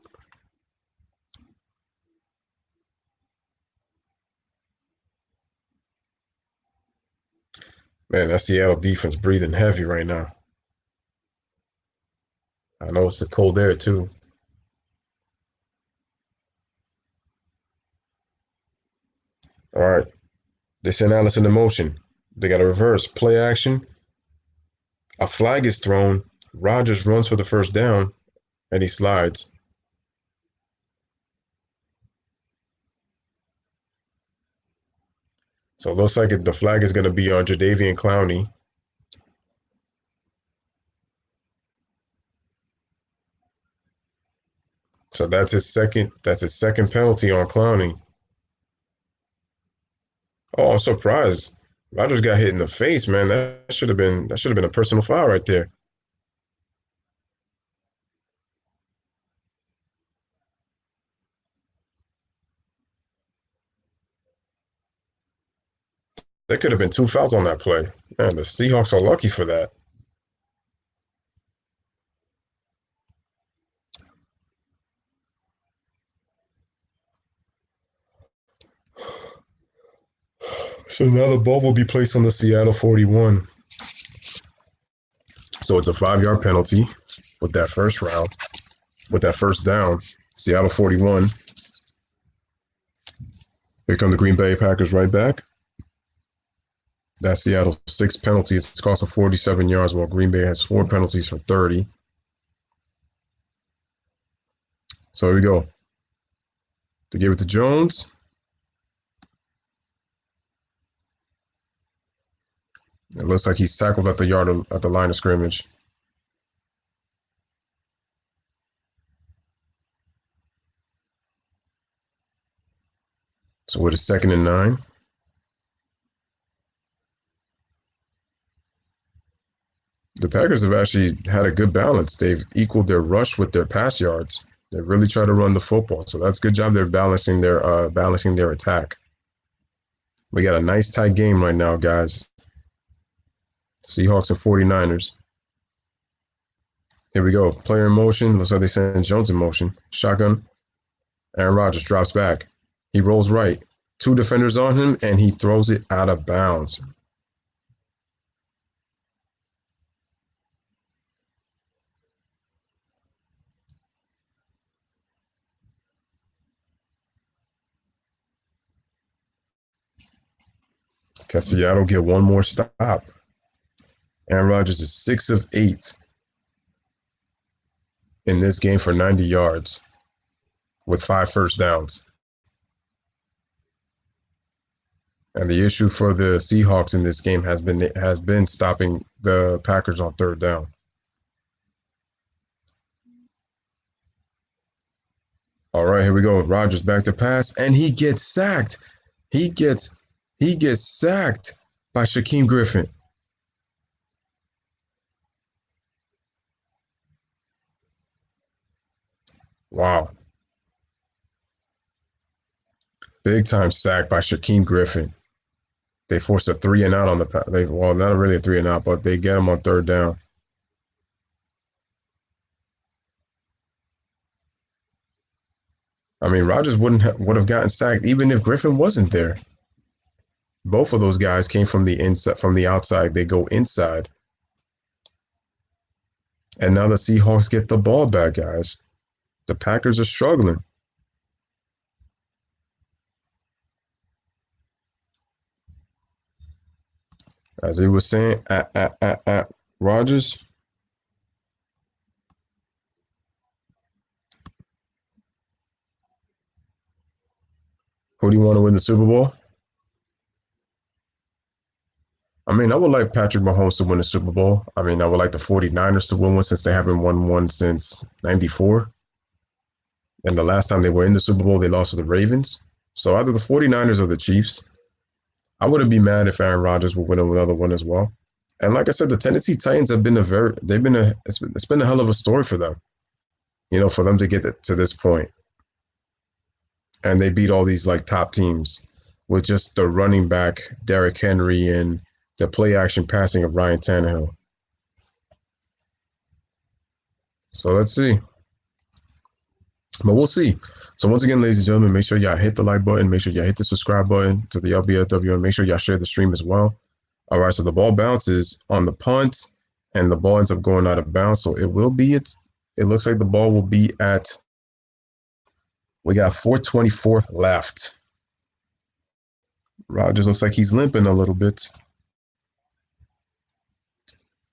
S1: Man, that Seattle defense breathing heavy right now. I know it's a cold air too. All right, They send Allison in motion. They got a reverse. Play action. A flag is thrown. Rodgers runs for the first down, and he slides. So it looks like the flag is going to be on Jadeveon Clowney. So that's his second penalty on Clowney. Oh, I'm surprised. Rodgers got hit in the face, man. That should have been a personal foul right there. There could have been 2 fouls on that play. Man, the Seahawks are lucky for that. So now the ball will be placed on the Seattle 41. So it's a 5-yard penalty with that first down. Seattle 41. Here come the Green Bay Packers right back. That Seattle 6 penalties. It's cost 47 yards, while Green Bay has 4 penalties for 30. So here we go. To give it to Jones. It looks like he's tackled at the line of scrimmage. So with a 2nd and 9. The Packers have actually had a good balance. They've equaled their rush with their pass yards. They really try to run the football. So that's a good job. They're balancing their attack. We got a nice tight game right now, guys. Seahawks and 49ers. Here we go. Player in motion. Looks like they send Jones in motion. Shotgun. Aaron Rodgers drops back. He rolls right. 2 defenders on him, and he throws it out of bounds. Can Seattle get one more stop? Aaron Rodgers is 6 of 8 in this game for 90 yards with 5 first downs. And the issue for the Seahawks in this game has been stopping the Packers on 3rd down. All right, here we go. Rodgers back to pass, and he gets sacked. He gets sacked by Shaquem Griffin. Wow. Big time sack by Shaquem Griffin. They forced a 3 and out on the well, not really a 3 and out, but they get him on 3rd down. I mean, Rodgers would have gotten sacked even if Griffin wasn't there. Both of those guys came from the inside, from the outside. They go inside. And now the Seahawks get the ball back, guys. The Packers are struggling. As he was saying, Rodgers. Who do you want to win the Super Bowl? I mean, I would like Patrick Mahomes to win the Super Bowl. I mean, I would like the 49ers to win one since they haven't won one since 94. And the last time they were in the Super Bowl, they lost to the Ravens. So either the 49ers or the Chiefs. I wouldn't be mad if Aaron Rodgers would win another one as well. And like I said, the Tennessee Titans have been it's been a hell of a story for them. You know, for them to get to this point. And they beat all these like top teams with just the running back, Derrick Henry, and the play action passing of Ryan Tannehill. So let's see. But we'll see. So once again, ladies and gentlemen, make sure y'all hit the like button. Make sure y'all hit the subscribe button to the Lbfwn. Make sure y'all share the stream as well. All right, so the ball bounces on the punt, and the ball ends up going out of bounds. So it looks like the ball will be at, we got 4:24 left. Rodgers looks like he's limping a little bit.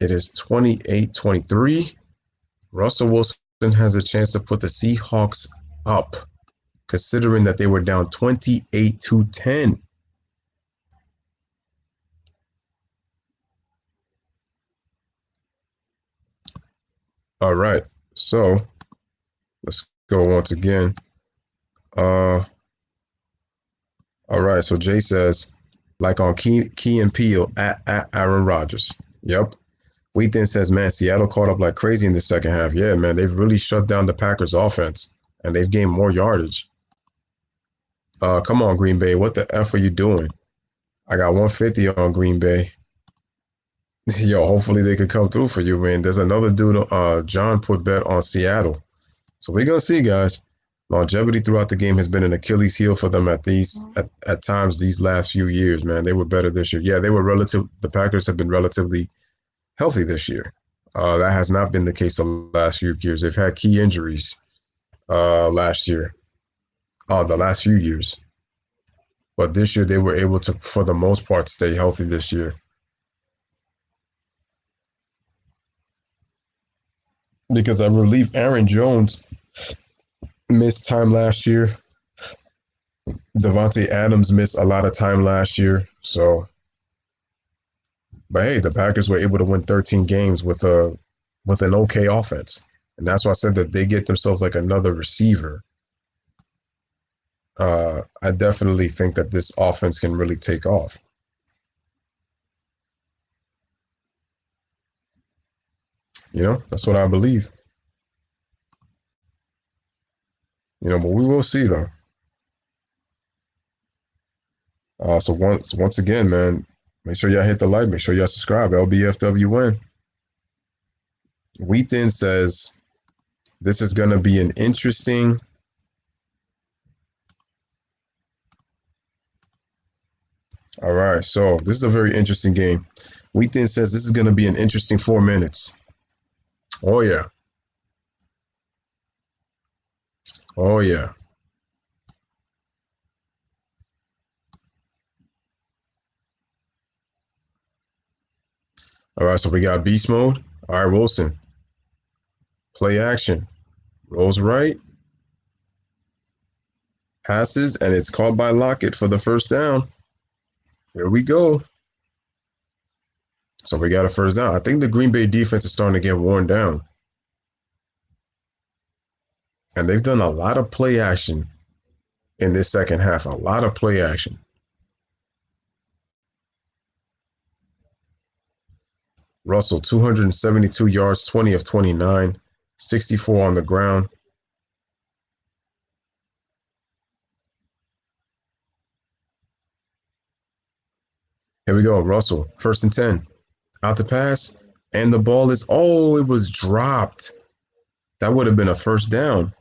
S1: It is 28-23. Russell Wilson has a chance to put the Seahawks up, considering that they were down 28-10. All right, so let's go once again. All right, so Jay says, like on Key and Peele at Aaron Rodgers. Yep. Wheat then says, man, Seattle caught up like crazy in the second half. Yeah, man, they've really shut down the Packers offense, and they've gained more yardage. Come on, Green Bay. What the F are you doing? I got 150 on Green Bay. Yo, hopefully they could come through for you, man. There's another dude, John put bet on Seattle. So we're going to see, guys. Longevity throughout the game has been an Achilles heel for them at times these last few years, man. They were better this year. Yeah, the Packers have been relatively healthy this year. That has not been the case the last few years. They've had key injuries the last few years. But this year they were able to, for the most part, stay healthy this year. Because I believe Aaron Jones missed time last year. Devontae Adams missed a lot of time last year. So, but hey, the Packers were able to win 13 games with an okay offense. And that's why I said that they get themselves like another receiver. I definitely think that this offense can really take off. You know, that's what I believe. You know, but we will see though. So once again, man, make sure y'all hit the like, make sure y'all subscribe. Lbfwn. Wheat then says this is gonna be an interesting. All right, so this is a very interesting game. Wheat then says this is gonna be an interesting 4 minutes. Oh yeah. Oh yeah. All right, so we got beast mode. All right, Wilson. Play action. Rolls right. Passes, and it's caught by Lockett for the first down. Here we go. So we got a first down. I think the Green Bay defense is starting to get worn down. And they've done a lot of play action in this second half. A lot of play action. Russell, 272 yards, 20 of 29, 64 on the ground. Here we go, Russell, 1st and 10. Out the pass, and the ball is, it was dropped. That would have been a first down.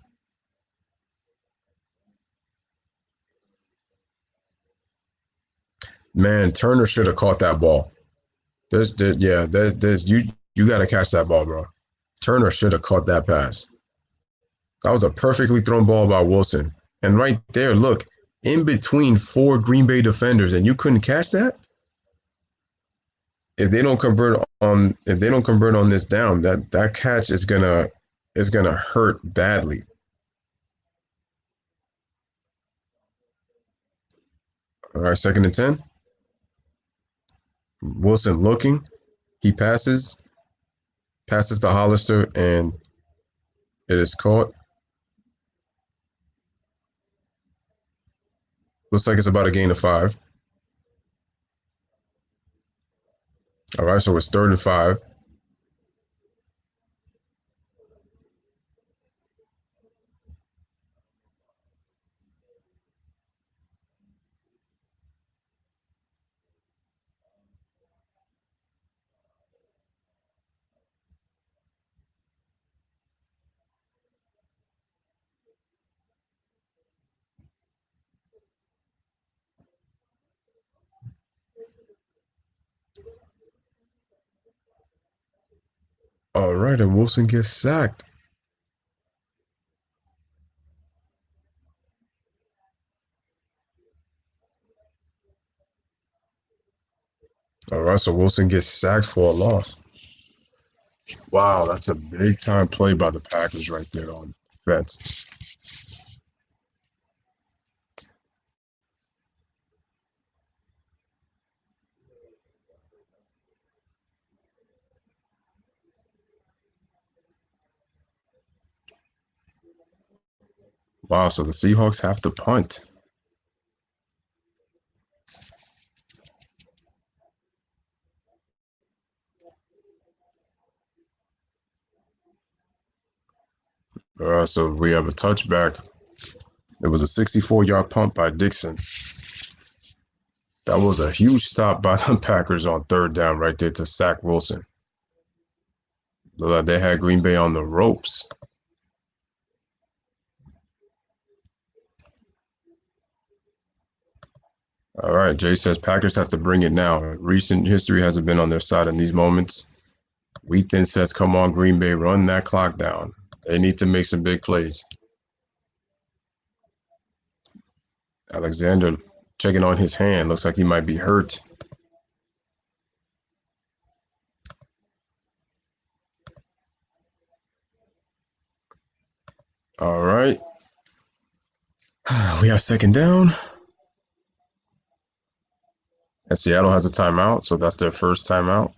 S1: Man, Turner should have caught that ball. You got to catch that ball, bro. Turner should have caught that pass. That was a perfectly thrown ball by Wilson. And right there, look, in between 4 Green Bay defenders, and you couldn't catch that? If they don't convert on this down, that catch is gonna hurt badly. All right, 2nd and 10. Wilson looking. He passes to Hollister, and it is caught. Looks like it's about a gain of 5. All right, so it's 3rd and 5. All right, and Wilson gets sacked. All right, so Wilson gets sacked for a loss. Wow, that's a big time play by the Packers right there on defense. Wow, so the Seahawks have to punt. So we have a touchback. It was a 64-yard punt by Dixon. That was a huge stop by the Packers on third down right there to sack Wilson. They had Green Bay on the ropes. All right, Jay says Packers have to bring it now. Recent history hasn't been on their side in these moments. Wheaton says, come on, Green Bay, run that clock down. They need to make some big plays. Alexander checking on his hand. Looks like he might be hurt. All right. We have second down. And Seattle has a timeout, so that's their first timeout.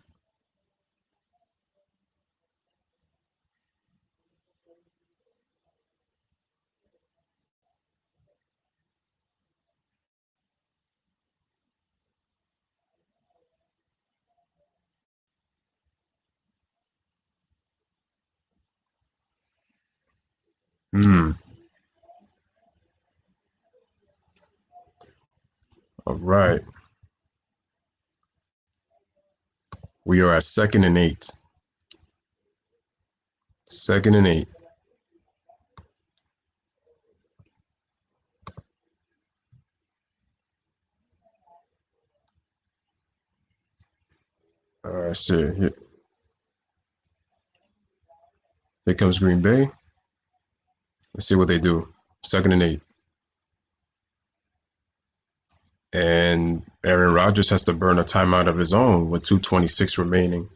S1: All right. We are at 2nd and 8. 2nd and 8. All right, so here comes Green Bay. Let's see what they do. 2nd and 8. And Aaron Rodgers has to burn a timeout of his own with 2:26 remaining.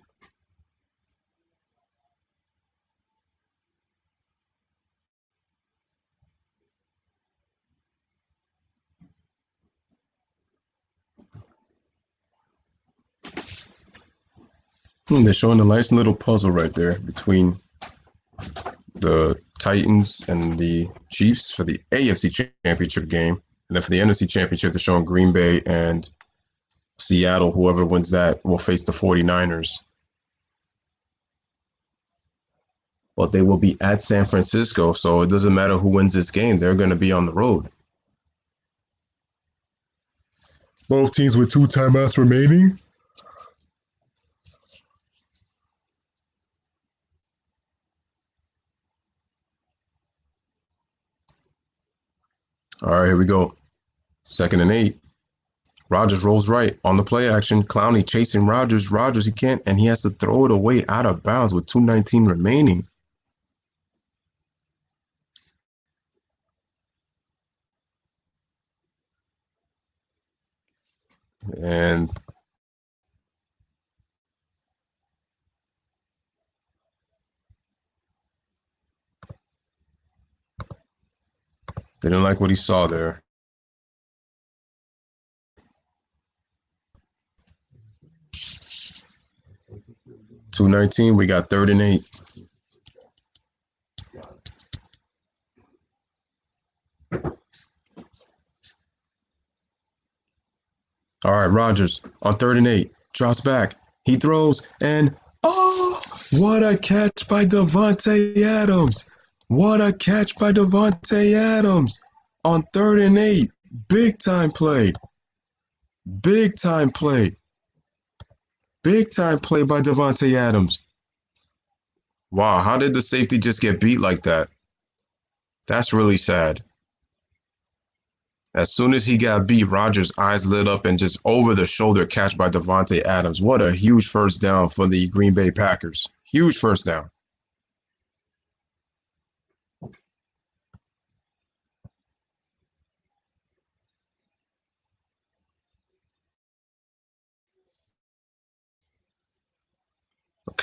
S1: They're showing a nice little puzzle right there between the Titans and the Chiefs for the AFC Championship game. And then for the NFC Championship, they're showing Green Bay and Seattle. Whoever wins that will face the 49ers. But they will be at San Francisco, so it doesn't matter who wins this game. They're going to be on the road. Both teams with 2 timeouts remaining. All right, here we go. 2nd and 8. Rodgers rolls right on the play action. Clowney chasing Rodgers. Rodgers, he can't, and he has to throw it away out of bounds with 2:19 remaining. And didn't like what he saw there. 2:19, we got 3rd and 8. All right, Rodgers on 3rd and 8. Drops back. He throws, and oh, what a catch by Davante Adams. What a catch by Davante Adams on 3rd and 8. Big time play. Big time play. Big time play by Davante Adams. Wow, how did the safety just get beat like that? That's really sad. As soon as he got beat, Rodgers' eyes lit up and just over the shoulder catch by Davante Adams. What a huge first down for the Green Bay Packers. Huge first down.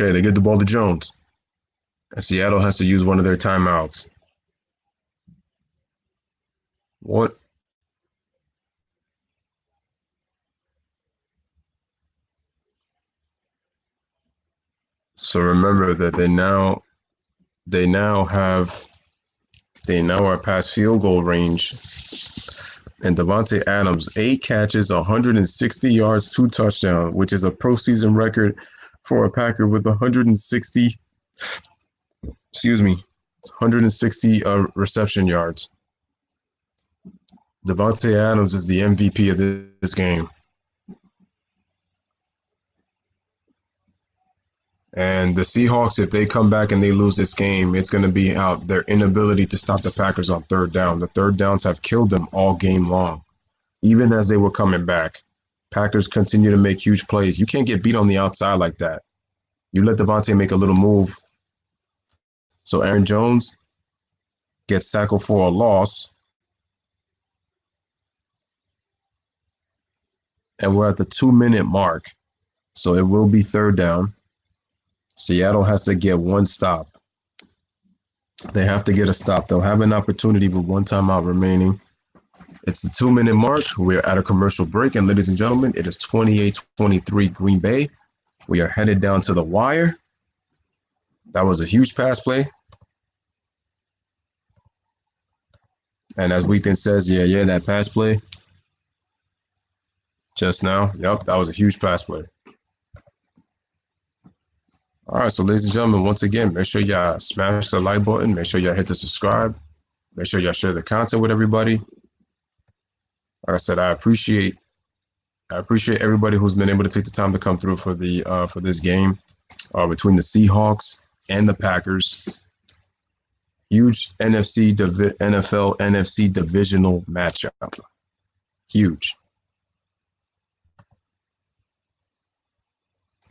S1: Okay, they get the ball to Jones. And Seattle has to use one of their timeouts. What? So remember that they now are past field goal range. And Davante Adams, 8 catches, 160 yards, 2 touchdowns, which is a postseason record for a Packer with 160 reception yards. Davante Adams is the MVP of this game. And the Seahawks, if they come back and they lose this game, it's going to be out their inability to stop the Packers on third down. The third downs have killed them all game long. Even as they were coming back, Packers continue to make huge plays. You can't get beat on the outside like that. You let Davante make a little move. So Aaron Jones gets tackled for a loss. And we're at the 2-minute mark. So it will be third down. Seattle has to get one stop. They have to get a stop. They'll have an opportunity with one timeout remaining. It's the 2-minute mark. We're at a commercial break. And ladies and gentlemen, it is 28-23 Green Bay. We are headed down to the wire. That was a huge pass play. And as Wheaton says, yeah, that pass play just now. Yep, that was a huge pass play. All right, so ladies and gentlemen, once again, make sure y'all smash the like button. Make sure y'all hit the subscribe. Make sure y'all share the content with everybody. Like I said, I appreciate everybody who's been able to take the time to come through for this game between the Seahawks and the Packers. Huge NFL NFC divisional matchup. Huge.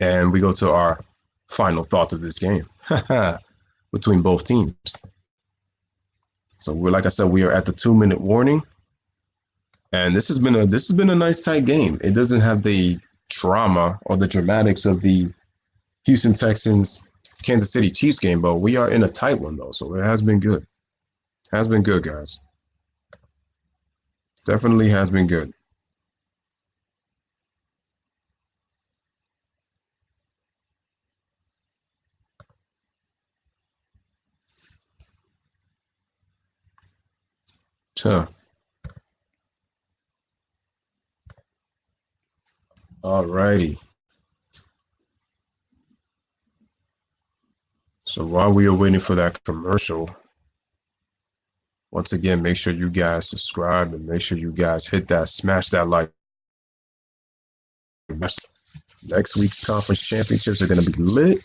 S1: And we go to our final thoughts of this game between both teams. So like I said, we are at the 2-minute warning, and this has been a nice tight game. It doesn't have the drama or the dramatics of the Houston Texans Kansas City Chiefs game, but we are in a tight one though, so it has been good. Has been good, guys. Definitely has been good. Sure. All righty. So while we are waiting for that commercial, once again, make sure you guys subscribe and make sure you guys smash that like. Next week's conference championships are going to be lit.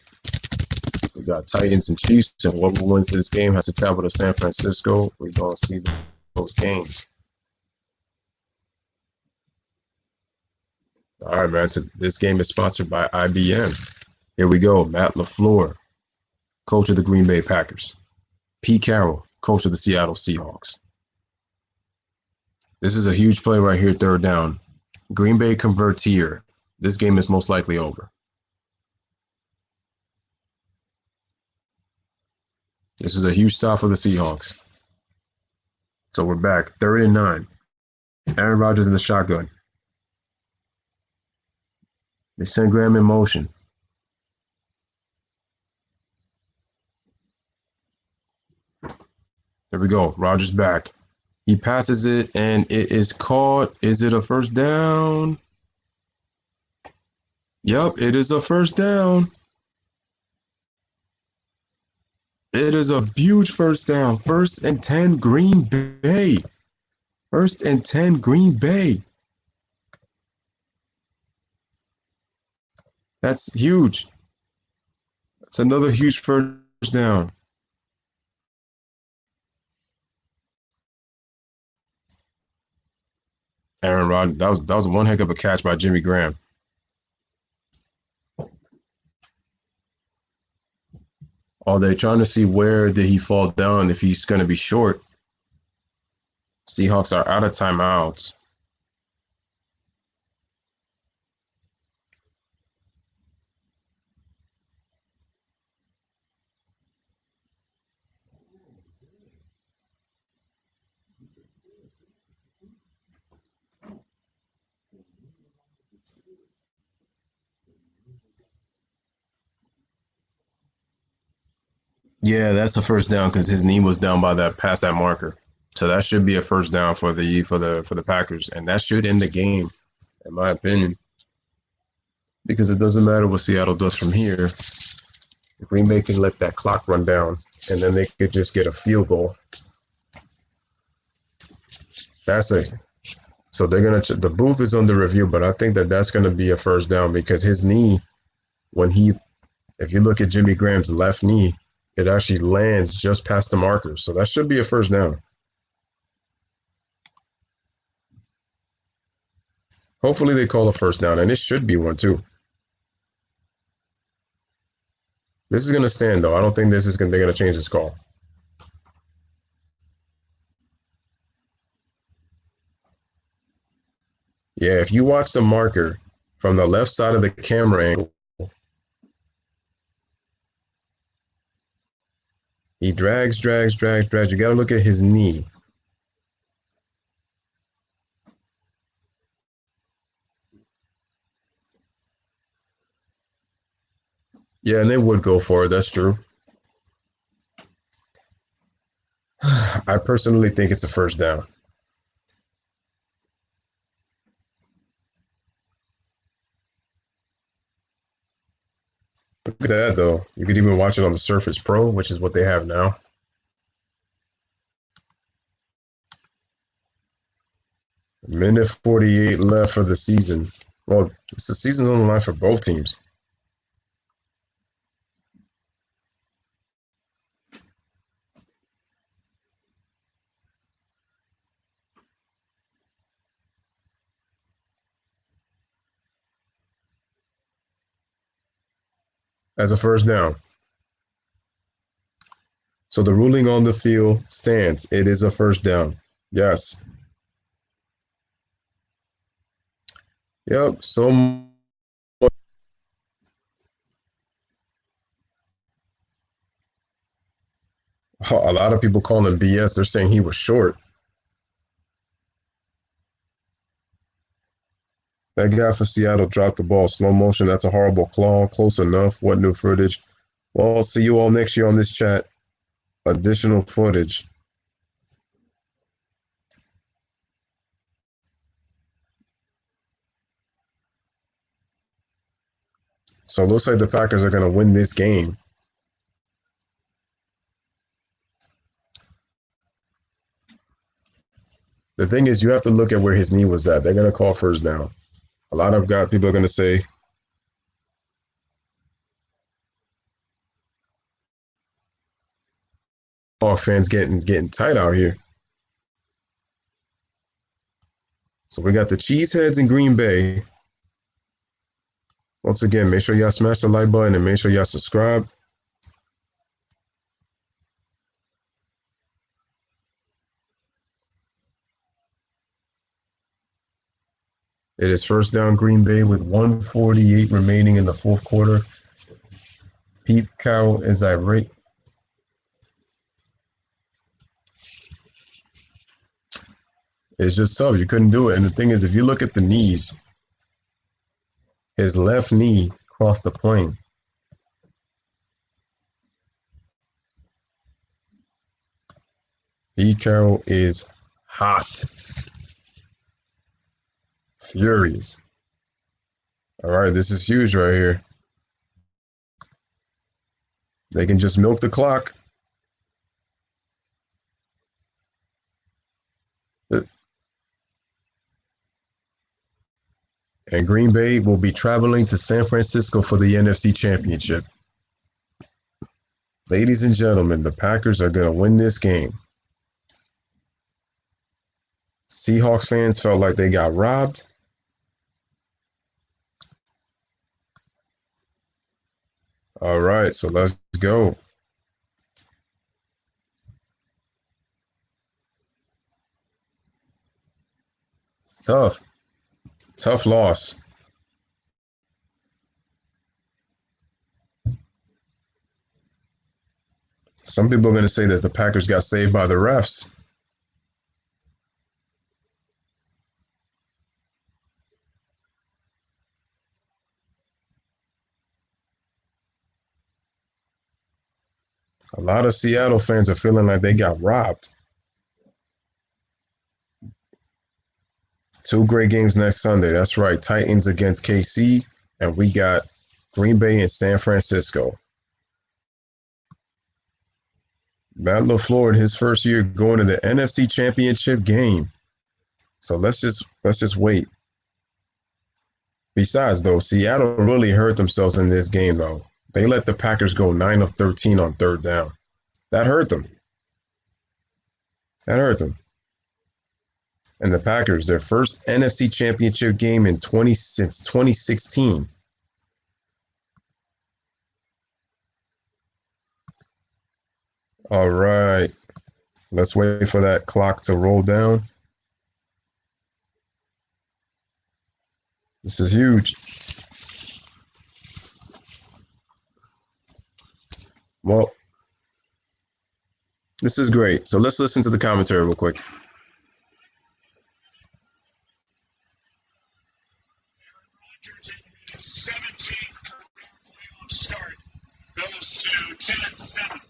S1: We got Titans and Chiefs, and whoever wins this game has to travel to San Francisco. We're going to see those games. All right, man. So this game is sponsored by IBM. Here we go. Matt LaFleur, coach of the Green Bay Packers. Pete Carroll, coach of the Seattle Seahawks. This is a huge play right here, third down. Green Bay converts here. This game is most likely over. This is a huge stop for the Seahawks. So we're back, 3rd and 9. Aaron Rodgers in the shotgun. They send Graham in motion. There we go. Rodgers back. He passes it, and it is caught. Is it a first down? Yep, it is a first down. It is a huge first down. 1st and 10, Green Bay. 1st and 10, Green Bay. That's huge. That's another huge first down. Aaron Rodgers, that was one heck of a catch by Jimmy Graham. Oh, they're trying to see where did he fall down if he's going to be short. Seahawks are out of timeouts. Yeah, that's a first down because his knee was down by that past that marker. So that should be a first down for the Packers, and that should end the game, in my opinion, because it doesn't matter what Seattle does from here. Green Bay can let that clock run down, and then they could just get a field goal. That's it. So they're gonna. The booth is under review, but I think that that's gonna be a first down because his knee, if you look at Jimmy Graham's left knee, it actually lands just past the marker. So that should be a first down. Hopefully they call a first down, and it should be one too. This is gonna stand though. I don't think they're gonna change this call. Yeah, if you watch the marker from the left side of the camera angle, he drags. You got to look at his knee. Yeah, and they would go for it. That's true. I personally think it's a first down. Look at that, though. You could even watch it on the Surface Pro, which is what they have now. Minute 48 left for the season. Well, it's the season's on the line for both teams. As a first down. So the ruling on the field stands. It is a first down. Yes. Yep. So a lot of people call him BS. They're saying he was short. That guy for Seattle dropped the ball. Slow motion. That's a horrible call. Close enough. What new footage? Well, I'll see you all next year on this chat. Additional footage. So it looks like the Packers are going to win this game. The thing is, you have to look at where his knee was at. They're going to call first down. A lot of people are going to say, "Oh, fans getting tight out here." So we got the Cheeseheads in Green Bay. Once again, make sure y'all smash the like button and make sure y'all subscribe. It is first down Green Bay with 1:48 remaining in the fourth quarter. Pete Carroll is irate. It's just tough. You couldn't do it. And the thing is, if you look at the knees, his left knee crossed the plane. Pete Carroll is hot. Furious. All right, this is huge right here. They can just milk the clock. And Green Bay will be traveling to San Francisco for the NFC Championship. Ladies and gentlemen, the Packers are going to win this game. Seahawks fans felt like they got robbed. All right, so let's go. It's tough. Tough loss. Some people are going to say that the Packers got saved by the refs. A lot of Seattle fans are feeling like they got robbed. 2 great games next Sunday. That's right. Titans against KC, and we got Green Bay and San Francisco. Matt LaFleur, his first year going to the NFC Championship game. So let's just wait. Besides, though, Seattle really hurt themselves in this game, though. They let the Packers go 9 of 13 on 3rd down. That hurt them. And the Packers, their first NFC Championship game since 2016. All right. Let's wait for that clock to roll down. This is huge. Well, this is great. So let's listen to the commentary real quick.
S2: Rodgers in 17 playoff start goes to 10-7.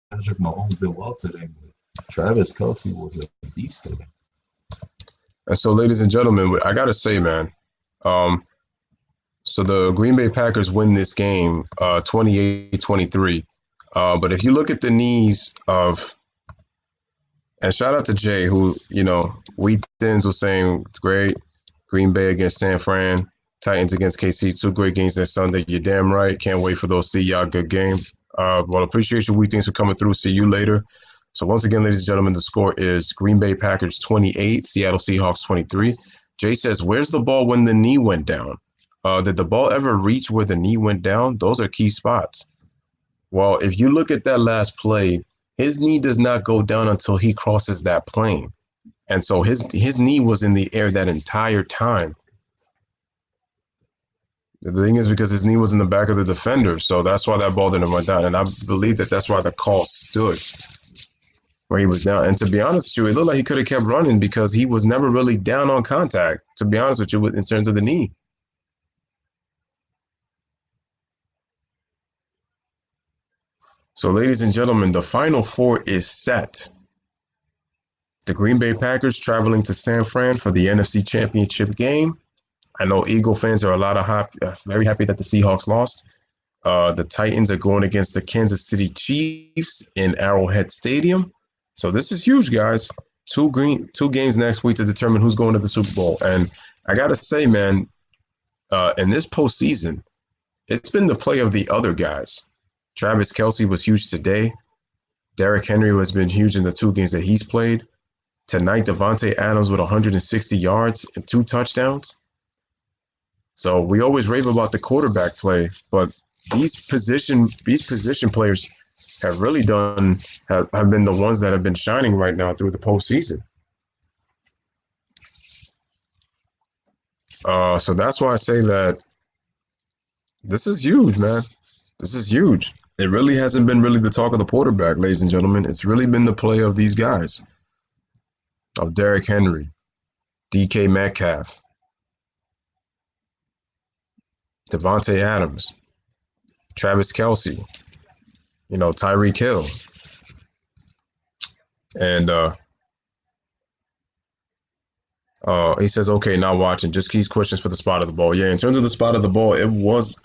S8: Patrick Mahomes did well today, but Travis Kelce was a beast today.
S1: And so, ladies and gentlemen, I got to say, man, so the Green Bay Packers win this game 28-23. But if you look at the knees of, and shout out to Jay, who, Weekends was saying, great, Green Bay against San Fran, Titans against KC, 2 great games this Sunday. You're damn right. Can't wait for those. See y'all. Good game. Well, appreciate you. Weekends for coming through. See you later. So once again, ladies and gentlemen, the score is Green Bay Packers 28, Seattle Seahawks 23. Jay says, where's the ball when the knee went down? Did the ball ever reach where the knee went down? Those are key spots. Well, if you look at that last play, his knee does not go down until he crosses that plane. And so his knee was in the air that entire time. The thing is because his knee was in the back of the defender, so that's why that ball didn't run down. And I believe that's why the call stood where he was down. And to be honest with you, it looked like he could have kept running because he was never really down on contact, to be honest with you, in terms of the knee. So, ladies and gentlemen, the Final Four is set. The Green Bay Packers traveling to San Fran for the NFC Championship game. I know Eagle fans are very happy that the Seahawks lost. The Titans are going against the Kansas City Chiefs in Arrowhead Stadium. So this is huge, guys. 2 games next week to determine who's going to the Super Bowl. And I got to say, man, in this postseason, it's been the play of the other guys. Travis Kelce was huge today. Derrick Henry has been huge in the 2 games that he's played. Tonight, Davante Adams with 160 yards and 2 touchdowns. So we always rave about the quarterback play, but these position players have really have been the ones that have been shining right now through the postseason. So that's why I say that this is huge, man. This is huge. It really hasn't been really the talk of the quarterback, ladies and gentlemen. It's really been the play of these guys, of Derrick Henry, DK Metcalf, Davante Adams, Travis Kelce, Tyreek Hill. And he says, okay, not watching, just keys questions for the spot of the ball. Yeah, in terms of the spot of the ball, it was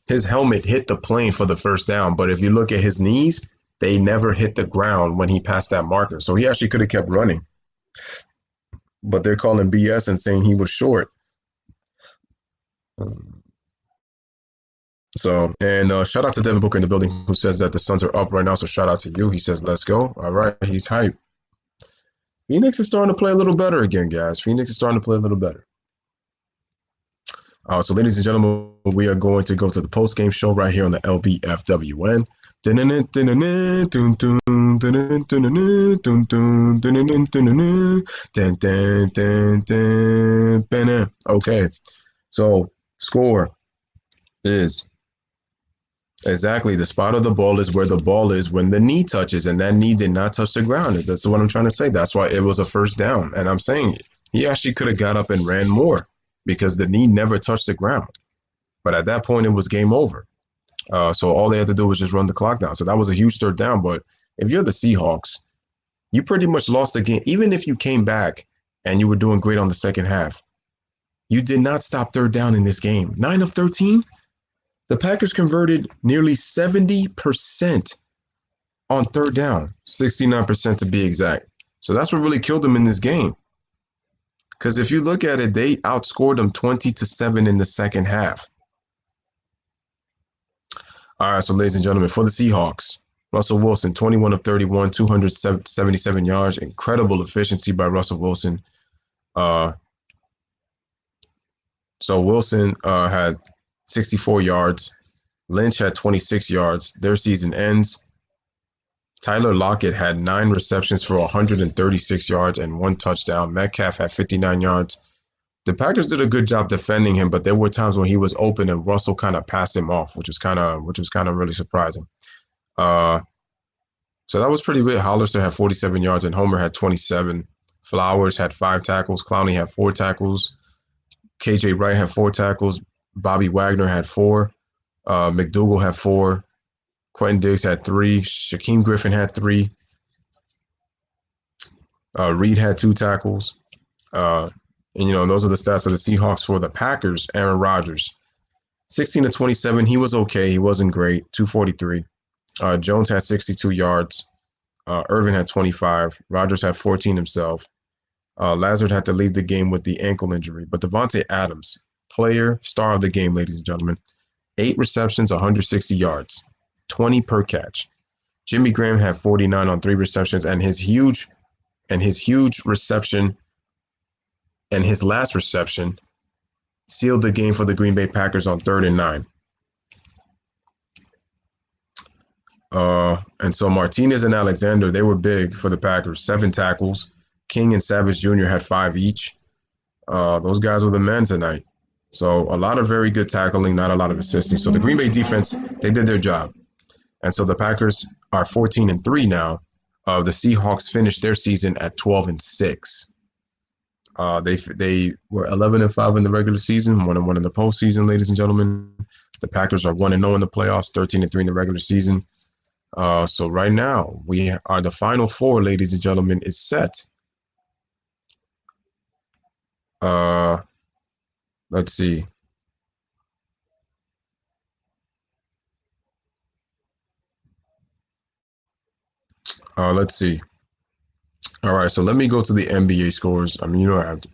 S1: His helmet hit the plane for the first down, but if you look at his knees, they never hit the ground when he passed that marker. So he actually could have kept running. But they're calling BS and saying he was short. So, and shout out to Devin Booker in the building who says that the Suns are up right now. So shout out to you. He says, let's go. All right. He's hype. Phoenix is starting to play a little better again, guys. Phoenix is starting to play a little better. So, ladies and gentlemen, we are going to go to the post-game show right here on the Lbfwn. Okay, so score is exactly the spot of the ball is where the ball is when the knee touches, and that knee did not touch the ground. That's what I'm trying to say. That's why it was a first down, and I'm saying he actually could have got up and ran more because the knee never touched the ground. But at that point, it was game over. So all they had to do was just run the clock down. So that was a huge third down. But if you're the Seahawks, you pretty much lost the game. Even if you came back and you were doing great on the second half, you did not stop third down in this game. 9 of 13. The Packers converted nearly 70% on third down, 69% to be exact. So that's what really killed them in this game. Because if you look at it, they outscored them 20-7 in the second half. All right, so ladies and gentlemen, for the Seahawks, Russell Wilson, 21 of 31, 277 yards. Incredible efficiency by Russell Wilson. So Wilson had 64 yards. Lynch had 26 yards. Their season ends. Tyler Lockett had 9 receptions for 136 yards and 1 touchdown. Metcalf had 59 yards. The Packers did a good job defending him, but there were times when he was open and Russell kind of passed him off, which was kind of really surprising. So that was pretty good. Hollister had 47 yards and Homer had 27. Flowers had 5 tackles. Clowney had 4 tackles. KJ Wright had 4 tackles. Bobby Wagner had 4. McDougal had 4. Quentin Diggs had 3. Shaquem Griffin had 3. Reed had 2 tackles. And, those are the stats of the Seahawks. For the Packers, Aaron Rodgers, 16 to 27. He was okay. He wasn't great. 243. Jones had 62 yards. Irvin had 25. Rodgers had 14 himself. Lazard had to leave the game with the ankle injury. But Devontae Adams, star of the game, ladies and gentlemen, 8 receptions, 160 yards, 20 per catch. Jimmy Graham had 49 on 3 receptions, and his huge reception and his last reception sealed the game for the Green Bay Packers on 3rd and 9. And so Martinez and Alexander, they were big for the Packers. 7 tackles. King and Savage Jr. had 5 each. Those guys were the men tonight. So a lot of very good tackling, not a lot of assisting. So the Green Bay defense, they did their job. And so the Packers are 14-3 now. The Seahawks finished their season at 12-6. They were 11-5 in the regular season, 1-1 in the postseason, ladies and gentlemen. The Packers are 1-0 in the playoffs, 13-3 in the regular season. So right now, we are the Final Four, ladies and gentlemen, is set. Let's see. Let's see. All right, so let me go to the NBA scores. I mean, you don't have to.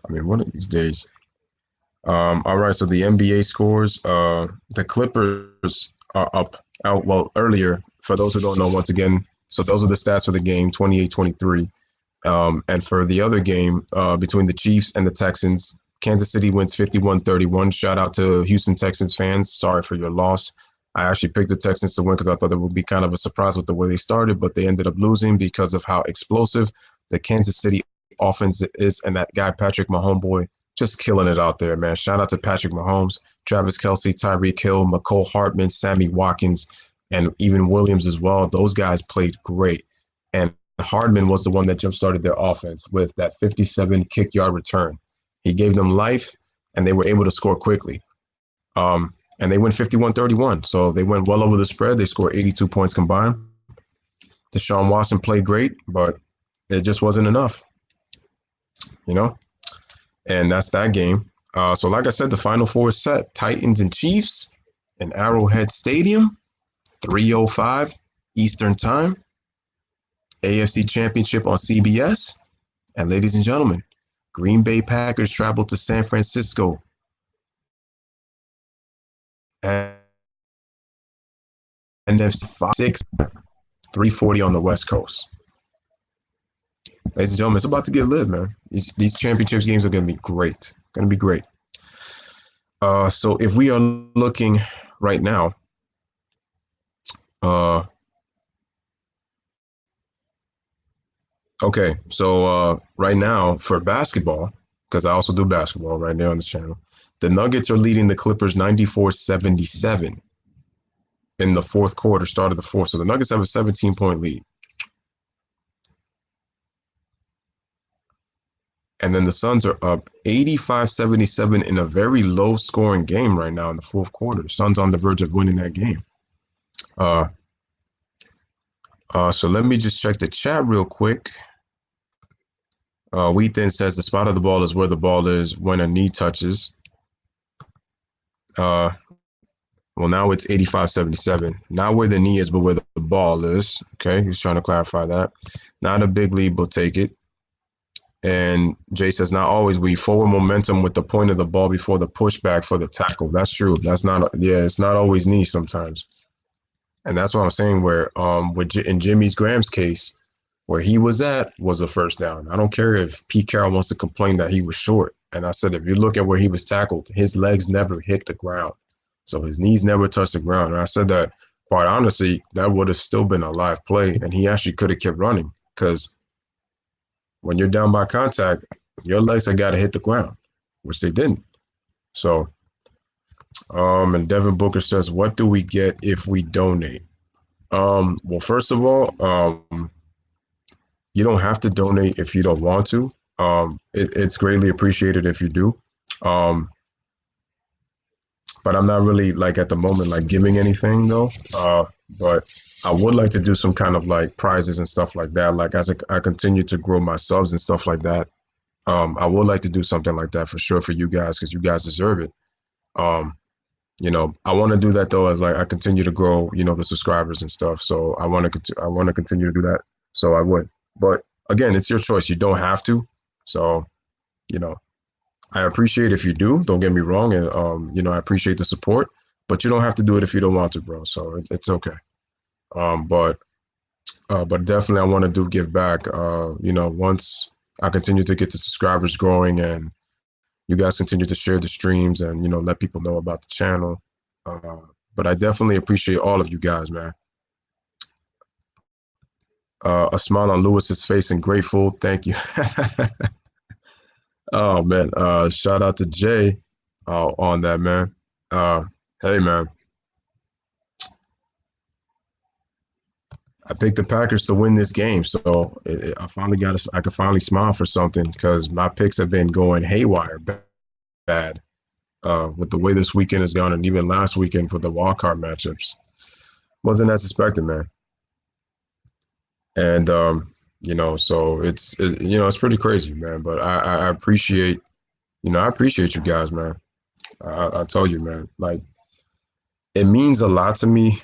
S1: One of these days. All right, so the NBA scores. The Clippers are up earlier. For those who don't know, once again, so those are the stats for the game, 28-23. And for the other game between the Chiefs and the Texans, Kansas City wins 51-31. Shout out to Houston Texans fans. Sorry for your loss. I actually picked the Texans to win because I thought it would be kind of a surprise with the way they started, but they ended up losing because of how explosive the Kansas City offense is, and that guy Patrick Mahomes, just killing it out there, man. Shout out to Patrick Mahomes, Travis Kelce, Tyreek Hill, McCole Hartman, Sammy Watkins, and even Williams as well. Those guys played great. And Hardman was the one that jump-started their offense with that 57 kick-yard return. He gave them life, and they were able to score quickly. And they went 51-31, so they went well over the spread. They scored 82 points combined. Deshaun Watson played great, but it just wasn't enough, And that's that game. So like I said, the Final Four is set. Titans and Chiefs in Arrowhead Stadium, 3:05 Eastern Time. AFC Championship on CBS. And ladies and gentlemen, Green Bay Packers travel to San Francisco. And NFC 6, 3:40 on the West Coast. Ladies and gentlemen, it's about to get lit, man. These championships games are going to be great. Going to be great. So if we are looking right now, okay, so right now for basketball, because I also do basketball right now on this channel, the Nuggets are leading the Clippers 94-77 in the fourth quarter, start of the fourth. So the Nuggets have a 17-point lead. And then the Suns are up 85-77 in a very low-scoring game right now in the fourth quarter. Suns on the verge of winning that game. So let me just check the chat real quick. Wheaton says the spot of the ball is where the ball is when a knee touches. Well, now it's 85-77. Not where the knee is, but where the ball is. Okay, he's trying to clarify that. Not a big lead, but take it. And Jay says, not always. We forward momentum with the point of the ball before the pushback for the tackle. That's true. That's not, it's not always knee sometimes. And that's what I'm saying, where in Jimmy Graham's case, where he was at was a first down. I don't care if Pete Carroll wants to complain that he was short. And I said, if you look at where he was tackled, his legs never hit the ground. So his knees never touched the ground. And I said that, quite honestly, that would have still been a live play. And he actually could have kept running, because when you're down by contact, your legs have got to hit the ground, which they didn't. So, and Devin Booker says, what do we get if we donate? Well, first of all, you don't have to donate if you don't want to. It's greatly appreciated if you do. But I'm not really, like, at the moment, like, giving anything, though. But I would like to do some kind of, like, prizes and stuff like that. Like, as I continue to grow my subs and stuff like that, I would like to do something like that for sure for you guys, because you guys deserve it. You know, I want to do that, though, as, like, I continue to grow, you know, the subscribers and stuff. So I want to continue to do that. So I would. But again, it's your choice. You don't have to. So, you know, I appreciate if you do. Don't get me wrong. And, you know, I appreciate the support. But you don't have to do it if you don't want to, bro. So it's okay. But definitely I want to give back, you know, once I continue to get the subscribers growing and you guys continue to share the streams and, you know, let people know about the channel. But I definitely appreciate all of you guys, man. A smile on Lewis's face and grateful. Thank you. Oh, man. Shout out to Jay on that, man. Hey, man. I picked the Packers to win this game, so I can finally smile for something, because my picks have been going haywire bad with the way this weekend has gone, and even last weekend for the wildcard matchups. Wasn't as expected, man. And you know, so it's you know, it's pretty crazy, man. But I appreciate, you know, I appreciate you guys, man. I tell you, man, like, it means a lot to me.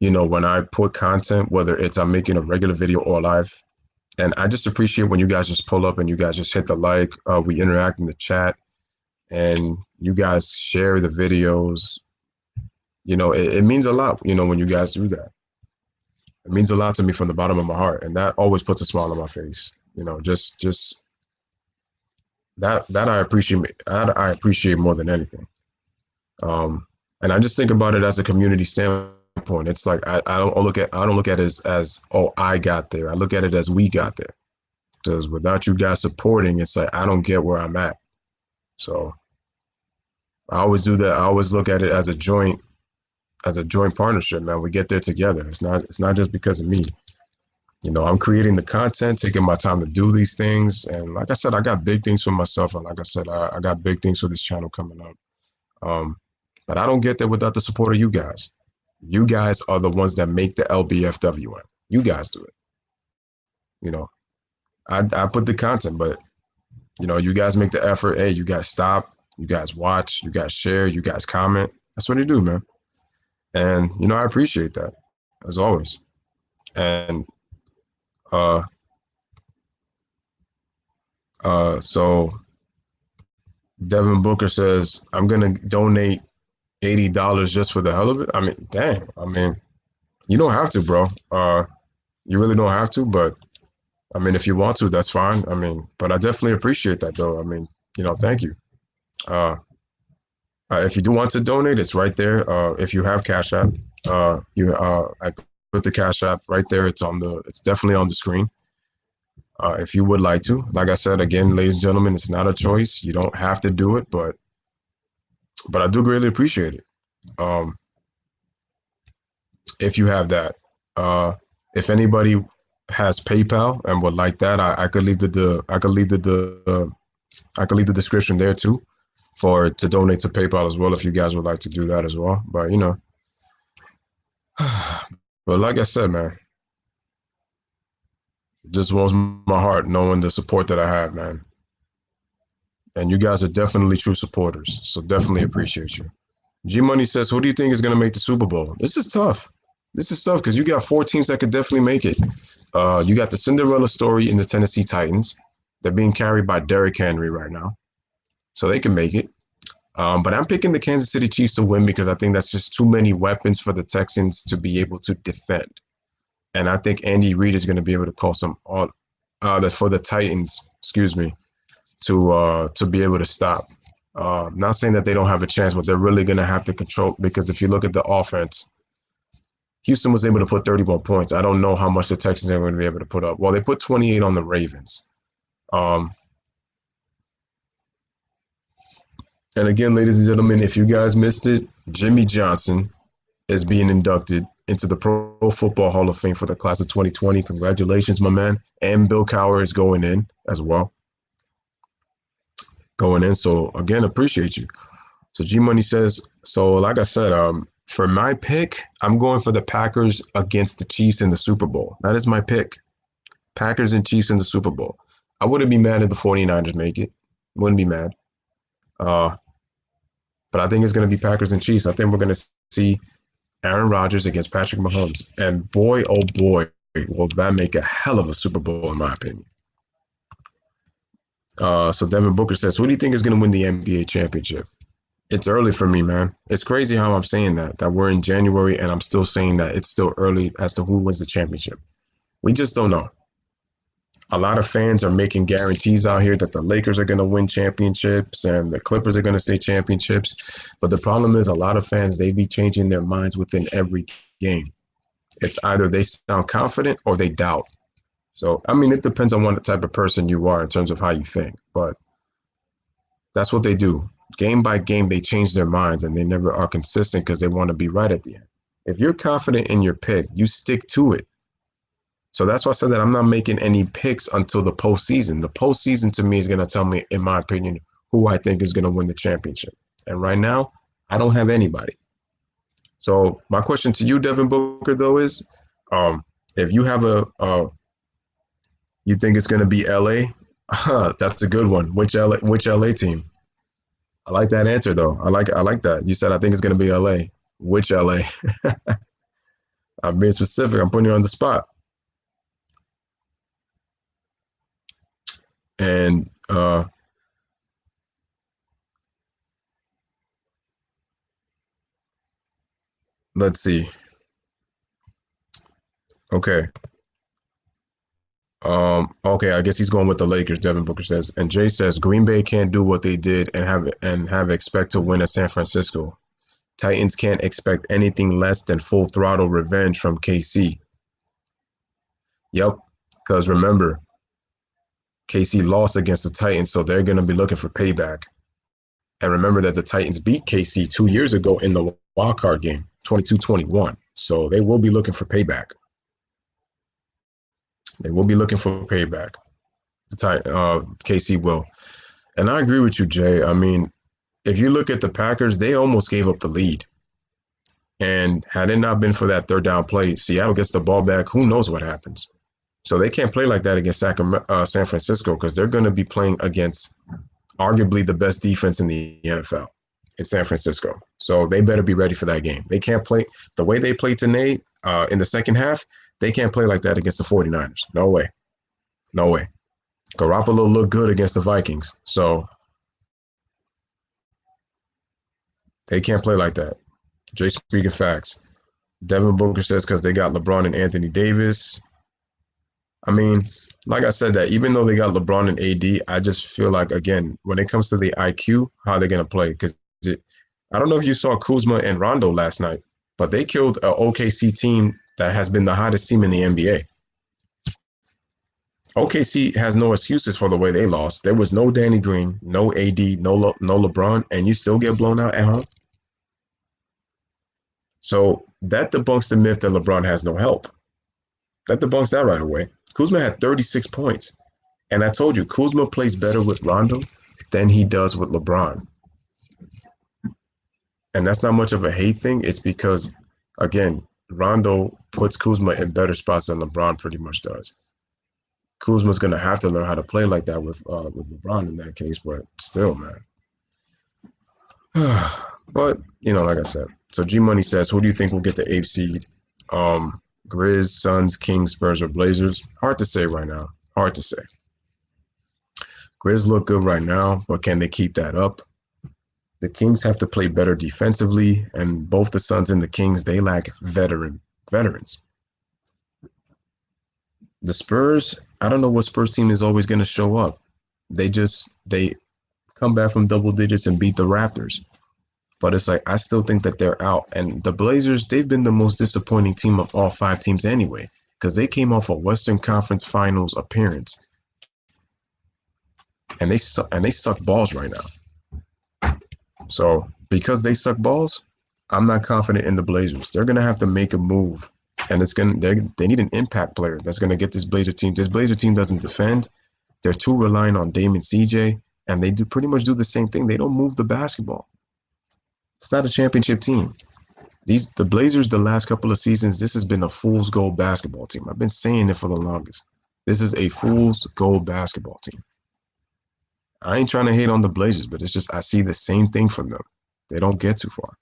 S1: You know, when I put content, whether it's I'm making a regular video or live, and I just appreciate when you guys just pull up and you guys just hit the like, we interact in the chat, and you guys share the videos. You know, it means a lot, you know, when you guys do that. It means a lot to me from the bottom of my heart, and that always puts a smile on my face. You know, just that I appreciate more than anything. And I just think about it as a community standpoint. It's like I don't look at it as oh, I got there. I look at it as we got there. Because without you guys supporting, it's like I don't get where I'm at. So I always do that. I always look at it as a joint partnership, man. We get there together. It's not just because of me. You know, I'm creating the content, taking my time to do these things. And like I said, I got big things for myself. And like I said, I got big things for this channel coming up. But I don't get there without the support of you guys. You guys are the ones that make the Lbfwn. You guys do it. You know, I put the content, but You know, you guys make the effort. Hey, you guys stop. You guys watch. You guys share. You guys comment. That's what you do, man. And you know, I appreciate that as always. And uh, so Devin Booker says, I'm gonna donate $80 just for the hell of it. I mean, dang. I mean, you don't have to, bro. You really don't have to, but I mean, if you want to, that's fine. I mean, but I definitely appreciate that, though. I mean, you know, thank you. If you do want to donate, it's right there. If you have Cash App, I put the Cash App right there. It's definitely on the screen. If you would like to, like I said again, ladies and gentlemen, it's not a choice. You don't have to do it, but I do greatly appreciate it. If you have that, if anybody has PayPal and would like that, I could leave the description there too, to donate to PayPal as well if you guys would like to do that as well. But you know, but like I said, man, it just warms my heart knowing the support that I have, man. And you guys are definitely true supporters, so definitely appreciate you. G Money says, who do you think is going to make the Super Bowl? This is tough. This is tough because you got 4 teams that could definitely make it. You got the Cinderella story in the Tennessee Titans. They're being carried by Derrick Henry right now, so they can make it. But I'm picking the Kansas City Chiefs to win because I think that's just too many weapons for the Texans to be able to defend. And I think Andy Reid is going to be able to call some for the Titans, to be able to stop. Not saying that they don't have a chance, but they're really going to have to control, because if you look at the offense, Houston was able to put 31 points. I don't know how much the Texans are going to be able to put up. Well, they put 28 on the Ravens. And again, ladies and gentlemen, if you guys missed it, Jimmy Johnson is being inducted into the Pro Football Hall of Fame for the class of 2020. Congratulations, my man. And Bill Cowher is going in as well. So again, appreciate you. So G Money says, so like I said, for my pick, I'm going for the Packers against the Chiefs in the Super Bowl. That is my pick. Packers and Chiefs in the Super Bowl. I wouldn't be mad if the 49ers make it. Wouldn't be mad. But I think it's going to be Packers and Chiefs. I think we're going to see Aaron Rodgers against Patrick Mahomes. And boy, oh boy, will that make a hell of a Super Bowl, in my opinion. So Devin Booker says, who do you think is going to win the NBA championship? It's early for me, man. It's crazy how I'm saying that we're in January and I'm still saying that it's still early as to who wins the championship. We just don't know. A lot of fans are making guarantees out here that the Lakers are going to win championships and the Clippers are going to say championships. But the problem is a lot of fans, they be changing their minds within every game. It's either they sound confident or they doubt. So, I mean, it depends on what type of person you are in terms of how you think. But that's what they do. Game by game, they change their minds and they never are consistent because they want to be right at the end. If you're confident in your pick, you stick to it. So that's why I said that I'm not making any picks until the postseason. The postseason to me is going to tell me, in my opinion, who I think is going to win the championship. And right now, I don't have anybody. So my question to you, Devin Booker, though, is if you have you think it's going to be LA? That's a good one. Which LA team? I like that answer, though. I like that. You said I think it's going to be LA. Which LA? I'm being specific. I'm putting you on the spot. And let's see. Okay. Okay, I guess he's going with the Lakers, Devin Booker says. And Jay says Green Bay can't do what they did and have expect to win at San Francisco. Titans can't expect anything less than full throttle revenge from KC. Yep, because remember, KC lost against the Titans, so they're going to be looking for payback. And remember that the Titans beat KC 2 years ago in the wildcard game, 22-21. So they will be looking for payback. They will be looking for payback. KC will. And I agree with you, Jay. I mean, if you look at the Packers, they almost gave up the lead. And had it not been for that third down play, Seattle gets the ball back. Who knows what happens? So they can't play like that against San Francisco because they're going to be playing against arguably the best defense in the NFL in San Francisco. So they better be ready for that game. They can't play the way they played today in the second half. They can't play like that against the 49ers. No way. No way. Garoppolo looked good against the Vikings. So they can't play like that. Jay speaking facts. Devin Booker says because they got LeBron and Anthony Davis. I mean, like I said, that even though they got LeBron and AD, I just feel like, again, when it comes to the IQ, how they're going to play. Because I don't know if you saw Kuzma and Rondo last night, but they killed an OKC team that has been the hottest team in the NBA. OKC has no excuses for the way they lost. There was no Danny Green, no AD, no LeBron, and you still get blown out at home. So that debunks the myth that LeBron has no help. That debunks that right away. Kuzma had 36 points. And I told you, Kuzma plays better with Rondo than he does with LeBron. And that's not much of a hate thing. It's because, again, Rondo puts Kuzma in better spots than LeBron pretty much does. Kuzma's going to have to learn how to play like that with LeBron in that case, but still, man. But, like I said. So G-Money says, who do you think will get the 8th seed? Grizz, Suns, Kings, Spurs, or Blazers? Hard to say right now. Hard to say. Grizz look good right now, but can they keep that up? The Kings have to play better defensively, and both the Suns and the Kings, they lack veterans. The Spurs, I don't know what Spurs team is always going to show up. They come back from double digits and beat the Raptors. But it's like, I still think that they're out. And the Blazers, they've been the most disappointing team of all 5 teams anyway, because they came off a Western Conference Finals appearance. And they suck balls right now. So because they suck balls, I'm not confident in the Blazers. They're going to have to make a move. And they need an impact player that's going to get this Blazer team. This Blazer team doesn't defend. They're too reliant on Dame and CJ. And they pretty much do the same thing. They don't move the basketball. It's not a championship team. The Blazers, the last couple of seasons, this has been a fool's gold basketball team. I've been saying it for the longest. This is a fool's gold basketball team. I ain't trying to hate on the Blazers, but it's just I see the same thing from them. They don't get too far.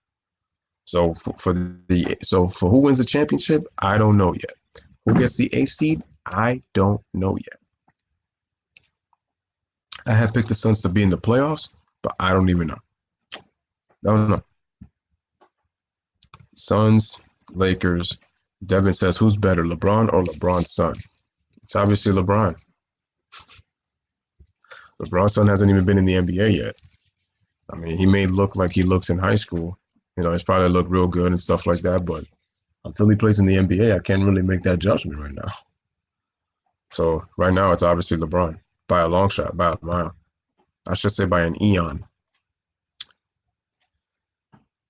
S1: So for who wins the championship, I don't know yet. Who gets the 8th seed, I don't know yet. I had picked the Suns to be in the playoffs, but I don't even know. No. Suns, Lakers. Devin says, who's better, LeBron or LeBron's son? It's obviously LeBron. LeBron's son hasn't even been in the NBA yet. I mean, he may look like he looks in high school. He's probably look real good and stuff like that, but until he plays in the NBA, I can't really make that judgment right now. So right now, it's obviously LeBron by a long shot, by a mile. I should say by an eon.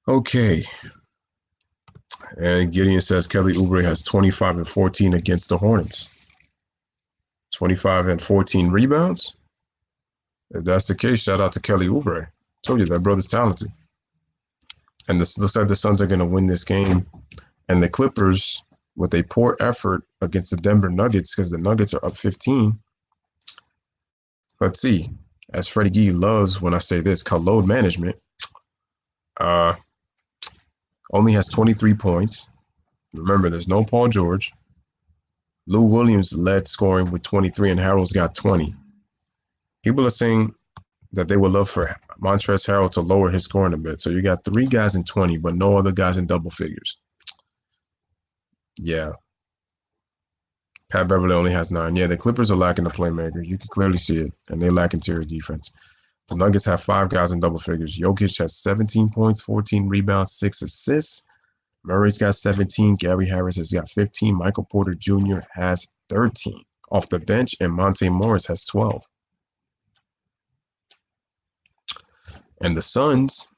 S1: Okay. And Gideon says Kelly Oubre has 25 and 14 against the Hornets. 25 and 14 rebounds. If that's the case, shout out to Kelly Oubre. Told you that brother's talented. And looks like the Suns are going to win this game. And the Clippers, with a poor effort against the Denver Nuggets, because the Nuggets are up 15. Let's see. As Freddie Gee loves when I say this, called load management. Only has 23 points. Remember, there's no Paul George. Lou Williams led scoring with 23, and Harrell's got 20. People are saying that they would love for Montrezl Harrell to lower his scoring a bit. So you got 3 guys in 20, but no other guys in double figures. Yeah. Pat Beverly only has 9. Yeah, the Clippers are lacking a playmaker. You can clearly see it, and they lack interior defense. The Nuggets have 5 guys in double figures. Jokic has 17 points, 14 rebounds, 6 assists. Murray's got 17. Gary Harris has got 15. Michael Porter Jr. has 13 off the bench, and Monte Morris has 12. And the Suns,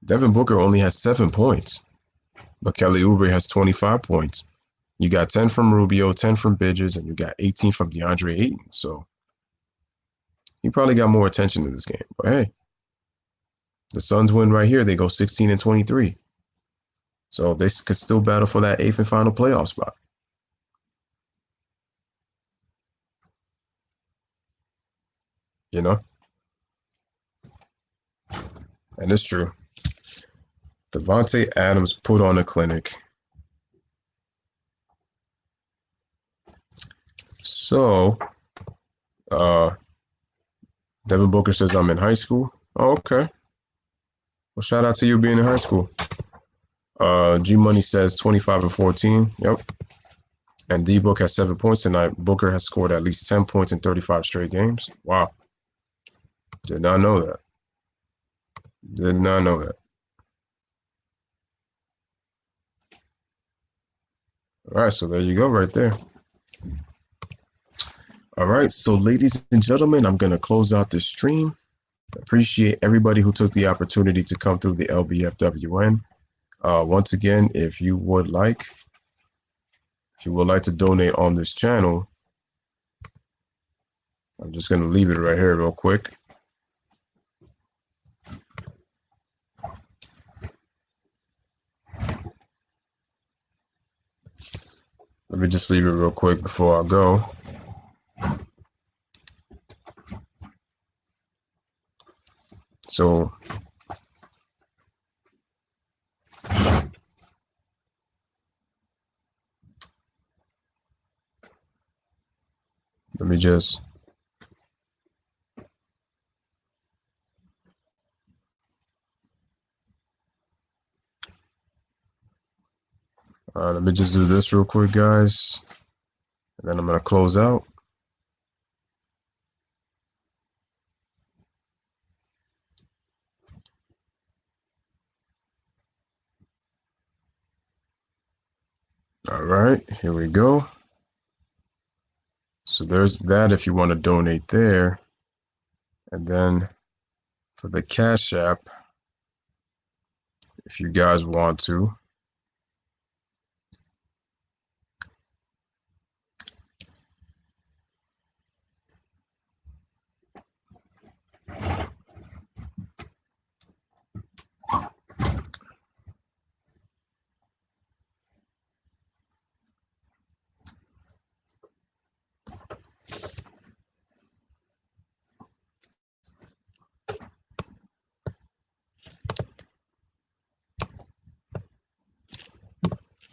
S1: Devin Booker only has 7 points, but Kelly Oubre has 25 points. You got 10 from Rubio, 10 from Bridges, and you got 18 from DeAndre Ayton. So he probably got more attention in this game. But hey, the Suns win right here. They go 16 and 23. So they could still battle for that 8th and final playoff spot. You know? And it's true. Devontae Adams put on a clinic. So, Devin Booker says I'm in high school. Oh, okay. Well, shout out to you being in high school. G Money says 25 and 14. Yep. And D Book has 7 points tonight. Booker has scored at least 10 points in 35 straight games. Wow. Did not know that. Did not know that. All right, so there you go right there. All right, so ladies and gentlemen, I'm going to close out this stream. Appreciate everybody who took the opportunity to come through the LBFWN. Once again, if you would like to donate on this channel, I'm just going to leave it right here real quick. Let me just leave it real quick before I go. So let me just do this real quick, guys, and then I'm going to close out. All right, here we go. So there's that if you want to donate there. And then for the Cash App, if you guys want to.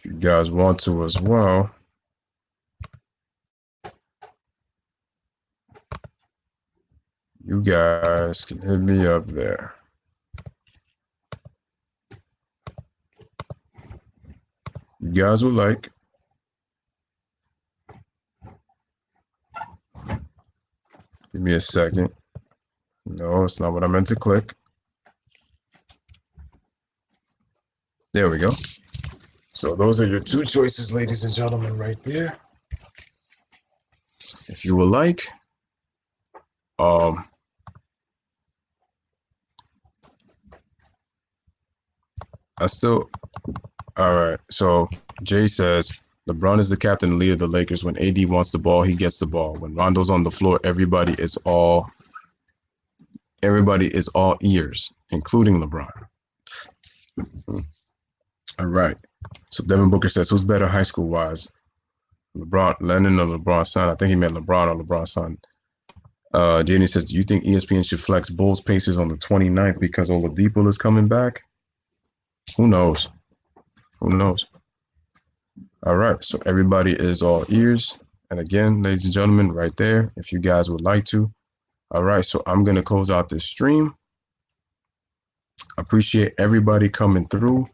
S1: If you guys want to as well. You guys can hit me up there. You guys would like. Give me a second. No, it's not what I meant to click. There we go. So those are your two choices, ladies and gentlemen, right there. If you would like. All right. So Jay says, LeBron is the captain and leader of the Lakers. When AD wants the ball, he gets the ball. When Rondo's on the floor, everybody is all ears, including LeBron. All right. So Devin Booker says, who's better high school wise? LeBron, Lennon or LeBron's son? I think he meant LeBron or LeBron's son. Danny says, do you think ESPN should flex Bulls Pacers on the 29th because Oladipo is coming back? Who knows? Who knows? All right. So everybody is all ears. And again, ladies and gentlemen, right there, if you guys would like to. All right. So I'm going to close out this stream. Appreciate everybody coming through.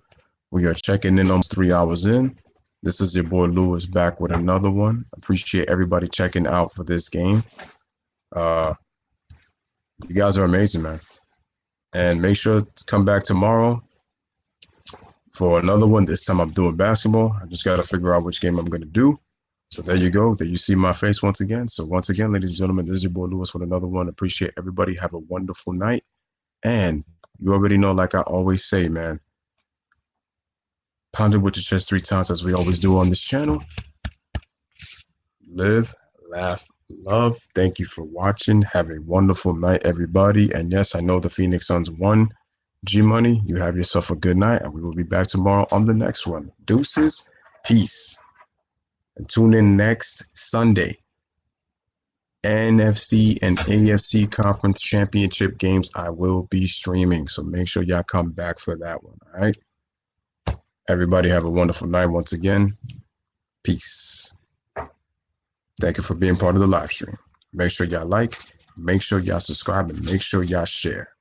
S1: We are checking in almost 3 hours in. This is your boy Lewis back with another one. Appreciate everybody checking out for this game. You guys are amazing, man. And make sure to come back tomorrow for another one. This time I'm doing basketball. I just got to figure out which game I'm going to do. So there you go. There you see my face once again. So once again, ladies and gentlemen, this is your boy Lewis with another one. Appreciate everybody. Have a wonderful night. And you already know, like I always say, man, pound it with your chest 3 times as we always do on this channel. Live, laugh, love. Thank you for watching. Have a wonderful night, everybody. And yes, I know the Phoenix Suns won G Money, you have yourself a good night, and we will be back tomorrow on the next one. Deuces, peace. And tune in next Sunday. NFC and AFC Conference Championship games I will be streaming, so make sure y'all come back for that one, all right? Everybody have a wonderful night once again. Peace. Thank you for being part of the live stream. Make sure y'all like, make sure y'all subscribe, and make sure y'all share.